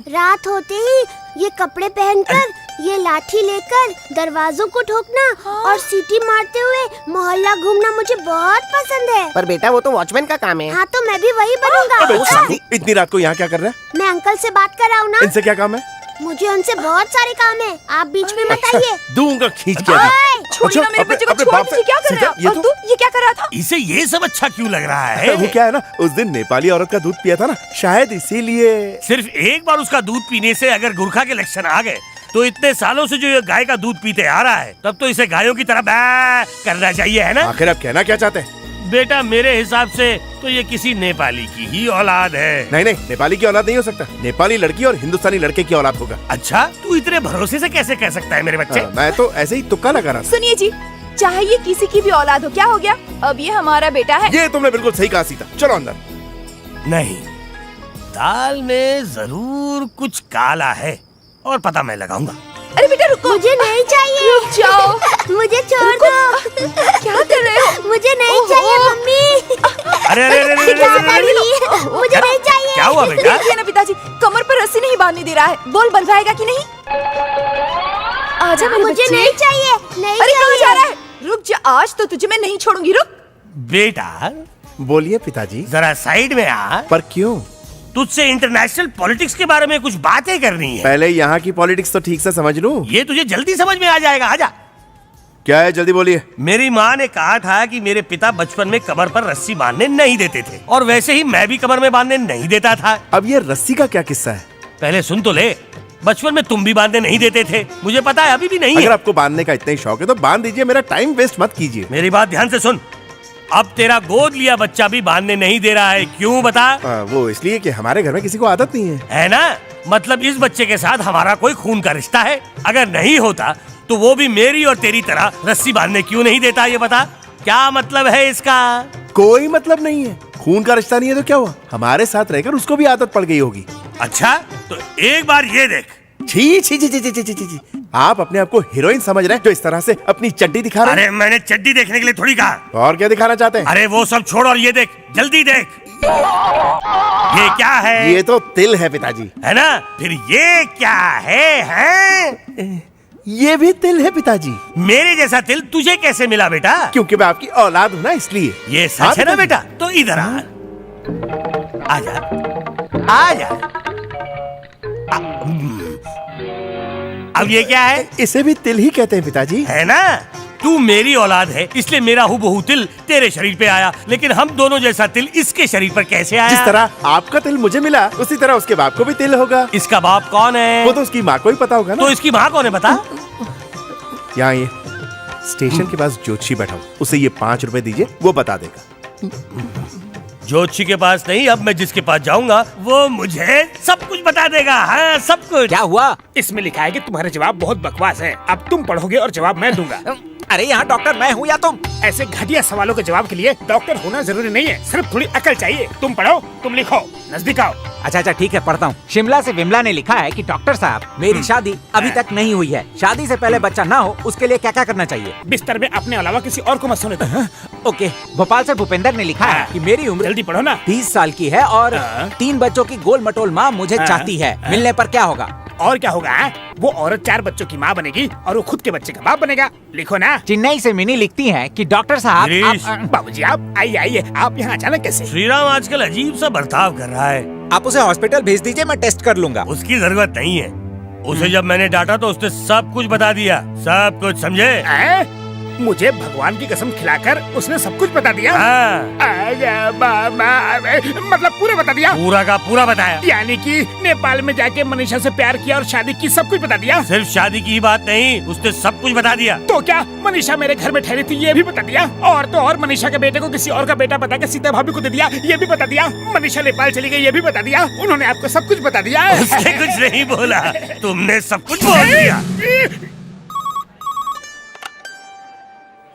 [SPEAKER 10] रात होते ही ये कपड़े पहनकर, ये लाठी लेकर दरवाजों को ठोकना और सीटी मारते हुए मोहल्ला घूमना मुझे बहुत पसंद है।
[SPEAKER 7] पर बेटा, वो तो वॉचमैन का काम है।
[SPEAKER 10] हाँ तो मैं भी वही बनूंगा।
[SPEAKER 4] अबे सालू, इतनी रात को यहाँ क्या कर रहा है?
[SPEAKER 10] मैं अंकल से बात कर रहा हूँ ना।
[SPEAKER 4] इनसे क्या काम है?
[SPEAKER 10] मुझे उनसे बहुत सारे काम है, आप बीच में मत आइए।
[SPEAKER 4] दूंगा खींच के अभी।
[SPEAKER 1] छोड़िए ना मेरे
[SPEAKER 4] अपने-
[SPEAKER 1] बच्चे को।
[SPEAKER 4] अपने
[SPEAKER 1] छोड़
[SPEAKER 4] बाप से-
[SPEAKER 1] दीजिए, क्या कर रहे
[SPEAKER 4] सीधा,
[SPEAKER 1] हैं?
[SPEAKER 4] ये
[SPEAKER 1] और
[SPEAKER 4] तो-
[SPEAKER 1] तू ये क्या कर रहा था?
[SPEAKER 2] इसे ये सब अच्छा क्यों लग रहा है?
[SPEAKER 4] वो क्या है ना, उस दिन नेपाली औरत का दूध पिया था ना, शायद इसीलिए।
[SPEAKER 2] सिर्फ एक बार उसका दूध पीने से अगर गुरखा के लक्षण आ गए तो इतने सालों से जो ये गाय का दूध पीते आ रहा है, तब तो इसे गायों की तरह बैं करना चाहिए, है ना?
[SPEAKER 4] आखिर आप कहना क्या चाहते हैं?
[SPEAKER 2] बेटा, मेरे हिसाब से तो ये किसी नेपाली की ही औलाद है।
[SPEAKER 4] नहीं नहीं, नेपाली की औलाद नहीं हो सकता। नेपाली लड़की और हिंदुस्तानी लड़के की औलाद होगा।
[SPEAKER 2] अच्छा, तू इतने भरोसे से कैसे कह सकता है मेरे बच्चे?
[SPEAKER 4] मैं तो ऐसे ही तुक्का लगा रहा था।
[SPEAKER 1] सुनिए जी, चाहे ये किसी की भी औलाद हो, क्या हो गया? अब ये हमारा बेटा है।
[SPEAKER 4] ये तुमने बिल्कुल सही कहा सीता। चलो अंदर।
[SPEAKER 2] नहीं, दाल में जरूर कुछ काला है और पता मैं लगाऊंगा।
[SPEAKER 1] अरे बेटा रुको।
[SPEAKER 10] मुझे नहीं चाहिए।
[SPEAKER 1] रुक जाओ।
[SPEAKER 10] मुझे छोड़ दो।
[SPEAKER 1] क्या कर रहे हो?
[SPEAKER 10] मुझे नहीं चाहिए मम्मी।
[SPEAKER 2] अरे अरे अरे अरे,
[SPEAKER 10] क्या
[SPEAKER 2] अरे,
[SPEAKER 10] कर
[SPEAKER 2] अरे,
[SPEAKER 10] रही है? मुझे नहीं चाहिए।
[SPEAKER 2] क्या हुआ बेटा?
[SPEAKER 1] देखिए ना पिताजी, कमर पर रस्सी नहीं बांधने दे रहा है। बोल बंधवाएगा कि नहीं? आजा मेरे
[SPEAKER 10] मुझे
[SPEAKER 1] बच्चे।
[SPEAKER 10] नहीं चाहिए। नहीं
[SPEAKER 1] अरे कहाँ
[SPEAKER 10] चाहिए।
[SPEAKER 1] जा रहा है? रुक जा, आज तो तुझे मैं नहीं छोड़ूंगी। रुक।
[SPEAKER 2] बेटा
[SPEAKER 4] बोलिए पिताजी।
[SPEAKER 2] जरा साइड में आ।
[SPEAKER 4] पर क्यों?
[SPEAKER 2] तुझसे इंटरनेशनल पॉलिटिक्स के बारे में कुछ बातें करनी है।
[SPEAKER 4] पहले यहाँ की पॉलिटिक्स तो ठीक से समझ लूं।
[SPEAKER 2] ये तुझे जल्दी समझ में आ जाएगा। आजा।
[SPEAKER 4] क्या है, जल्दी बोलिए।
[SPEAKER 2] मेरी माँ ने कहा था कि मेरे पिता बचपन में कमर पर रस्सी बांधने नहीं देते थे, और वैसे ही मैं भी कमर में बांधने नहीं देता था।
[SPEAKER 4] अब ये रस्सी का क्या किस्सा है?
[SPEAKER 2] पहले सुन तो ले। बचपन में तुम भी बांधने नहीं देते थे, मुझे पता है, अभी भी नहीं
[SPEAKER 4] अगर
[SPEAKER 2] है।
[SPEAKER 4] आपको बांधने का इतना ही शौक है तो बांध दीजिए, मेरा टाइम वेस्ट मत कीजिए।
[SPEAKER 2] मेरी बात ध्यान से सुन। अब तेरा गोद लिया बच्चा भी बांधने नहीं दे रहा है। क्यों बता?
[SPEAKER 4] वो इसलिए कि हमारे घर में किसी को आदत नहीं है
[SPEAKER 2] ना? मतलब इस बच्चे के साथ हमारा कोई खून का रिश्ता है? अगर नहीं होता तो वो भी मेरी और तेरी तरह रस्सी बांधने क्यों नहीं देता? ये बता, क्या मतलब है इसका?
[SPEAKER 4] कोई मतलब नहीं है। खून का रिश्ता नहीं है तो क्या हुआ? हमारे साथ रहकर उसको भी आदत पड़ गई होगी।
[SPEAKER 2] अच्छा, तो एक बार ये देख,
[SPEAKER 4] छी छी छी छी छी छी छी छी। आप अपने आप को हीरोइन समझ रहे हैं जो इस तरह से अपनी चड्डी दिखा रहे हैं?
[SPEAKER 2] अरे मैंने चड्डी देखने के लिए थोड़ी कहा।
[SPEAKER 4] और क्या दिखाना चाहते हैं?
[SPEAKER 2] अरे वो सब छोड़ और ये देख, जल्दी देख। ये क्या है?
[SPEAKER 4] ये तो तिल है पिताजी।
[SPEAKER 2] है ना? फिर ये क्या है?
[SPEAKER 4] ये भी तिल है पिताजी।
[SPEAKER 2] मेरे जैसा तिल तुझे कैसे मिला बेटा?
[SPEAKER 4] क्योंकि मैं आपकी औलाद हूँ ना, इसलिए।
[SPEAKER 2] ये सच है ना बेटा? तो इधर आ, आजा, आजा। अब ये क्या है?
[SPEAKER 4] इसे भी तिल ही कहते हैं पिताजी।
[SPEAKER 2] है ना? तू मेरी औलाद है, इसलिए मेरा हूबहू तिल तेरे शरीर पे आया, लेकिन हम दोनों जैसा तिल इसके शरीर पर कैसे आया?
[SPEAKER 4] जिस तरह आपका तिल मुझे मिला, उसी तरह उसके बाप को भी तिल होगा।
[SPEAKER 2] इसका बाप कौन है?
[SPEAKER 4] वो तो उसकी माँ को ही पता होगा ना।
[SPEAKER 2] तो इसकी माँ कौन है बता?
[SPEAKER 4] यहाँ ये स्टेशन के पास ज्योतिषी बैठा हूँ, उसे ये 5 रुपए दीजिए, वो बता देगा।
[SPEAKER 2] ज्योतिषी के पास नहीं, अब मैं जिसके पास जाऊंगा वो मुझे सब कुछ बता देगा। हाँ, सब कुछ।
[SPEAKER 6] क्या हुआ?
[SPEAKER 3] इसमें लिखा है कि तुम्हारे जवाब बहुत बकवास है। अब तुम पढ़ोगे और जवाब मैं दूंगा।
[SPEAKER 6] अरे यहाँ डॉक्टर मैं हूँ या तुम?
[SPEAKER 3] ऐसे घटिया सवालों के जवाब के लिए डॉक्टर होना जरूरी नहीं है, सिर्फ थोड़ी अकल चाहिए। तुम पढ़ो, तुम लिखो, नजदीक आओ।
[SPEAKER 6] अच्छा ठीक है, पढ़ता हूँ। शिमला से विमला ने लिखा है कि डॉक्टर साहब, मेरी शादी अभी तक नहीं हुई है। शादी से पहले बच्चा ना हो, उसके लिए क्या क्या करना चाहिए?
[SPEAKER 3] बिस्तर में अपने अलावा किसी और को मत सोने दो।
[SPEAKER 6] ओके। भोपाल से भूपेंद्र ने लिखा है कि मेरी उम्र
[SPEAKER 3] जल्दी पढ़ो ना।
[SPEAKER 6] 30 साल की है और 3 बच्चों की गोल मटोल माँ मुझे चाहती है। मिलने पर क्या होगा?
[SPEAKER 3] और क्या होगा? वो औरत 4 बच्चों की माँ बनेगी और वो खुद के बच्चे का बाप बनेगा। लिखो ना।
[SPEAKER 6] चेन्नई से मिनी लिखती है कि डॉक्टर साहब
[SPEAKER 3] बाबूजी आप आइए, आप यहाँ अचानक कैसे?
[SPEAKER 2] श्रीराम आजकल अजीब सा बर्ताव कर रहा है।
[SPEAKER 6] आप उसे हॉस्पिटल भेज दीजिए, मैं टेस्ट कर लूंगा।
[SPEAKER 2] उसकी जरूरत नहीं है। उसे जब मैंने डांटा तो उसने सब कुछ बता दिया, सब कुछ, समझे?
[SPEAKER 3] मुझे भगवान की कसम खिलाकर उसने सब कुछ बता दिया। मतलब पूरा बता दिया?
[SPEAKER 2] पूरा का पूरा बताया।
[SPEAKER 3] यानी कि नेपाल में जाके मनीषा से प्यार किया और शादी की, सब कुछ बता दिया?
[SPEAKER 2] सिर्फ शादी की ही बात नहीं, उसने सब कुछ बता दिया।
[SPEAKER 3] तो क्या मनीषा मेरे घर में ठहरी थी, ये भी बता दिया? और तो और मनीषा के बेटे को किसी और का बेटा बता के सीता भाभी को दे दिया, ये भी बता दिया? मनीषा नेपाल चली गई, ये भी बता दिया? उन्होंने आपको सब कुछ बता दिया?
[SPEAKER 2] उसने कुछ नहीं बोला, तुमने सब कुछ बोल दिया।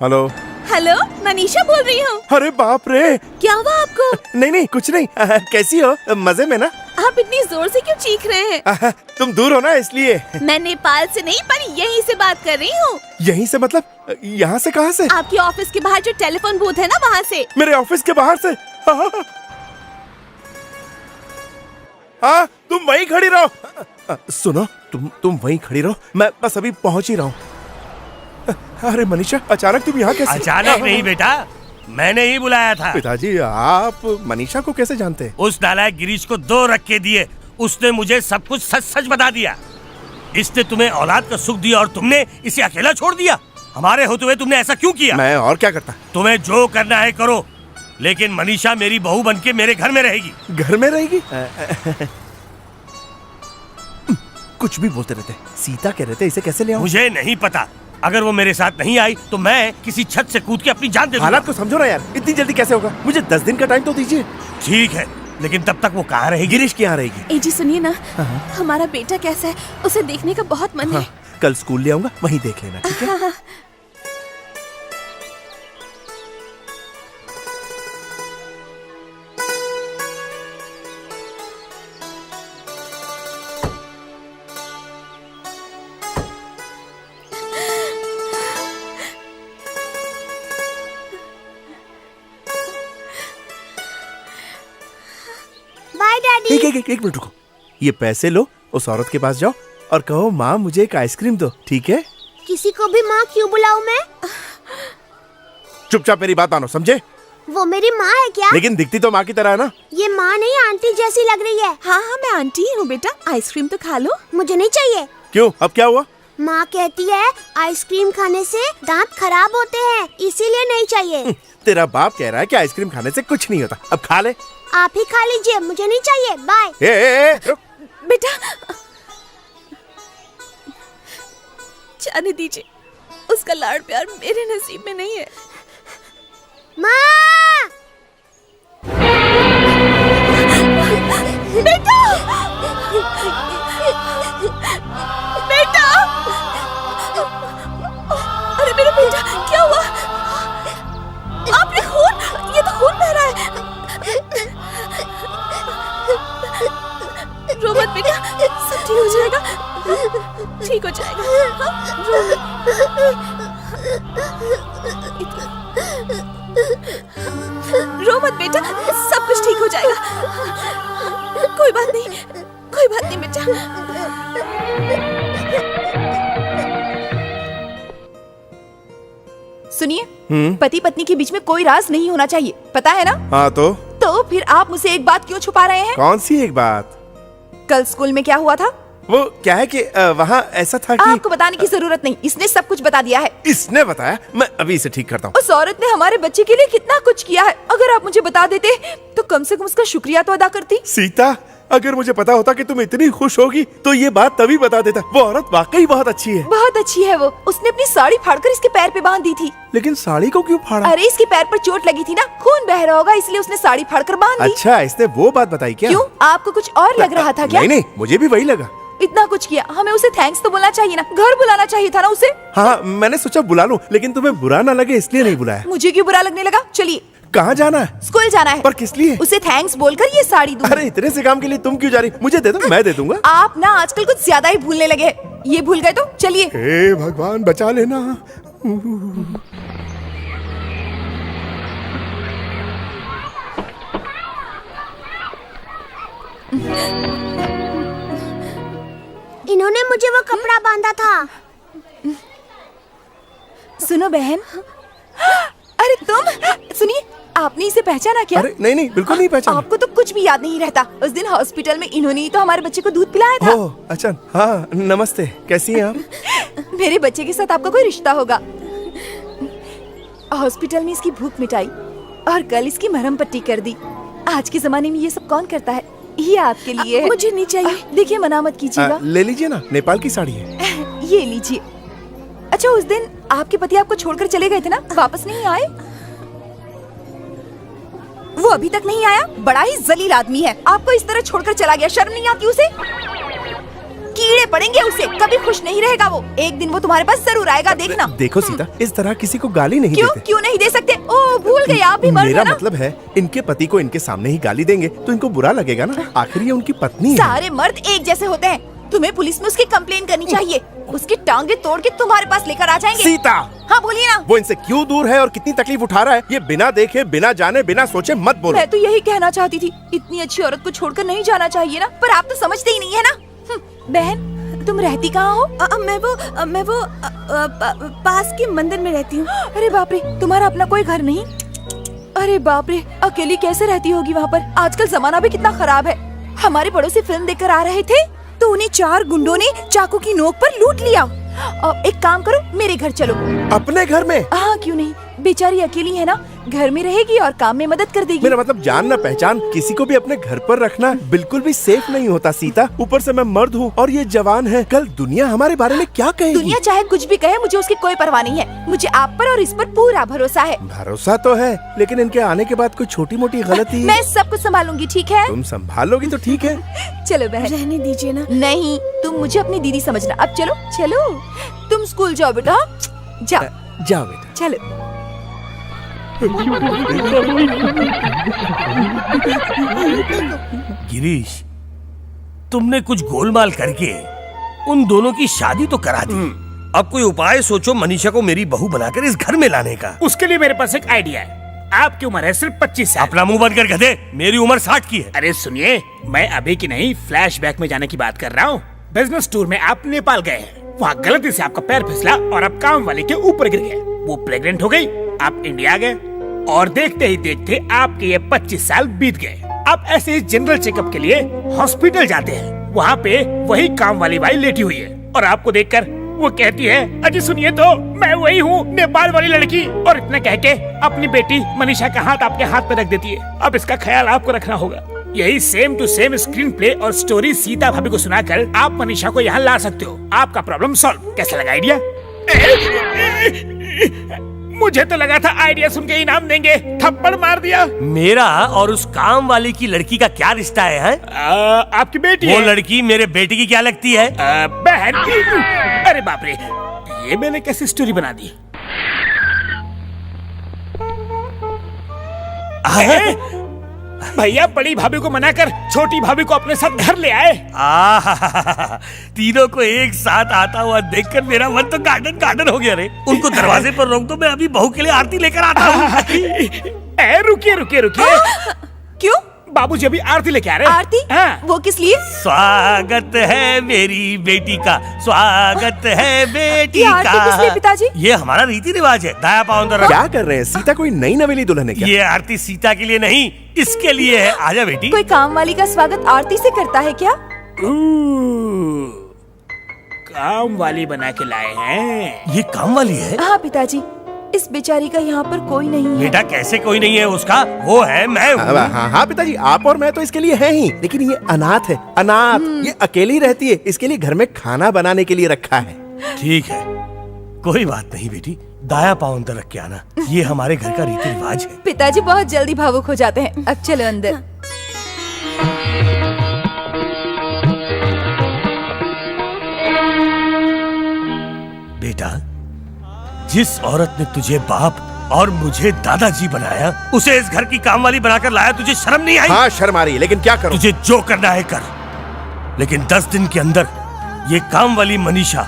[SPEAKER 4] हेलो
[SPEAKER 5] हेलो, मनीषा बोल रही हूँ।
[SPEAKER 4] अरे बाप रे,
[SPEAKER 5] क्या हुआ आपको?
[SPEAKER 4] नहीं कुछ नहीं। कैसी हो? मजे में ना?
[SPEAKER 5] आप इतनी जोर से क्यों चीख रहे हैं?
[SPEAKER 4] तुम दूर हो ना, इसलिए।
[SPEAKER 5] मैं नेपाल से नहीं, पर यहीं से बात कर रही हूँ।
[SPEAKER 4] यहीं से मतलब? यहाँ से कहाँ से?
[SPEAKER 5] आपके ऑफिस के बाहर जो टेलीफोन बूथ है ना, वहाँ से।
[SPEAKER 4] मेरे ऑफिस के बाहर से? हाँ, तुम वहीं खड़ी रहो। सुनो, तुम वहीं खड़ी रहो, मैं बस अभी पहुँच ही रहा हूँ। अरे मनीषा, अचानक तुम यहाँ कैसे?
[SPEAKER 2] अचानक नहीं बेटा, मैंने ही बुलाया था।
[SPEAKER 4] पिताजी, आप मनीषा को कैसे जानते हैं?
[SPEAKER 2] उस नालायक गिरीश को 2 रख के दिए, उसने मुझे सब कुछ सच सच बता दिया। इसने तुम्हें औलाद का सुख दिया और तुमने इसे अकेला छोड़ दिया। हमारे होते हुए तुमने ऐसा क्यों किया?
[SPEAKER 4] मैं और क्या करता?
[SPEAKER 2] तुम्हें जो करना है करो, लेकिन मनीषा मेरी बहू बनके मेरे घर में रहेगी।
[SPEAKER 4] घर में रहेगी? कुछ भी बोलते रहते। सीता कह रहे थे, इसे कैसे ले आऊं?
[SPEAKER 2] मुझे नहीं पता। अगर वो मेरे साथ नहीं आई तो मैं किसी छत से कूद के अपनी जान दे दूंगा।
[SPEAKER 4] हालात को समझो ना यार, इतनी जल्दी कैसे होगा? मुझे 10 दिन का टाइम तो दीजिए।
[SPEAKER 2] ठीक है, लेकिन तब तक वो कहाँ रहेगी?
[SPEAKER 4] गिरीश की यहाँ रहेगी।
[SPEAKER 5] ए जी सुनिए ना, हमारा बेटा कैसा है, उसे देखने का बहुत मन है।
[SPEAKER 4] कल स्कूल ले आऊंगा, वहीं देख लेना, ठीक है?
[SPEAKER 10] Bye daddy.
[SPEAKER 4] एक मिनट रुको। ये पैसे लो, उस औरत के पास जाओ और कहो, माँ मुझे एक आइसक्रीम दो, ठीक है?
[SPEAKER 10] किसी को भी माँ क्यों बुलाऊं मैं?
[SPEAKER 4] चुपचाप मेरी बात मानो, समझे?
[SPEAKER 10] वो मेरी माँ है क्या?
[SPEAKER 4] लेकिन दिखती तो माँ की तरह है ना।
[SPEAKER 10] ये माँ नहीं, आंटी जैसी लग रही है।
[SPEAKER 5] हाँ मैं आंटी ही हूँ बेटा, आइसक्रीम तो खा लो।
[SPEAKER 10] मुझे नहीं चाहिए।
[SPEAKER 4] क्यों, अब क्या हुआ?
[SPEAKER 10] माँ कहती है आइसक्रीम खाने से दांत खराब होते हैं, इसीलिए नहीं चाहिए।
[SPEAKER 4] तेरा बाप कह रहा है कि आइसक्रीम खाने से कुछ नहीं होता, अब खा ले।
[SPEAKER 10] आप ही खा लीजिए, मुझे नहीं चाहिए। बाय।
[SPEAKER 4] रुक।
[SPEAKER 5] बेटा जाने दीजिए, उसका लाड़ प्यार मेरे नसीब में नहीं है।
[SPEAKER 10] माँ!
[SPEAKER 5] बेटा! बेटा! अरे मेरा बेटा, क्या हुआ? आपने खून, ये तो खून बह रहा है। रो मत बेटा, सब ठीक हो जाएगा।
[SPEAKER 1] ठीक हो जाएगा। रो मत बेटा, सब कुछ ठीक हो जाएगा। कोई बात नहीं, कोई बात नहीं बेटा। सुनिए, पति पत्नी के बीच में कोई राज नहीं होना चाहिए, पता है ना?
[SPEAKER 4] हाँ
[SPEAKER 1] तो फिर आप मुझसे एक बात क्यों छुपा रहे हैं?
[SPEAKER 4] कौन सी एक बात?
[SPEAKER 1] कल स्कूल में क्या हुआ था?
[SPEAKER 4] वो क्या है कि वहाँ ऐसा था कि
[SPEAKER 1] आपको बताने की जरूरत नहीं, इसने सब कुछ बता दिया है।
[SPEAKER 4] इसने बताया? मैं अभी इसे ठीक करता हूँ।
[SPEAKER 1] उस औरत ने हमारे बच्चे के लिए कितना कुछ किया है। अगर आप मुझे बता देते तो कम से कम उसका शुक्रिया तो अदा करती।
[SPEAKER 4] सीता, अगर मुझे पता होता कि तुम इतनी खुश होगी तो ये बात तभी बता देता। वो औरत वाकई बहुत अच्छी है।
[SPEAKER 1] बहुत अच्छी है वो। उसने अपनी साड़ी फाड़कर इसके पैर पे बांध दी थी।
[SPEAKER 4] लेकिन साड़ी को क्यों फाड़ा?
[SPEAKER 1] अरे इसके पैर पर चोट लगी थी ना, खून बह रहा होगा, इसलिए उसने साड़ी फाड़कर बांध दी।
[SPEAKER 4] अच्छा, इसने वो बात बताई क्या?
[SPEAKER 1] क्यों, आपको कुछ और लग रहा था क्या?
[SPEAKER 4] नहीं, मुझे भी वही लगा।
[SPEAKER 1] इतना कुछ किया, हमें उसे थैंक्स तो बोलना चाहिए ना, घर बुलाना चाहिए था ना उसे।
[SPEAKER 4] हाँ, मैंने सोचा बुला लूं, लेकिन तुम्हें बुरा ना लगे इसलिए नहीं बुलाया।
[SPEAKER 1] मुझे क्यों बुरा लगने लगा? चलिए।
[SPEAKER 4] कहाँ जाना है?
[SPEAKER 1] स्कूल जाना है।
[SPEAKER 4] पर किस लिए?
[SPEAKER 1] उसे थैंक्स बोलकर ये साड़ी दूंगी।
[SPEAKER 4] अरे इतने से काम के लिए तुम क्यों जा रही? मुझे दे दो, मैं दे दूंगा।
[SPEAKER 1] आप ना आजकल कुछ ज्यादा ही भूलने लगे हैं। ये भूल गए तो चलिए।
[SPEAKER 4] हे भगवान, बचा लेना।
[SPEAKER 10] इन्होंने मुझे वो कपड़ा बांधा था।
[SPEAKER 1] सुनो बहन, अरे तुम सुनिए, आपने इसे पहचाना क्या?
[SPEAKER 4] अरे नहीं, बिल्कुल नहीं पहचाना।
[SPEAKER 1] आपको तो कुछ भी याद नहीं रहता। उस दिन हॉस्पिटल में इन्होंने ही तो हमारे बच्चे को दूध पिलाया था।
[SPEAKER 4] ओह अच्छा, हाँ नमस्ते, कैसी हैं आप?
[SPEAKER 1] मेरे बच्चे के साथ आपका कोई रिश्ता होगा। हॉस्पिटल में इसकी भूख मिटाई और कल इसकी मरहम पट्टी कर दी। आज के जमाने में ये सब कौन करता है? ये आपके लिए है। मुझे नहीं चाहिए। देखिए, मना मत कीजिएगा।
[SPEAKER 4] ले लीजिए ना, नेपाल की साड़ी है।
[SPEAKER 1] ये लीजिए। अच्छा, उस दिन आपके पति आपको छोड़कर चले गए थे ना, वापस नहीं आए? वो अभी तक नहीं आया? बड़ा ही जलील आदमी है, आपको इस तरह छोड़कर चला गया। शर्म नहीं आती उसे? कीड़े पड़ेंगे उसे, कभी खुश नहीं रहेगा वो। एक दिन वो तुम्हारे पास जरूर आएगा, देखना।
[SPEAKER 4] देखो सीता, इस तरह किसी को गाली नहीं देते।
[SPEAKER 1] क्यों नहीं दे सकते? ओ भूल गए, आप भी मर्द
[SPEAKER 4] मेरा
[SPEAKER 1] हो ना?
[SPEAKER 4] मतलब है, इनके पति को इनके सामने ही गाली देंगे तो इनको बुरा लगेगा ना। आखिर ये उनकी पत्नी है।
[SPEAKER 1] सारे मर्द एक जैसे होते हैं। तुम्हें पुलिस में उसकी कंप्लेन करनी चाहिए। उसकी टांगे तोड़ के तुम्हारे पास लेकर आ जाएंगे।
[SPEAKER 4] सीता,
[SPEAKER 1] हाँ बोलिए ना।
[SPEAKER 4] वो इनसे क्यों दूर है और कितनी तकलीफ उठा रहा है, ये बिना देखे, बिना जाने, बिना सोचे मत बोलो।
[SPEAKER 1] मैं तो यही कहना चाहती थी, इतनी अच्छी औरत को छोड़कर नहीं जाना चाहिए ना, पर आप तो समझते ही नहीं है ना। बहन, तुम रहती कहाँ हो? मैं वो पास के मंदिर में रहती हूँ। अरे बाप रे, तुम्हारा अपना कोई घर नहीं? अरे बाप रे, अकेली कैसे रहती होगी वहाँ पर? आजकल जमाना भी कितना खराब है। हमारे पड़ोसी फिल्म देखकर आ रहे थे तो उन्हें 4 गुंडों ने चाकू की नोक पर लूट लिया। एक काम करो, मेरे घर चलो।
[SPEAKER 4] अपने घर में?
[SPEAKER 1] हाँ, क्यों नहीं, बेचारी अकेली है ना, घर में रहेगी और काम में मदद कर देगी।
[SPEAKER 4] मेरा मतलब जान न पहचान किसी को भी अपने घर पर रखना बिल्कुल भी सेफ नहीं होता सीता। ऊपर से मैं मर्द हूँ और ये जवान है। कल दुनिया हमारे बारे में क्या कहेगी?
[SPEAKER 1] दुनिया चाहे कुछ भी कहे, मुझे उसकी कोई परवाह नहीं है। मुझे आप पर और इस पर पूरा भरोसा है।
[SPEAKER 4] भरोसा तो है, लेकिन इनके आने के बाद कोई छोटी मोटी गलती।
[SPEAKER 1] मैं सब कुछ संभालूंगी, ठीक है?
[SPEAKER 4] तुम संभालोगी तो ठीक है।
[SPEAKER 1] चलो बहन, रहने दीजिए ना। नहीं, तुम मुझे अपनी दीदी समझना। अब चलो चलो, तुम स्कूल जाओ बेटा, जाओ
[SPEAKER 4] जाओ बेटा,
[SPEAKER 1] चलो।
[SPEAKER 2] गिरीश, तुमने कुछ गोलमाल करके उन दोनों की शादी तो करा दी। अब कोई उपाय सोचो मनीषा को मेरी बहू बनाकर इस घर में लाने का।
[SPEAKER 3] उसके लिए मेरे पास एक आइडिया है। आपकी उम्र है सिर्फ 25 साल।
[SPEAKER 2] अपना मुंह बंद कर गधे, मेरी उम्र 60 की है।
[SPEAKER 3] अरे सुनिए, मैं अभी की नहीं, फ्लैशबैक में जाने की बात कर रहा हूँ। बिजनेस टूर में आप नेपाल गए हैं, वहाँ गलती से आपका पैर फिसला और आप काम वाले के ऊपर गिर गए। वो प्रेग्नेंट हो गई, आप इंडिया गए और देखते ही देखते आपके ये 25 साल बीत गए। आप ऐसे ही जनरल चेकअप के लिए हॉस्पिटल जाते हैं। वहाँ पे वही काम वाली बाई लेटी हुई है और आपको देखकर वो कहती है, अजी सुनिए तो, मैं वही हूँ, नेपाल वाली लड़की। और इतना कह के अपनी बेटी मनीषा का हाथ आपके हाथ पे रख देती है। अब इसका ख्याल आपको रखना होगा। यही same to same screenplay और स्टोरी सीता भाभी को सुनाकर आप मनीषा को यहाँ ला सकते हो। आपका प्रॉब्लम सॉल्व। कैसा लगा आइडिया? मुझे तो लगा था आइडिया सुन के इनाम देंगे, थप्पड़ मार दिया।
[SPEAKER 2] मेरा और उस काम वाली की लड़की का क्या रिश्ता है?
[SPEAKER 3] आपकी बेटी
[SPEAKER 2] वो
[SPEAKER 3] है।
[SPEAKER 2] लड़की मेरे बेटे की क्या लगती है?
[SPEAKER 3] बहन। अरे बाप रे, ये मैंने कैसी स्टोरी बना दी? भैया बड़ी भाभी को मना कर छोटी भाभी को अपने साथ घर ले आए।
[SPEAKER 2] तीनों को एक साथ आता हुआ देखकर मेरा मन तो गार्डन गार्डन हो गया रे। उनको दरवाजे पर रोक दो, मैं अभी बहू के लिए आरती लेकर आता हूँ।
[SPEAKER 3] रुकिए रुकिए रुकिए।
[SPEAKER 1] क्यों?
[SPEAKER 3] बाबूजी अभी आरती लेके आ रहे हैं।
[SPEAKER 1] आरती?
[SPEAKER 3] हाँ।
[SPEAKER 1] वो किस लिए?
[SPEAKER 2] स्वागत है मेरी बेटी का, स्वागत है बेटी
[SPEAKER 1] ये आरती किस लिए
[SPEAKER 2] का।
[SPEAKER 1] पिताजी?
[SPEAKER 2] ये हमारा रीति रिवाज है। दाया पाँव अंदर रख।
[SPEAKER 9] क्या कर रहे हैं? सीता कोई नई नवेली दुल्हन है क्या?
[SPEAKER 2] ये आरती सीता के लिए नहीं, इसके लिए है। आजा बेटी।
[SPEAKER 1] कोई काम वाली का स्वागत आरती से करता है क्या?
[SPEAKER 3] काम वाली बना के लाए हैं।
[SPEAKER 2] ये काम वाली है?
[SPEAKER 1] हाँ पिताजी, इस बेचारी का यहाँ पर कोई नहीं है।
[SPEAKER 2] बेटा कैसे कोई नहीं है? उसका वो है, मैं हूँ।
[SPEAKER 9] हाँ पिताजी, आप और मैं तो इसके लिए हैं ही, लेकिन ये अनाथ है, अनाथ। ये अकेली रहती है, इसके लिए घर में खाना बनाने के लिए रखा है।
[SPEAKER 2] ठीक है, कोई बात नहीं बेटी, दाया पाँव अंदर रख के आना। ये हमारे घर का रीति रिवाज है।
[SPEAKER 1] पिताजी बहुत जल्दी भावुक हो जाते हैं। अब चलो अंदर।
[SPEAKER 2] बेटा, जिस औरत ने तुझे बाप और मुझे दादाजी बनाया, उसे इस घर की कामवाली बनाकर लाया। तुझे शर्म नहीं आई?
[SPEAKER 9] हाँ शर्म आ रही है, लेकिन क्या करूं?
[SPEAKER 2] तुझे जो करना है कर, लेकिन 10 दिन के अंदर ये कामवाली मनीषा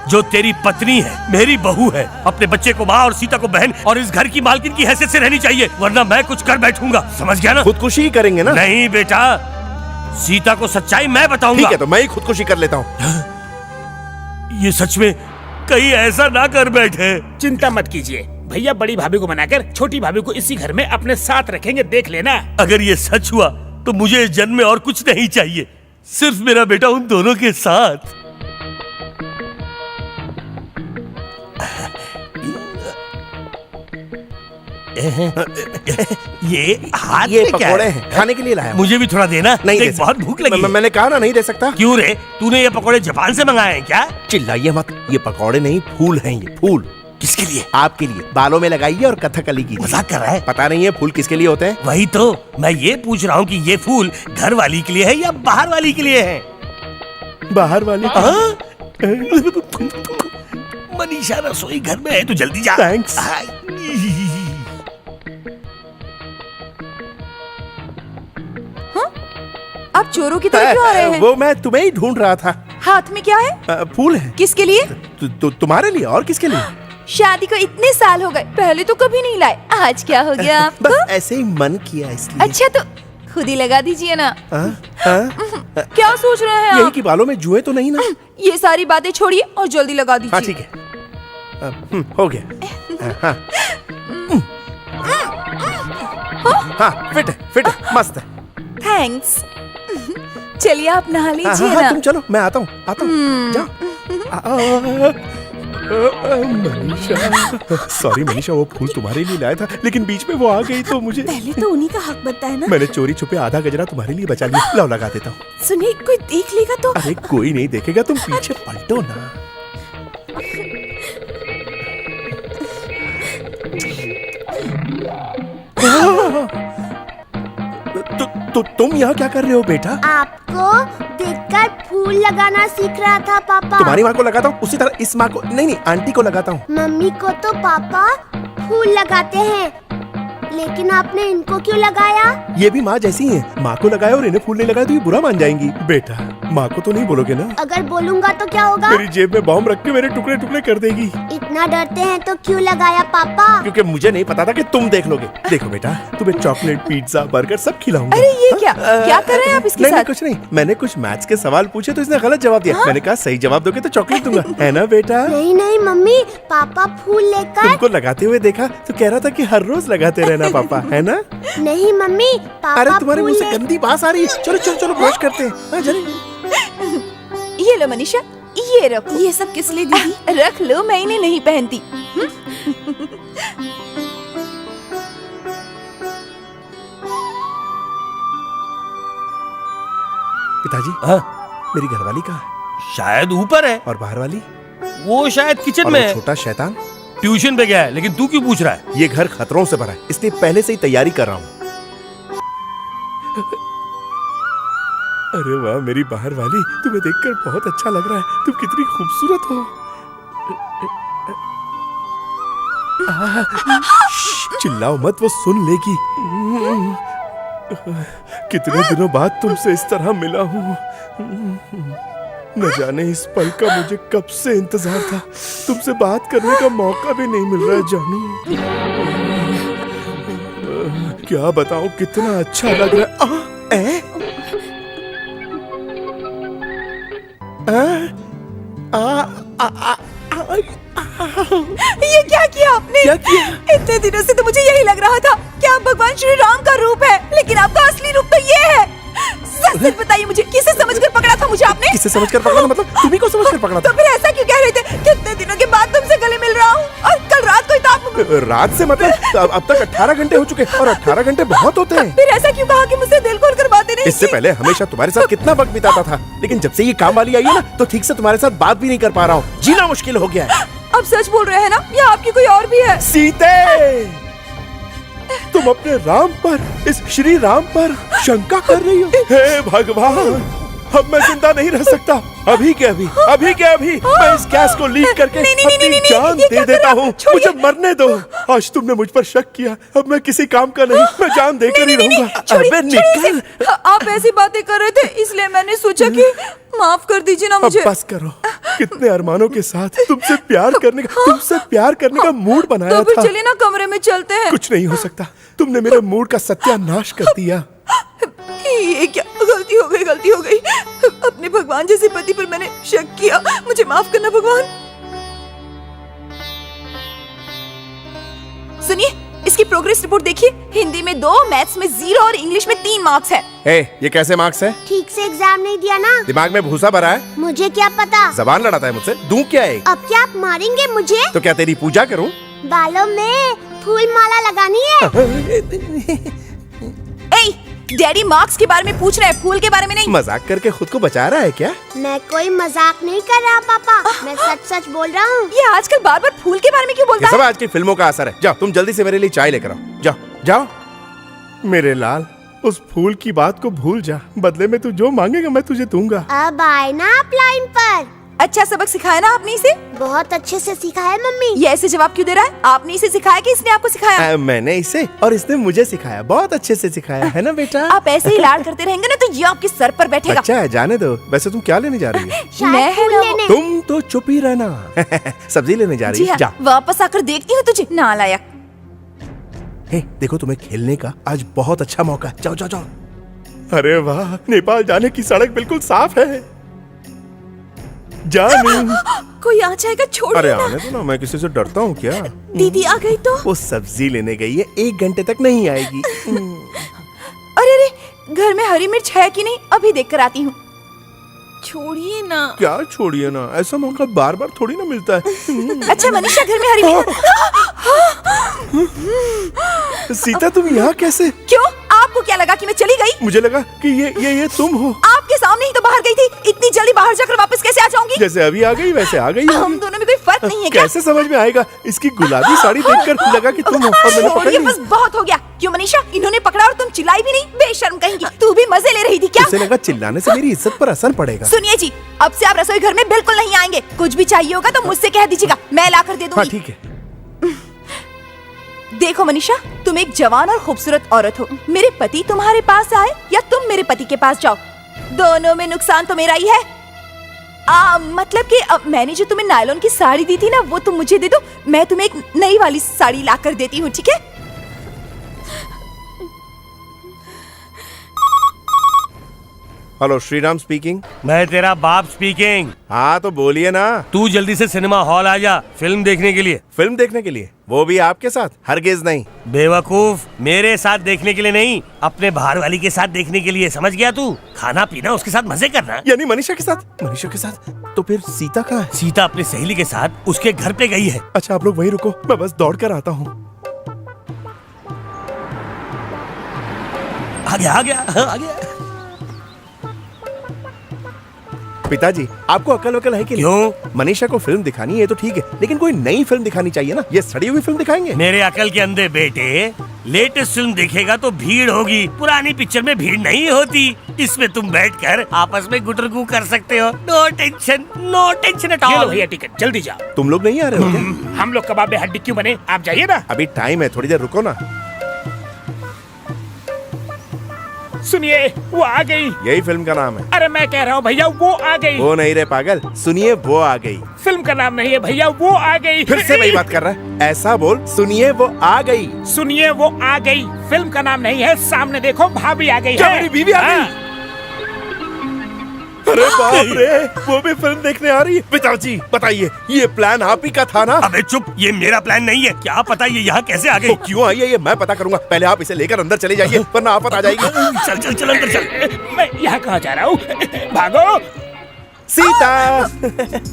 [SPEAKER 2] जो तेरी पत्नी है, मेरी बहू है, अपने बच्चे को माँ और सीता को बहन और इस घर की मालकिन की हैसियत से रहनी चाहिए, वरना मैं कुछ कर बैठूंगा। समझ गया ना?
[SPEAKER 9] खुदकुशी ही करेंगे ना?
[SPEAKER 2] नहीं बेटा, सीता को सच्चाई मैं बताऊंगा।
[SPEAKER 9] ठीक है, तो मैं ही खुदकुशी कर लेता हूँ।
[SPEAKER 2] ये सच में कहीं ऐसा ना कर बैठे।
[SPEAKER 3] चिंता मत कीजिए, भैया बड़ी भाभी को मनाकर छोटी भाभी को इसी घर में अपने साथ रखेंगे, देख लेना।
[SPEAKER 2] अगर ये सच हुआ तो मुझे इस जन्म में और कुछ नहीं चाहिए, सिर्फ मेरा बेटा उन दोनों के साथ। ये हाथ
[SPEAKER 9] ये
[SPEAKER 2] में क्या
[SPEAKER 9] पकोड़े
[SPEAKER 2] है?
[SPEAKER 9] हैं, खाने के लिए लाया हूं।
[SPEAKER 2] मुझे भी थोड़ा देना।
[SPEAKER 9] नहीं
[SPEAKER 2] देख,
[SPEAKER 9] दे
[SPEAKER 2] बहुत
[SPEAKER 9] सकता।
[SPEAKER 2] भूख लगी है।
[SPEAKER 9] मैंने कहा ना नहीं दे सकता।
[SPEAKER 2] क्यों रे? तूने ये पकोड़े जापान से मंगाए हैं क्या?
[SPEAKER 9] चिल्लाइए मत, ये पकौड़े नहीं फूल हैं, ये फूल।
[SPEAKER 2] किसके लिए?
[SPEAKER 9] आपके लिए। बालों में लगाइए और कथकली कीजिए।
[SPEAKER 2] मजाक कर रहा है?
[SPEAKER 9] पता नहीं है फूल किसके लिए होते हैं?
[SPEAKER 2] वही तो मैं ये पूछ रहा हूँ कि ये फूल घर वाली के लिए है या बाहर वाली के लिए है?
[SPEAKER 9] बाहर वाली।
[SPEAKER 2] मनीषा रसोई घर में है, तू जल्दी जा।
[SPEAKER 9] थैंक्स।
[SPEAKER 1] आप चोरों की तरह क्यों आ रहे हैं?
[SPEAKER 9] वो मैं तुम्हें ही ढूंढ रहा था।
[SPEAKER 1] हाथ में क्या है?
[SPEAKER 9] फूल है।
[SPEAKER 1] किसके लिए?
[SPEAKER 9] तुम्हारे लिए। और किसके लिए?
[SPEAKER 1] शादी को इतने साल हो गए, पहले तो कभी नहीं लाए, आज क्या हो गया आपको?
[SPEAKER 9] बस ऐसे ही मन किया इसलिए।
[SPEAKER 1] अच्छा तो खुद ही लगा दीजिए ना। क्या सोच रहे हैं
[SPEAKER 9] यही
[SPEAKER 1] आप?
[SPEAKER 9] कि बालों में जुए तो नहीं ना?
[SPEAKER 1] ये सारी बातें छोड़िए और जल्दी लगा दीजिए।
[SPEAKER 9] हाँ ठीक है, हो गया। हाँ फिट है, मस्त है।
[SPEAKER 1] थैंक्स। चलिए आप नहा लीजिए
[SPEAKER 9] हाँ,
[SPEAKER 1] ना।
[SPEAKER 9] तुम चलो, मैं आता हूँ जाओ। मनीषा, सॉरी मनीषा, वो फूल तुम्हारे लिए लाया था, लेकिन बीच में वो आ गई तो मुझे।
[SPEAKER 10] पहले तो उन्हीं का हक बनता है ना।
[SPEAKER 9] मैंने चोरी छुपे आधा गजरा तुम्हारे लिए बचा लिया। लाओ लगा देता हूँ।
[SPEAKER 10] सुनिए, कोई देख लेगा तो।
[SPEAKER 9] अरे कोई नहीं देखेगा, तुम पीछे पलटो ना। तुम यहाँ क्या कर रहे हो बेटा?
[SPEAKER 10] आपको देखकर फूल लगाना सीख रहा था पापा।
[SPEAKER 9] तुम्हारी माँ को लगाता हूँ, उसी तरह इस माँ को नहीं, आंटी को लगाता हूँ।
[SPEAKER 10] मम्मी को तो पापा फूल लगाते हैं, लेकिन आपने इनको क्यों लगाया?
[SPEAKER 9] ये भी माँ जैसी हैं। माँ को लगाया और इन्हें फूल नहीं लगाया तो ये बुरा मान जाएंगी। बेटा, माँ को तो नहीं बोलोगे ना?
[SPEAKER 10] अगर बोलूंगा तो क्या होगा?
[SPEAKER 9] मेरी जेब में बॉम्ब रख के मेरे टुकड़े टुकड़े कर देगी।
[SPEAKER 10] इतना डरते हैं तो क्यों लगाया पापा?
[SPEAKER 9] क्योंकि मुझे नहीं पता था कि तुम देख लोगे। देखो बेटा, तुम्हें चॉकलेट, पिज्जा, बर्गर सब खिलाऊंगा।
[SPEAKER 1] अरे ये क्या कर रहे हैं आप इसके
[SPEAKER 9] नहीं,
[SPEAKER 1] साथ?
[SPEAKER 9] कुछ नहीं, मैंने कुछ मैथ्स के सवाल पूछे तो इसने गलत जवाब दिया। मैंने कहा सही जवाब दोगे तो चॉकलेट दूंगा, है ना बेटा?
[SPEAKER 10] नहीं नहीं मम्मी, पापा फूल लेकर।
[SPEAKER 9] तुमको लगाते हुए देखा तो कह रहा था कि हर रोज लगाते रहना पापा, है ना?
[SPEAKER 10] नहीं मम्मी, पापा
[SPEAKER 9] अरे तुम्हारे मुंह से
[SPEAKER 10] फूल
[SPEAKER 9] गंदी बात आ रही है। चलो चलो चलो, ब्रश करते हैं। हाँ, चलिए।
[SPEAKER 1] ये लो मनीषा, ये रखो। ये सब किस लिए दीदी? रख लो, मैं इन्हें नहीं पहनती।
[SPEAKER 9] पिताजी,
[SPEAKER 2] हाँ?
[SPEAKER 9] मेरी घरवाली कहाँ है?
[SPEAKER 2] शायद ऊपर है।
[SPEAKER 9] और बाहर वाली?
[SPEAKER 2] वो शायद किचन
[SPEAKER 9] और
[SPEAKER 2] में
[SPEAKER 9] वो
[SPEAKER 2] है।
[SPEAKER 9] छोटा शैतान?
[SPEAKER 2] ट्यूशन पे गया है, लेकिन तू क्यों पूछ रहा है?
[SPEAKER 9] ये घर खतरों से भरा है, इसलिए पहले से ही तैयारी कर रहा हूँ। अरे वाह मेरी बाहर वाली, तुम्हें देखकर बहुत अच्छा लग रहा है। तुम कितनी खूबसूरत हो। चिल्लाओ मत, वो सुन लेगी।
[SPEAKER 4] कितने दिनों बाद तुमसे इस तरह मिला हूँ। न जाने इस पल का मुझे कब से इंतजार था। तुमसे बात करने का मौका भी नहीं मिल रहा है जानू। क्या बताऊं कितना अच्छा लग रहा है।
[SPEAKER 1] ये क्या किया आपने?
[SPEAKER 4] क्या किया?
[SPEAKER 1] इतने दिनों से तो मुझे यही लग रहा था कि आप भगवान श्री राम का रूप है, लेकिन आपका असली रूप तो ये है। सच सच बताइए मुझे, किसे समझकर पकड़ा था मुझे आपने?
[SPEAKER 4] किसे समझकर पकड़ा था? मतलब तुम्ही को समझकर पकड़ा था?
[SPEAKER 1] तो फिर ऐसा क्यों कह रहे थे? कितने दिनों के बाद तुमसे गले मिल रहा हूँ और कल रात को ही तो आप...
[SPEAKER 4] रात से मतलब अब तक 18 घंटे हो चुके और 18 घंटे बहुत होते हैं।
[SPEAKER 1] फिर ऐसा क्यों कहा कि मुझसे दिल खोल कर बातें नहीं
[SPEAKER 4] इससे
[SPEAKER 1] की?
[SPEAKER 4] पहले हमेशा तुम्हारे साथ कितना वक्त बिताता था, लेकिन जब से ये काम वाली आई है ना, तो ठीक से तुम्हारे साथ बात भी नहीं कर पा रहा हूँ। जीना मुश्किल हो गया है।
[SPEAKER 1] अब सच बोल रहे हैं ना, या आपकी कोई और भी है?
[SPEAKER 4] सीते, तुम अपने राम पर, इस श्री राम पर शंका कर रही हो? हे भगवान, अब मैं जिंदा नहीं रह सकता। अभी के अभी मैं इस गैस को लीक करके अपनी जान दे देता हूँ। मुझे मरने दो। आज तुमने मुझ पर शक किया, अब मैं किसी काम का नहीं, मैं जान देकर ही रहूंगा। अबे निकल।
[SPEAKER 1] आप ऐसी बातें कर रहे थे, इसलिए मैंने सोचा कि माफ कर दीजिए ना मुझे।
[SPEAKER 4] अब बस करो। कितने अरमानों के साथ तुमसे प्यार करने का मूड बनाया
[SPEAKER 1] तो फिर
[SPEAKER 4] था।
[SPEAKER 1] चलिए ना कमरे में चलते हैं।
[SPEAKER 4] कुछ नहीं हो सकता, तुमने मेरे मूड का सत्यानाश कर दिया।
[SPEAKER 1] ये क्या गलती हो गई। अपने भगवान जैसे पति पर मैंने शक किया, मुझे माफ करना भगवान। सुनिए, इसकी प्रोग्रेस रिपोर्ट देखिए। हिंदी में 2, मैथ्स में 0 और इंग्लिश में 3 मार्क्स है।
[SPEAKER 4] ये कैसे मार्क्स है?
[SPEAKER 10] ठीक से एग्जाम नहीं दिया ना।
[SPEAKER 4] दिमाग में भूसा भरा है?
[SPEAKER 10] मुझे क्या पता।
[SPEAKER 4] जबान लड़ाता है मुझसे। दूं क्या है?
[SPEAKER 10] अब क्या आप मारेंगे मुझे?
[SPEAKER 4] तो क्या तेरी पूजा करूं?
[SPEAKER 10] बालों में फूल माला लगानी है।
[SPEAKER 1] डैडी मार्क्स के बारे में पूछ रहे हैं, फूल के बारे में नहीं।
[SPEAKER 4] मजाक करके खुद को बचा रहा है क्या?
[SPEAKER 10] मैं कोई मजाक नहीं कर रहा पापा, मैं सच सच बोल रहा हूँ।
[SPEAKER 1] ये आजकल बार बार फूल के बारे में क्यों बोलता
[SPEAKER 4] ये सब
[SPEAKER 1] है?
[SPEAKER 4] आज की फिल्मों का असर है। जाओ तुम जल्दी से मेरे लिए चाय लेकर आओ। जाओ। मेरे लाल, उस फूल की बात को भूल जा। बदले में तू जो मांगेगा मैं तुझे दूंगा।
[SPEAKER 10] अब आए ना आप लाइन पर।
[SPEAKER 1] अच्छा सबक सिखाया ना आपने इसे?
[SPEAKER 10] बहुत अच्छे से सिखाया मम्मी।
[SPEAKER 1] ये ऐसे जवाब क्यों दे रहा है? आपने इसे सिखाया कि इसने आपको सिखाया?
[SPEAKER 4] मैंने इसे और इसने मुझे सिखाया। बहुत अच्छे से सिखाया है ना बेटा?
[SPEAKER 1] आप ऐसे ही लाड करते रहेंगे ना तो ये आपके सर पर बैठेगा।
[SPEAKER 4] अच्छा है, जाने दो। वैसे तुम क्या लेने जा रही हो?
[SPEAKER 10] शायद फूल लेने।
[SPEAKER 4] तुम तो चुप ही रहना। सब्जी लेने जा रही
[SPEAKER 1] जी
[SPEAKER 4] है?
[SPEAKER 1] हाँ, वापस आकर देखती हूँ तुझे नालायक।
[SPEAKER 4] देखो तुम्हें खेलने का आज बहुत अच्छा मौका। जाओ। अरे वाह, नेपाल जाने की सड़क बिल्कुल साफ है। जानू,
[SPEAKER 1] कोई आ जाएगा, छोड़िए
[SPEAKER 4] अरे
[SPEAKER 1] ना।
[SPEAKER 4] आने दो ना, मैं किसी से डरता हूँ क्या?
[SPEAKER 1] दीदी आ गई तो?
[SPEAKER 4] वो सब्जी लेने गई है, 1 घंटे तक नहीं आएगी।
[SPEAKER 1] अरे घर में हरी मिर्च है कि नहीं, अभी देख कर आती हूँ। छोड़िए ना।
[SPEAKER 4] क्या छोड़िए ना? ऐसा मौका बार बार थोड़ी ना मिलता है।
[SPEAKER 1] अच्छा मनीषा, घर में हरी मिर्च।
[SPEAKER 4] सीता तुम यहाँ कैसे?
[SPEAKER 1] क्यों, आपको क्या लगा कि मैं चली गई?
[SPEAKER 4] मुझे लगा कि ये तुम हो।
[SPEAKER 1] आपके सामने ही तो बाहर गई थी। इतनी जल्दी बाहर जाकर वापस कैसे आ जाऊंगी?
[SPEAKER 4] जैसे अभी आ गई वैसे आ गई।
[SPEAKER 1] हम दोनों में कोई फर्क नहीं है क्या?
[SPEAKER 4] कैसे समझ में आएगा? इसकी गुलाबी साड़ी देखकर लगा कि तुम हो और मैंने पकड़
[SPEAKER 1] छोड़िए,
[SPEAKER 4] ली।
[SPEAKER 1] बस बहुत हो गया। क्यों मनीषा, इन्होंने पकड़ा और तुम चिल्लाई भी नहीं? बेशर्म कहेंगी। तू भी मजे ले रही थी क्या?
[SPEAKER 4] उसे लगा चिल्लाने से मेरी इज्जत पर असर पड़ेगा।
[SPEAKER 1] सुनिए जी, अब से आप रसोई घर में बिल्कुल नहीं आएंगे। कुछ भी चाहिए होगा तो मुझसे कह दीजिएगा, मैं लाकर दे दूंगी।
[SPEAKER 4] हाँ ठीक है।
[SPEAKER 1] देखो मनीषा, तुम एक जवान और खूबसूरत औरत हो। मेरे पति तुम्हारे पास आए या तुम मेरे पति के पास जाओ, दोनों में नुकसान तो मेरा ही है। मतलब कि मैंने जो तुम्हें नायलॉन की साड़ी दी थी ना, वो तुम मुझे दे दो। मैं तुम्हें एक नई वाली साड़ी लाकर देती हूँ, ठीक है?
[SPEAKER 4] Hello, Shriram speaking.
[SPEAKER 2] मैं तेरा बाप स्पीकिंग।
[SPEAKER 4] हाँ तो बोलिए ना।
[SPEAKER 2] तू जल्दी से सिनेमा हॉल आ जा, फिल्म देखने के लिए।
[SPEAKER 4] फिल्म देखने के लिए? वो भी आपके साथ? हरगिज नहीं।
[SPEAKER 2] बेवकूफ, मेरे साथ देखने के लिए नहीं, अपने बाहर वाली के साथ देखने के लिए। समझ गया तू? खाना पीना उसके साथ मजे करना।
[SPEAKER 4] यानी मनीषा के साथ? मनीषा के साथ? तो फिर सीता कहाँ है?
[SPEAKER 2] सीता अपनी सहेली के साथ उसके घर पे गई है।
[SPEAKER 4] अच्छा आप लोग वहीं रुको, मैं बस दौड़ कर आता हूँ।
[SPEAKER 2] आ गया।
[SPEAKER 4] पिताजी, आपको अकल वकल है कि नहीं?
[SPEAKER 2] क्यों?
[SPEAKER 4] मनीषा को फिल्म दिखानी है तो ठीक है, लेकिन कोई नई फिल्म दिखानी चाहिए ना। ये सड़ी हुई फिल्म दिखाएंगे?
[SPEAKER 2] मेरे अकल के अंधे बेटे, लेटेस्ट फिल्म देखेगा तो भीड़ होगी। पुरानी पिक्चर में भीड़ नहीं होती। इसमें तुम बैठकर आपस में गुटरगू कर सकते हो। No tension at all.
[SPEAKER 3] भैया टिकट, जल्दी जाओ।
[SPEAKER 4] तुम लोग नहीं आ रहे हो क्या?
[SPEAKER 3] हम लोग कबाब में हड्डी क्यों बने? आप जाइए ना।
[SPEAKER 4] अभी टाइम है, थोड़ी देर रुको ना।
[SPEAKER 3] सुनिए वो आ गई।
[SPEAKER 4] यही फिल्म का नाम है।
[SPEAKER 3] अरे मैं कह रहा हूँ भैया वो आ गई।
[SPEAKER 4] वो नहीं रे पागल, सुनिए वो आ गई।
[SPEAKER 3] फिल्म का नाम नहीं है भैया, वो आ गई।
[SPEAKER 4] फिर से वही बात कर रहा है। ऐसा बोल, सुनिए वो आ गई।
[SPEAKER 3] सुनिए वो आ गई। फिल्म का नाम नहीं है। सामने देखो भाभी आ गई
[SPEAKER 4] क्या
[SPEAKER 3] है।
[SPEAKER 4] मेरी बीवी आ गई?
[SPEAKER 3] हाँ।
[SPEAKER 4] अरे बाप रे, वो भी फिल्म देखने आ रही है। पिताजी बताइए, ये प्लान आप ही का था ना?
[SPEAKER 2] अबे चुप, ये मेरा प्लान नहीं है। क्या पता ये यहाँ कैसे आ गई?
[SPEAKER 4] तो क्यों आई है ये मैं पता करूंगा। पहले आप इसे लेकर अंदर चले जाइए, वरना आफत आ जाएगी।
[SPEAKER 2] चल चल चल अंदर चल।
[SPEAKER 3] मैं यहाँ कहाँ जा रहा हूँ? भागो।
[SPEAKER 4] सीता,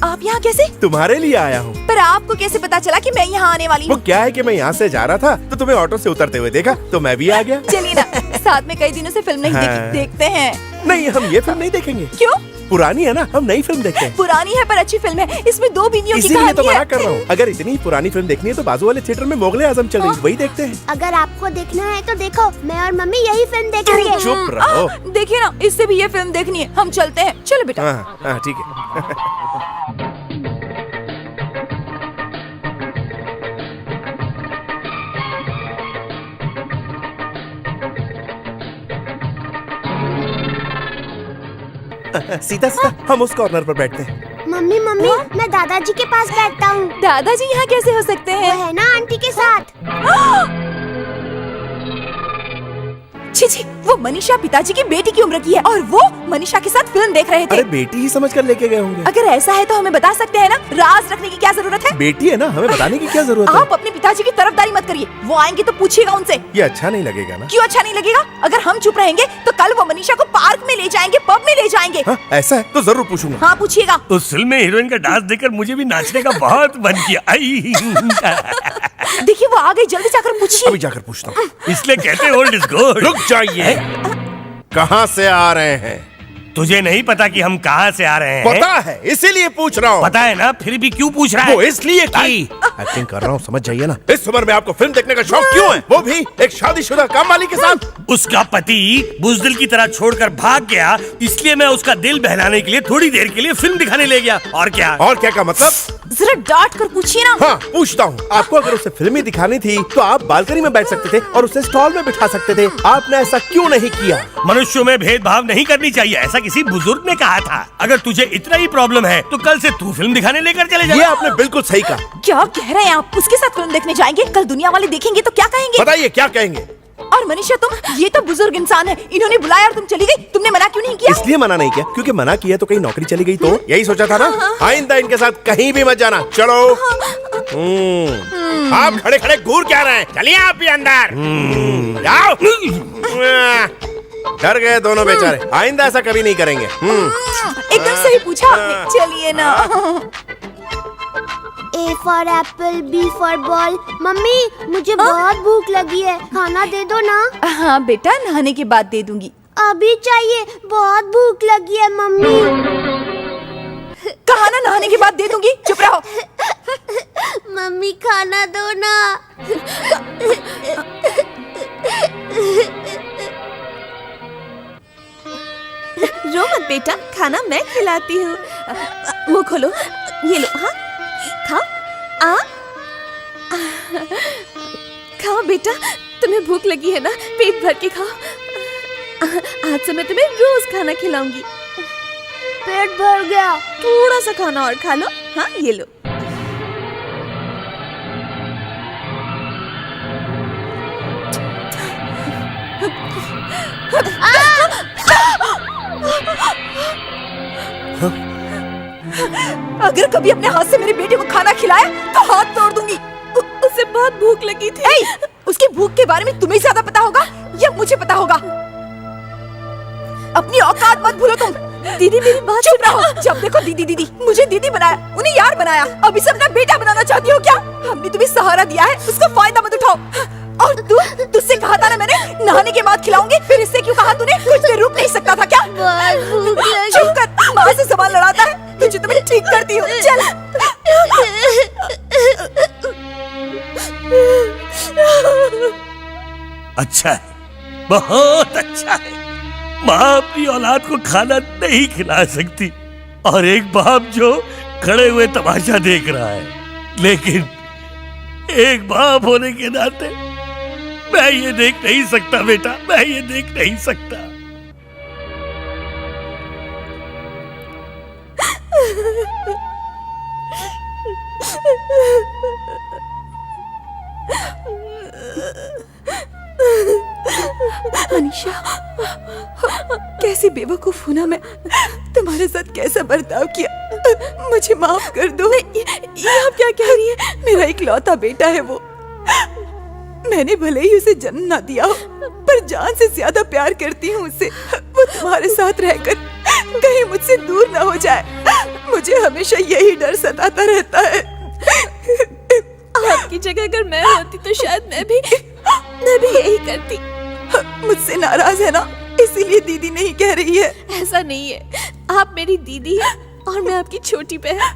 [SPEAKER 1] आप यहाँ कैसे?
[SPEAKER 4] तुम्हारे लिए आया हूँ।
[SPEAKER 1] पर आपको कैसे पता चला कि मैं यहाँ आने वाली
[SPEAKER 4] वो
[SPEAKER 1] हूँ?
[SPEAKER 4] क्या है कि मैं यहाँ से जा रहा था तो तुम्हें ऑटो से उतरते हुए देखा तो मैं भी आ गया।
[SPEAKER 1] चलिए ना, साथ में कई दिनों से फिल्म नहीं देखी,
[SPEAKER 4] हाँ।
[SPEAKER 1] देखते हैं।
[SPEAKER 4] नहीं, हम ये फिल्म नहीं देखेंगे।
[SPEAKER 1] क्यों?
[SPEAKER 4] पुरानी है ना, हम नई फिल्म देखते हैं।
[SPEAKER 1] पुरानी है पर अच्छी फिल्म है। इसमें दो बीवियों की
[SPEAKER 4] इसीलिए तो
[SPEAKER 1] कहानी
[SPEAKER 4] मना
[SPEAKER 1] है।
[SPEAKER 4] कर रहा हूँ। अगर इतनी पुरानी फिल्म देखनी है तो बाजू वाले थिएटर में मुगले आजम चल रही है, वही देखते हैं।
[SPEAKER 10] अगर आपको देखना है तो देखो, मैं और मम्मी यही फिल्म देखेंगे।
[SPEAKER 4] चुप रहो।
[SPEAKER 1] देखिए ना, इससे भी ये फिल्म देखनी है। हम चलते हैं। चलो बेटा।
[SPEAKER 4] हाँ हाँ ठीक है। सीता सीता, हम उस कॉर्नर पर बैठते हैं।
[SPEAKER 10] मम्मी मम्मी, मैं दादाजी के पास बैठता हूँ।
[SPEAKER 1] दादाजी यहाँ कैसे हो सकते
[SPEAKER 10] वो
[SPEAKER 1] हैं?
[SPEAKER 10] है ना आंटी के साथ।
[SPEAKER 1] छी छी, वो मनीषा पिताजी की बेटी की उम्र की है और वो मनीषा के साथ फिल्म देख रहे थे।
[SPEAKER 4] अरे बेटी ही समझ कर लेके गए होंगे।
[SPEAKER 1] अगर ऐसा है तो हमें बता सकते हैं ना, राज रखने की क्या जरूरत है?
[SPEAKER 4] बेटी है ना, हमें बताने की क्या जरूरत है?
[SPEAKER 1] आप अपने पिताजी की तरफदारी मत करिए। वो आएंगे तो पूछिएगा उनसे।
[SPEAKER 4] ये अच्छा नहीं लगेगा ना?
[SPEAKER 1] क्यों अच्छा नहीं लगेगा? अगर हम चुप रहेंगे तो कल वो मनीषा को पार्क में ले जाएंगे, पब में ले जाएंगे।
[SPEAKER 4] हाँ, ऐसा है तो जरूर पूछूंगा।
[SPEAKER 1] हाँ पूछिएगा।
[SPEAKER 2] उस फिल्म में हीरोइन का डांस देखकर मुझे भी नाचने का बहुत मन किया। आई।
[SPEAKER 1] देखिए वो आ गई, जल्दी जाकर पूछिए।
[SPEAKER 4] अभी जाकर पूछता हूँ।
[SPEAKER 2] इसलिए कहते ओल्ड इज गोल्ड।
[SPEAKER 4] रुक जाइए, कहाँ से आ रहे हैं?
[SPEAKER 2] तुझे नहीं पता कि हम कहाँ से आ रहे हैं?
[SPEAKER 4] पता है, इसीलिए पूछ रहा हूँ।
[SPEAKER 2] पता है ना, फिर भी क्यों पूछ रहा है?
[SPEAKER 4] वो इसलिए कि एक्टिंग कर रहा हूँ, समझ जाइए ना। इस उम्र में आपको फिल्म देखने का शौक क्यों है? वो भी एक शादीशुदा काम वाली के साथ।
[SPEAKER 2] उसका पति बुजदिल की तरह छोड़कर भाग गया, इसलिए मैं उसका दिल बहलाने के लिए थोड़ी देर के लिए फिल्म दिखाने ले गया। और क्या?
[SPEAKER 4] और क्या का मतलब?
[SPEAKER 1] जरा डांट कर पूछिए ना।
[SPEAKER 4] हाँ पूछता हूँ। आपको अगर उसे फिल्म ही दिखानी थी तो आप बालकनी में बैठ सकते थे और उसे स्टॉल में बिठा सकते थे। आपने ऐसा क्यों नहीं किया?
[SPEAKER 2] मनुष्यों में भेदभाव नहीं करनी चाहिए, ऐसा किसी बुजुर्ग ने कहा था। अगर तुझे इतना ही प्रॉब्लम है तो कल से तू फिल्म दिखाने लेकर चले जा।
[SPEAKER 4] ये आपने बिल्कुल सही कहा।
[SPEAKER 1] क्या कह रहे हैं आप? उसके साथ फिल्म देखने जाएंगे? कल दुनिया वाले देखेंगे तो क्या कहेंगे?
[SPEAKER 4] बताइए क्या कहेंगे?
[SPEAKER 1] और मनीषा तुम, ये तो बुजुर्ग इंसान है, इन्होंने बुलाया और तुम चली गई। तुमने मना क्यों नहीं किया?
[SPEAKER 4] इसलिए मना नहीं किया क्योंकि मना किया तो कहीं नौकरी चली गई तो यही सोचा था ना। आइंदा इनके साथ कहीं भी मत जाना। चलो। आप खड़े खड़े घूर क्या रहे हैं? चलिए आप भी अंदर जाओ। डर गए दोनों बेचारे। आइंदा ऐसा कभी नहीं करेंगे।
[SPEAKER 1] एकदम सही पूछा आपने। चलिए ना।
[SPEAKER 10] A for apple, B for ball। Mummy मुझे बहुत भूख लगी है, खाना दे दो ना।
[SPEAKER 1] हाँ बेटा, नहाने के बाद दे दूंगी।
[SPEAKER 10] अभी चाहिए, बहुत भूख लगी है मम्मी।
[SPEAKER 1] कहा ना नहाने के बाद दे दूंगी, चुप रहो।
[SPEAKER 10] मम्मी खाना दो ना।
[SPEAKER 1] रो मत बेटा, खाना मैं खिलाती हूँ। मुंह खोलो, ये लो। हाँ खाओ। खाओ बेटा, तुम्हें भूख लगी है ना, पेट भर के खाओ। आज से मैं तुम्हें रोज खाना खिलाऊंगी।
[SPEAKER 10] पेट भर गया।
[SPEAKER 1] थोड़ा सा खाना और खा लो। हाँ ये लो। अगर कभी अपने हाथ से मेरे बेटे को खाना खिलाया तो हाथ तोड़ दूंगी। उसे बहुत भूख लगी थी। उसकी भूख के बारे में तुम्हें ज्यादा पता होगा या मुझे पता होगा? अपनी औकात मत भूलो तुम। दीदी मेरी बात चुप रहो। जब देखो दीदी दीदी, मुझे दीदी बनाया, उन्हें यार बनाया, अब इसे अपना बेटा बनाना चाहती हो क्या? हमने तुम्हें सहारा दिया है, उसका फायदा मत उठाओ। और तुझसे कहा था ना मैंने, नहाने के बाद खिलाऊंगी। फिर इससे क्यों कहा तूने? कुछ देर रुक नहीं सकता था क्या?
[SPEAKER 10] बहुत भूख लगी।
[SPEAKER 1] चुप कर, माँ से सवाल लड़ाता है। तुझे तो मैं ठीक करती हूँ। चल।
[SPEAKER 2] अच्छा है, बहुत अच्छा है। माँ अपनी औलाद को खाना नहीं खिला सकती और एक बाप जो खड़े हुए तमाशा देख रहा है, लेकिन एक बाप होने के नाते मैं ये देख नहीं सकता बेटा, मैं ये देख नहीं सकता।
[SPEAKER 1] मनीषा, कैसी बेवकूफ हूं ना मैं, तुम्हारे साथ कैसा बर्ताव किया, मुझे माफ कर दो। ये आप क्या कह रही हैं? मेरा इकलौता बेटा है वो। मैंने भले ही उसे जन्म ना दिया हो, पर जान से ज्यादा प्यार करती हूँ उससे। वो तुम्हारे साथ रहकर कहीं मुझसे दूर ना हो जाए, मुझे हमेशा यही डर सताता रहता है।
[SPEAKER 5] आपकी जगह अगर मैं होती तो शायद मैं भी यही करती।
[SPEAKER 1] मुझसे नाराज है ना, इसीलिए दीदी नहीं कह रही है।
[SPEAKER 5] ऐसा नहीं है, आप मेरी दीदी हैं और मैं आपकी छोटी बहन।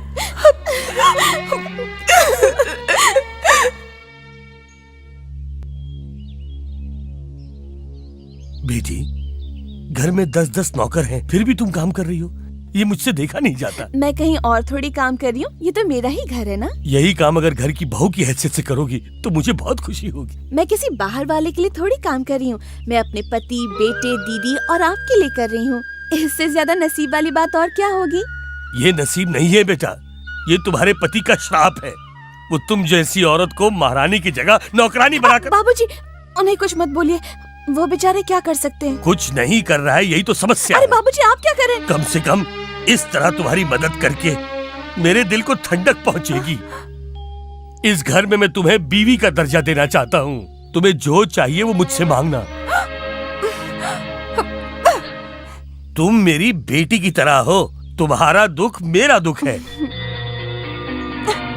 [SPEAKER 2] बेटी, घर में 10-10 नौकर हैं, फिर भी तुम काम कर रही हो, ये मुझसे देखा नहीं जाता।
[SPEAKER 5] मैं कहीं और थोड़ी काम कर रही हूँ, ये तो मेरा ही घर है ना।
[SPEAKER 2] यही काम अगर घर की बहू की हैसियत से करोगी तो मुझे बहुत खुशी होगी।
[SPEAKER 5] मैं किसी बाहर वाले के लिए थोड़ी काम कर रही हूँ, मैं अपने पति, बेटे, दीदी और आपके लिए कर रही हूँ। इससे ज्यादा नसीब वाली बात और क्या होगी?
[SPEAKER 2] ये नसीब नहीं है बेटा, ये तुम्हारे पति का श्राप है। वो तुम जैसी औरत को महारानी की जगह नौकरानी बनाकर।
[SPEAKER 5] बाबूजी, उन्हें कुछ मत बोलिए, वो बेचारे क्या कर सकते हैं?
[SPEAKER 2] कुछ नहीं कर रहा है, यही तो समस्या
[SPEAKER 5] अरे
[SPEAKER 2] है।
[SPEAKER 5] बाबूजी, आप क्या करें?
[SPEAKER 2] कम से कम इस तरह तुम्हारी मदद करके मेरे दिल को ठंडक पहुंचेगी। इस घर में मैं तुम्हें बीवी का दर्जा देना चाहता हूँ। तुम्हें जो चाहिए वो मुझसे मांगना। तुम मेरी बेटी की तरह हो, तुम्हारा दुख मेरा दुख है।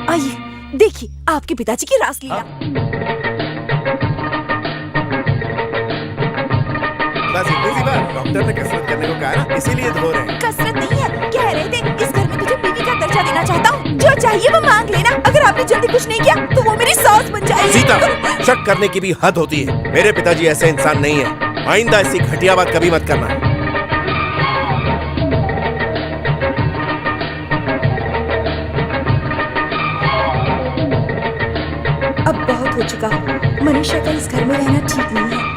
[SPEAKER 1] आइए देखिए आपके पिताजी की रासलीला।
[SPEAKER 4] बस इतनी सी बात, डॉक्टर ने कसरत करने को कहा ना, इसीलिए धो रहे हैं।
[SPEAKER 1] कसरत नहीं है, कह रहे थे इस घर में तुझे बीवी का दर्जा देना चाहता हूँ, जो चाहिए वो मांग लेना। अगर आपने जल्दी कुछ नहीं किया तो वो मेरी सास बन जाएगी।
[SPEAKER 4] सीता, शक करने की भी हद होती है। मेरे पिताजी ऐसे इंसान नहीं है। आइंदा ऐसी घटिया बात कभी मत करना।
[SPEAKER 1] अब बहुत हो चुका, मनीषा का इस घर में रहना ठीक नहीं है।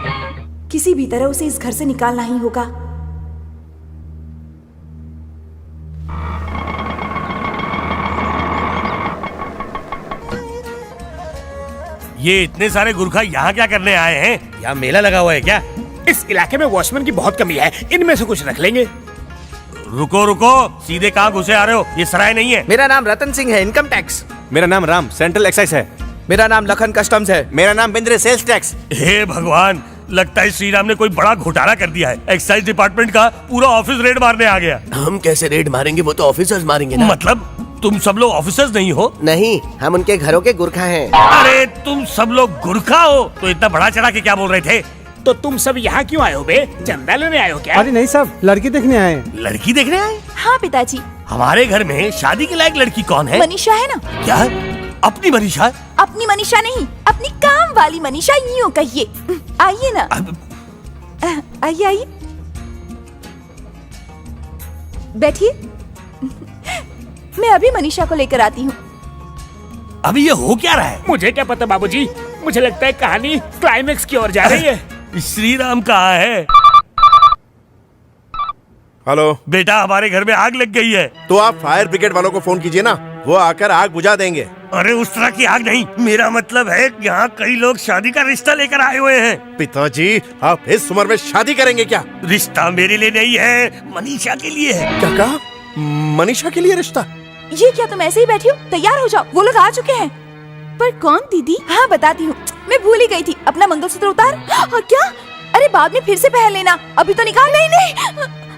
[SPEAKER 1] किसी भी तरह उसे इस घर से निकालना ही होगा।
[SPEAKER 2] ये इतने सारे गुरखा यहाँ क्या करने आए हैं? यहाँ मेला लगा हुआ है क्या?
[SPEAKER 3] इस इलाके में वॉचमैन की बहुत कमी है, इनमें से कुछ रख लेंगे।
[SPEAKER 2] रुको रुको, सीधे कहाँ घुसे आ रहे हो? ये सराय नहीं है।
[SPEAKER 7] मेरा नाम रतन सिंह है, इनकम टैक्स।
[SPEAKER 9] मेरा नाम राम, सेंट्रल एक्साइज है।
[SPEAKER 7] मेरा नाम लखन, कस्टम्स है।
[SPEAKER 9] मेरा नाम बिंद्रे, सेल्स टैक्स।
[SPEAKER 2] हे भगवान, लगता है श्री राम ने कोई बड़ा घोटाला कर दिया है। एक्साइज डिपार्टमेंट का पूरा ऑफिस रेड मारने आ गया।
[SPEAKER 7] हम कैसे रेड मारेंगे, वो तो ऑफिसर्स मारेंगे ना।
[SPEAKER 2] मतलब तुम सब लोग ऑफिसर्स नहीं हो?
[SPEAKER 7] नहीं, हम उनके घरों के गुरखा हैं।
[SPEAKER 2] अरे तुम सब लोग गुरखा हो तो इतना बड़ा चढ़ा के क्या बोल रहे थे?
[SPEAKER 3] तो तुम सब यहाँ क्यों आए हो बे? चंदा लेने आए हो क्या?
[SPEAKER 8] अरे नहीं साहब, लड़की देखने आए।
[SPEAKER 2] लड़की देखने आए?
[SPEAKER 1] हाँ पिताजी।
[SPEAKER 2] हमारे घर में शादी के लायक लड़की कौन है?
[SPEAKER 1] मनीषा है ना।
[SPEAKER 2] क्या? अपनी मनीषा?
[SPEAKER 1] अपनी मनीषा नहीं, अपनी काम वाली मनीषा, यूं कहिए। आइए ना, आइए आइए, बैठिए। मैं अभी मनीषा को लेकर आती हूँ।
[SPEAKER 2] अभी ये हो क्या रहा है?
[SPEAKER 3] मुझे क्या पता बाबूजी, मुझे लगता है कहानी क्लाइमेक्स की ओर जा रही है।
[SPEAKER 2] श्री राम कहाँ है?
[SPEAKER 4] हेलो
[SPEAKER 2] बेटा, हमारे घर में आग लग गई है।
[SPEAKER 4] तो आप फायर ब्रिगेड वालों को फोन कीजिए ना, वो आकर आग बुझा देंगे।
[SPEAKER 2] अरे उस तरह की आग नहीं, मेरा मतलब है यहाँ कई लोग शादी का रिश्ता लेकर आए हुए हैं।
[SPEAKER 4] पिताजी, आप इस उम्र में शादी करेंगे क्या?
[SPEAKER 2] रिश्ता मेरे लिए नहीं है, मनीषा के लिए है।
[SPEAKER 4] क्या कहा? मनीषा के लिए रिश्ता?
[SPEAKER 1] ये क्या तुम ऐसे ही बैठी हो? तैयार हो जाओ, वो लोग आ चुके हैं।
[SPEAKER 5] पर कौन दीदी?
[SPEAKER 1] हाँ बताती हूँ, मैं भूल ही गई थी। अपना मंगलसूत्र उतार। हाँ, क्या? अरे बाद में फिर से पहन लेना, अभी तो निकाल। नहीं नहीं,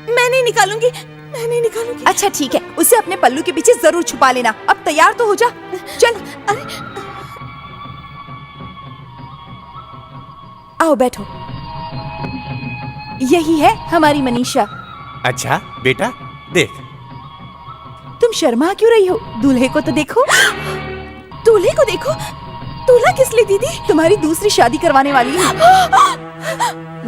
[SPEAKER 5] मैं नहीं निकालूंगी, मैं नहीं निकालूंगी।
[SPEAKER 1] अच्छा ठीक है, उसे अपने पल्लू के पीछे जरूर छुपा लेना। अब तैयार तो हो जा, चल।
[SPEAKER 5] अरे
[SPEAKER 1] आओ बैठो, यही है हमारी मनीषा।
[SPEAKER 9] अच्छा बेटा, देख।
[SPEAKER 1] तुम शर्मा क्यों रही हो? दूल्हे को तो देखो।
[SPEAKER 5] दूल्हे को देखो। दूल्हा किस लिए दीदी?
[SPEAKER 1] तुम्हारी दूसरी शादी करवाने वाली है।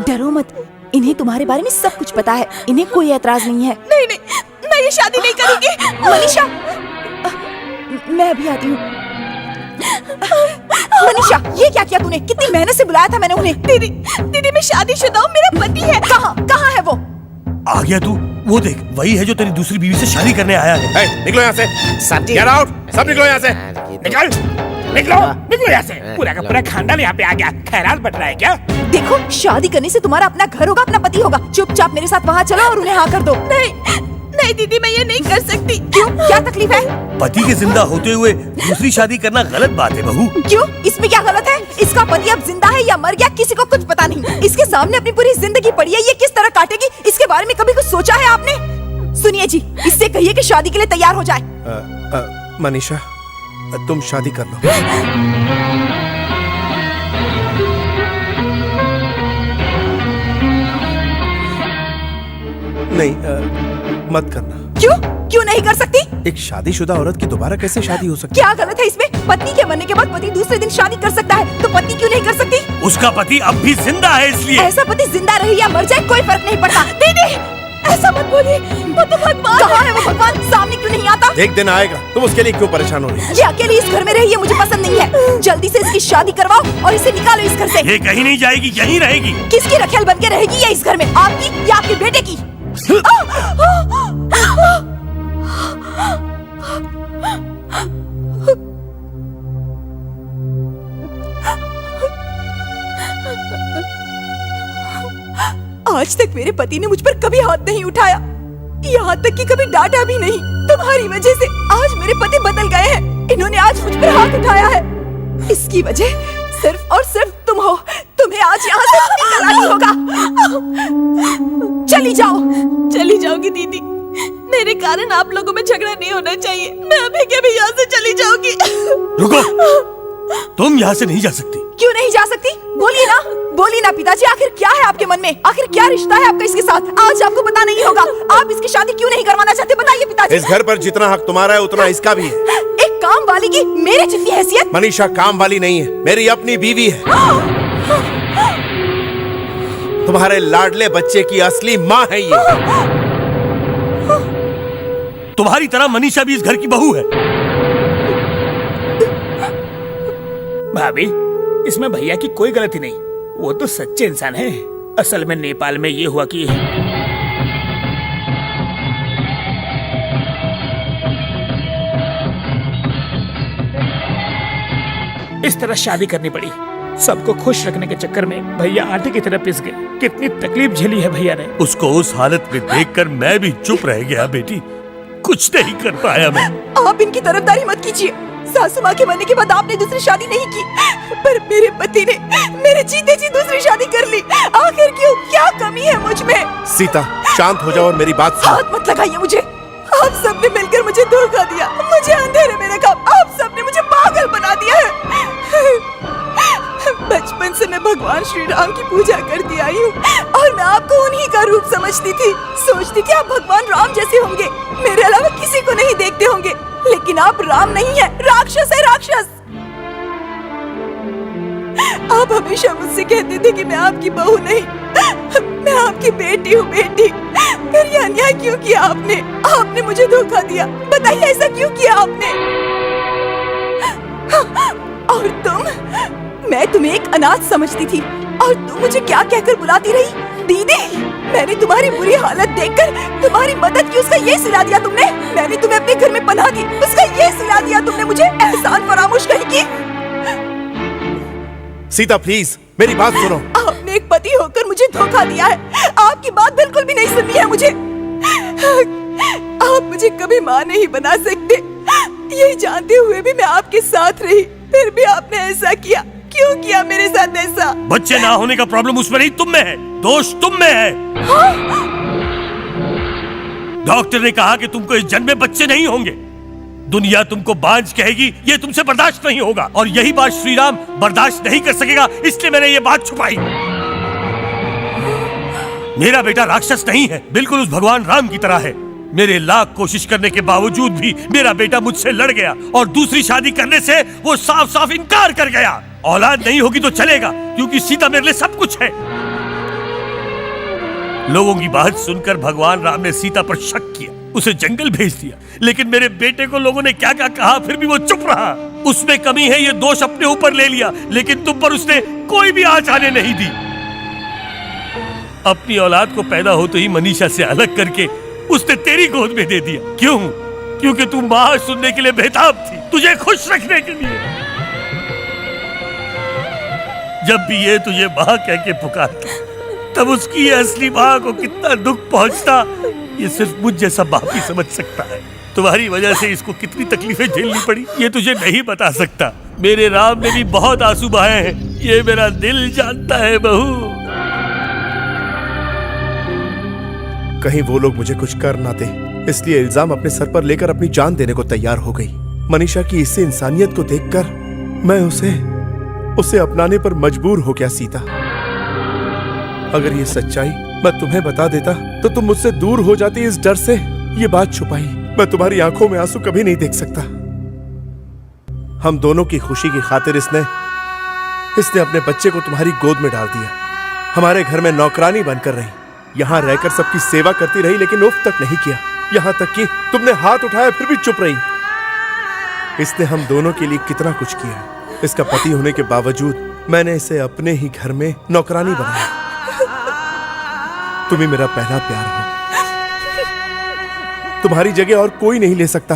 [SPEAKER 1] डरो मत, इन्हें तुम्हारे बारे में सब कुछ पता है, इन्हें कोई एतराज नहीं है।
[SPEAKER 5] नहीं नहीं, मैं ये शादी नहीं करूंगी।
[SPEAKER 1] मनीषा, मैं अभी आती हूँ। मनीषा, ये क्या किया तूने? कितनी मेहनत से बुलाया था मैंने उन्हें।
[SPEAKER 5] दीदी, दीदी मैं शादीशुदा हूँ, मेरा पति है।
[SPEAKER 1] कहाँ है वो?
[SPEAKER 2] आ गया तू? वो देख, वही है जो तेरी दूसरी बीवी से शादी करने आया है।
[SPEAKER 4] निकलो यहाँ से,
[SPEAKER 7] साहब जी।
[SPEAKER 4] गेट आउट, सब निकलो यहाँ से।
[SPEAKER 3] निकल, निकलो, निकलो यहाँ से। पूरा का पूरा खानदान यहाँ पे आ गया। खैरात बट रहा है क्या?
[SPEAKER 1] देखो, शादी करने से तुम्हारा अपना घर होगा, अपना पति होगा। चुपचाप मेरे साथ वहाँ चलो और उन्हें हाँ कर दो। नहीं नहीं दीदी, मैं ये नहीं कर सकती। क्यों? क्या तकलीफ है?
[SPEAKER 2] पति के जिंदा होते हुए दूसरी शादी करना गलत बात है बहू।
[SPEAKER 1] क्यों? इसमें क्या गलत है? इसका पति अब जिंदा है या मर गया, किसी को कुछ पता नहीं। इसके सामने अपनी पूरी जिंदगी पड़ी है, ये किस तरह काटेगी, इसके बारे में कभी कुछ सोचा है आपने? सुनिए जी, इससे कहिए कि शादी के लिए तैयार हो जाए।
[SPEAKER 4] मनीषा, तुम शादी कर लो। नहीं, मत करना।
[SPEAKER 1] क्यों? क्यों नहीं कर सकती?
[SPEAKER 4] एक शादीशुदा औरत की दोबारा कैसे शादी हो सकती?
[SPEAKER 1] क्या गलत है इसमें? पत्नी के मरने के बाद पति दूसरे दिन शादी कर सकता है, तो पत्नी क्यों नहीं कर सकती?
[SPEAKER 2] उसका पति अब भी जिंदा है, इसलिए।
[SPEAKER 1] ऐसा पति जिंदा रहे या मर जाए कोई फर्क नहीं पड़ता। दीदी, ऐसा मत बोलिए, वो तो भगवान। कहाँ है वो भगवान? सामने क्यों नहीं आता?
[SPEAKER 4] एक दिन आएगा, तुम उसके लिए क्यों परेशान हो रही हो?
[SPEAKER 1] ये अकेली इस घर में रही, ये मुझे पसंद नहीं है। जल्दी से इसकी शादी करवाओ और इसे निकालो इस घर से।
[SPEAKER 2] ये कहीं नहीं जाएगी, यहीं रहेगी।
[SPEAKER 1] किसकी रखेल बन के रहेगी ये इस घर में? आपकी या आपके बेटे की? आज तक मेरे पति ने मुझ पर कभी हाथ नहीं उठाया, यहाँ तक कि कभी डांटा भी नहीं। तुम्हारी वजह से आज मेरे पति बदल गए हैं। इन्होंने आज मुझ पर हाथ उठाया है। इसकी वजह सिर्फ और सिर्फ तुम हो। तुम्हें आज यहाँ से निकलना ही होगा। चली जाओ।
[SPEAKER 5] चली जाऊंगी दीदी, मेरे कारण आप लोगों में झगड़ा नहीं होना चाहिए। मैं अभी के भी यहाँ से चली जाऊंगी।
[SPEAKER 2] रुको, तुम यहाँ से नहीं जा सकती।
[SPEAKER 1] क्यों नहीं जा सकती? बोलिए ना, बोलिए ना पिताजी, आखिर क्या है आपके मन में? आखिर क्या रिश्ता है आपका इसके साथ? आज आपको पता नहीं होगा। आप इसकी शादी क्यों नहीं करवाना चाहते? बताइए पिताजी।
[SPEAKER 4] इस घर पर जितना हक तुम्हारा है उतना इसका भी है।
[SPEAKER 1] एक काम वाली की मेरे जितनी हैसियत?
[SPEAKER 4] मनीषा काम वाली नहीं है, मेरी अपनी बीवी है। तुम्हारे लाडले बच्चे की असली माँ है ये।
[SPEAKER 2] तुम्हारी तरह मनीषा भी इस घर की बहू है।
[SPEAKER 3] भाभी, इसमें भैया की कोई गलती नहीं, वो तो सच्चे इंसान है। असल में नेपाल में ये हुआ कि इस तरह शादी करनी पड़ी। सबको खुश रखने के चक्कर में भैया आटे की तरह पिस गए। कितनी तकलीफ झेली है भैया ने।
[SPEAKER 2] उसको उस हालत में देखकर मैं भी चुप रह गया बेटी, कुछ नहीं कर पाया मैं।
[SPEAKER 1] आप इनकी तरफदारी मत कीजिए। सासू माँ के मरने के बाद आपने दूसरी शादी नहीं की, पर मेरे पति ने मेरे जीते जी दूसरी शादी कर ली। आखिर क्यों? क्या कमी है मुझ में?
[SPEAKER 4] सीता, शांत हो जाओ और मेरी बात सुनो।
[SPEAKER 1] हाथ मत लगाइए मुझे। आप सबने मिलकर मुझे धोखा दिया, मुझे अंधेरे में रखा। आप सबने मुझे पागल बना दिया है। बचपन से मैं भगवान श्री राम की पूजा करती आई हूँ और मैं आपको उन्हीं का रूप समझती थी। सोचती थी आप भगवान राम जैसे होंगे, मेरे अलावा किसी को नहीं देखते होंगे। लेकिन आप राम नहीं है, राक्षस है, राक्षस। आप हमेशा मुझसे कहते थे कि मैं आपकी बहू नहीं, मैं आपकी बेटी हूँ, बेटी। फिर ये अन्याय क्यों किया आपने? आपने मुझे धोखा दिया। बताइए ऐसा क्यों किया आपने? और तुम? मैं तुम्हें एक अनाथ समझती थी और तुम मुझे क्या कहकर बुलाती रही? दीदी। मैंने तुम्हारी बुरी हालत देखकर तुम्हारी मदद की, उसका ये सिला दिया तुमने। मैंने तुम्हें अपने घर में पनाह दी, उसका ये सिला दिया तुमने मुझे। एहसान फरामोश कहीं की।
[SPEAKER 4] सीता प्लीज मेरी बात सुनो।
[SPEAKER 1] आपने एक पति होकर मुझे धोखा दिया है। आपकी बात बिल्कुल भी नहीं सुननी है मुझे। आप मुझे कभी माँ नहीं बना सकते, ये जानते हुए भी मैं आपके साथ रही। फिर भी आपने ऐसा किया। क्यों किया मेरे साथ ऐसा?
[SPEAKER 2] बच्चे ना होने का प्रॉब्लम उसमें नहीं, तुम में है। दोष तुम में है। डॉक्टर ने कहा कि तुमको इस जन्म में बच्चे नहीं होंगे। दुनिया तुमको बांझ कहेगी, ये तुमसे बर्दाश्त नहीं होगा। और यही बात श्री राम बर्दाश्त नहीं कर सकेगा, इसलिए मैंने ये बात छुपाई। मेरा बेटा राक्षस नहीं है, बिल्कुल उस भगवान राम की तरह है। मेरे लाख कोशिश करने के बावजूद भी मेरा बेटा मुझसे लड़ गया और दूसरी शादी करने से वो साफ साफ इनकार कर गया। औलाद नहीं होगी तो चलेगा, क्योंकि सीता मेरे लिए सब कुछ है। लोगों की बात सुनकर भगवान राम ने सीता पर शक किया, उसे जंगल भेज दिया। लेकिन मेरे बेटे को लोगों ने क्या क्या कहा, फिर भी वो चुप रहा। उसमें कमी है, ये दोष अपने ऊपर ले लिया, लेकिन तुम पर उसने कोई भी आँच आने नहीं दी। अपनी औलाद को पैदा होते ही मनीषा से अलग करके उसने तेरी गोद में दे दिया। क्यों? क्योंकि तू माँ सुनने के लिए बेताब थी, तुझे खुश रखने के लिए। जब भी ये तुझे माँ कह के पुकारती, तब उसकी ये असली माँ को कितना दुख पहुंचता, ये सिर्फ मुझ जैसा बाप ही समझ सकता है। तुम्हारी वजह से इसको कितनी तकलीफें झेलनी पड़ी, ये तुझे नहीं बता सकता। मेरे राम ने भी बहुत आंसू बहाए हैं, ये मेरा दिल जानता है बहू।
[SPEAKER 4] कहीं वो लोग मुझे कुछ कर ना दे, इसलिए इल्जाम अपने सर पर लेकर अपनी जान देने को तैयार हो गई। मनीषा की इससे इंसानियत को देखकर मैं उसे अपनाने पर मजबूर हो गया सीता। अगर ये सच्चाई मैं तुम्हें बता देता तो तुम मुझसे दूर हो जाती। इस डर से ये बात छुपाई। मैं तुम्हारी आंखों में आंसू कभी नहीं देख सकता। हम दोनों की खुशी की खातिर इसने अपने बच्चे को तुम्हारी गोद में डाल दिया। हमारे घर में नौकरानी बनकर रही, यहाँ रहकर सबकी सेवा करती रही, लेकिन उफ तक नहीं किया। यहाँ तक कि तुमने हाथ उठाया फिर भी चुप रही। इसने हम दोनों के लिए कितना कुछ किया है। इसका पति होने के बावजूद मैंने इसे अपने ही घर में नौकरानी बनाया। तुम ही मेरा पहला प्यार हो, तुम्हारी जगह और कोई नहीं ले सकता।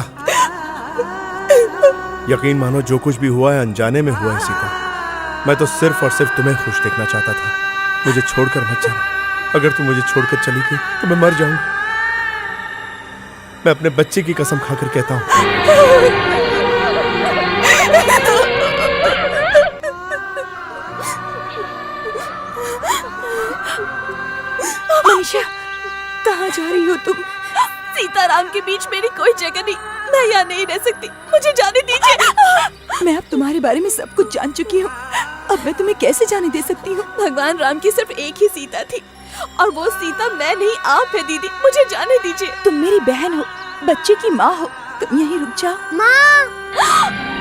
[SPEAKER 4] यकीन मानो जो कुछ भी हुआ है अनजाने में हुआ है सीता। मैं तो सिर्फ और सिर्फ तुम्हें खुश देखना चाहता था। मुझे छोड़कर मत जाना। अगर तुम मुझे छोड़कर चली गई तो मैं मर जाऊंगा। मैं अपने बच्चे की कसम खाकर कहता हूं।
[SPEAKER 1] मनीषा, कहाँ जा रही हो तुम? सीताराम के बीच मेरी कोई जगह नहीं, मैं यहाँ नहीं रह सकती, मुझे जाने दीजिए। मैं अब तुम्हारे बारे में सब कुछ जान चुकी हूँ, अब मैं तुम्हें कैसे जाने दे सकती हूँ? भगवान राम की सिर्फ एक ही सीता थी और वो सीता मैं नहीं, आप है दीदी, मुझे जाने दीजिए। तुम मेरी बहन हो, बच्चे की माँ हो, तुम यहीं रुक जाओ।
[SPEAKER 10] माँ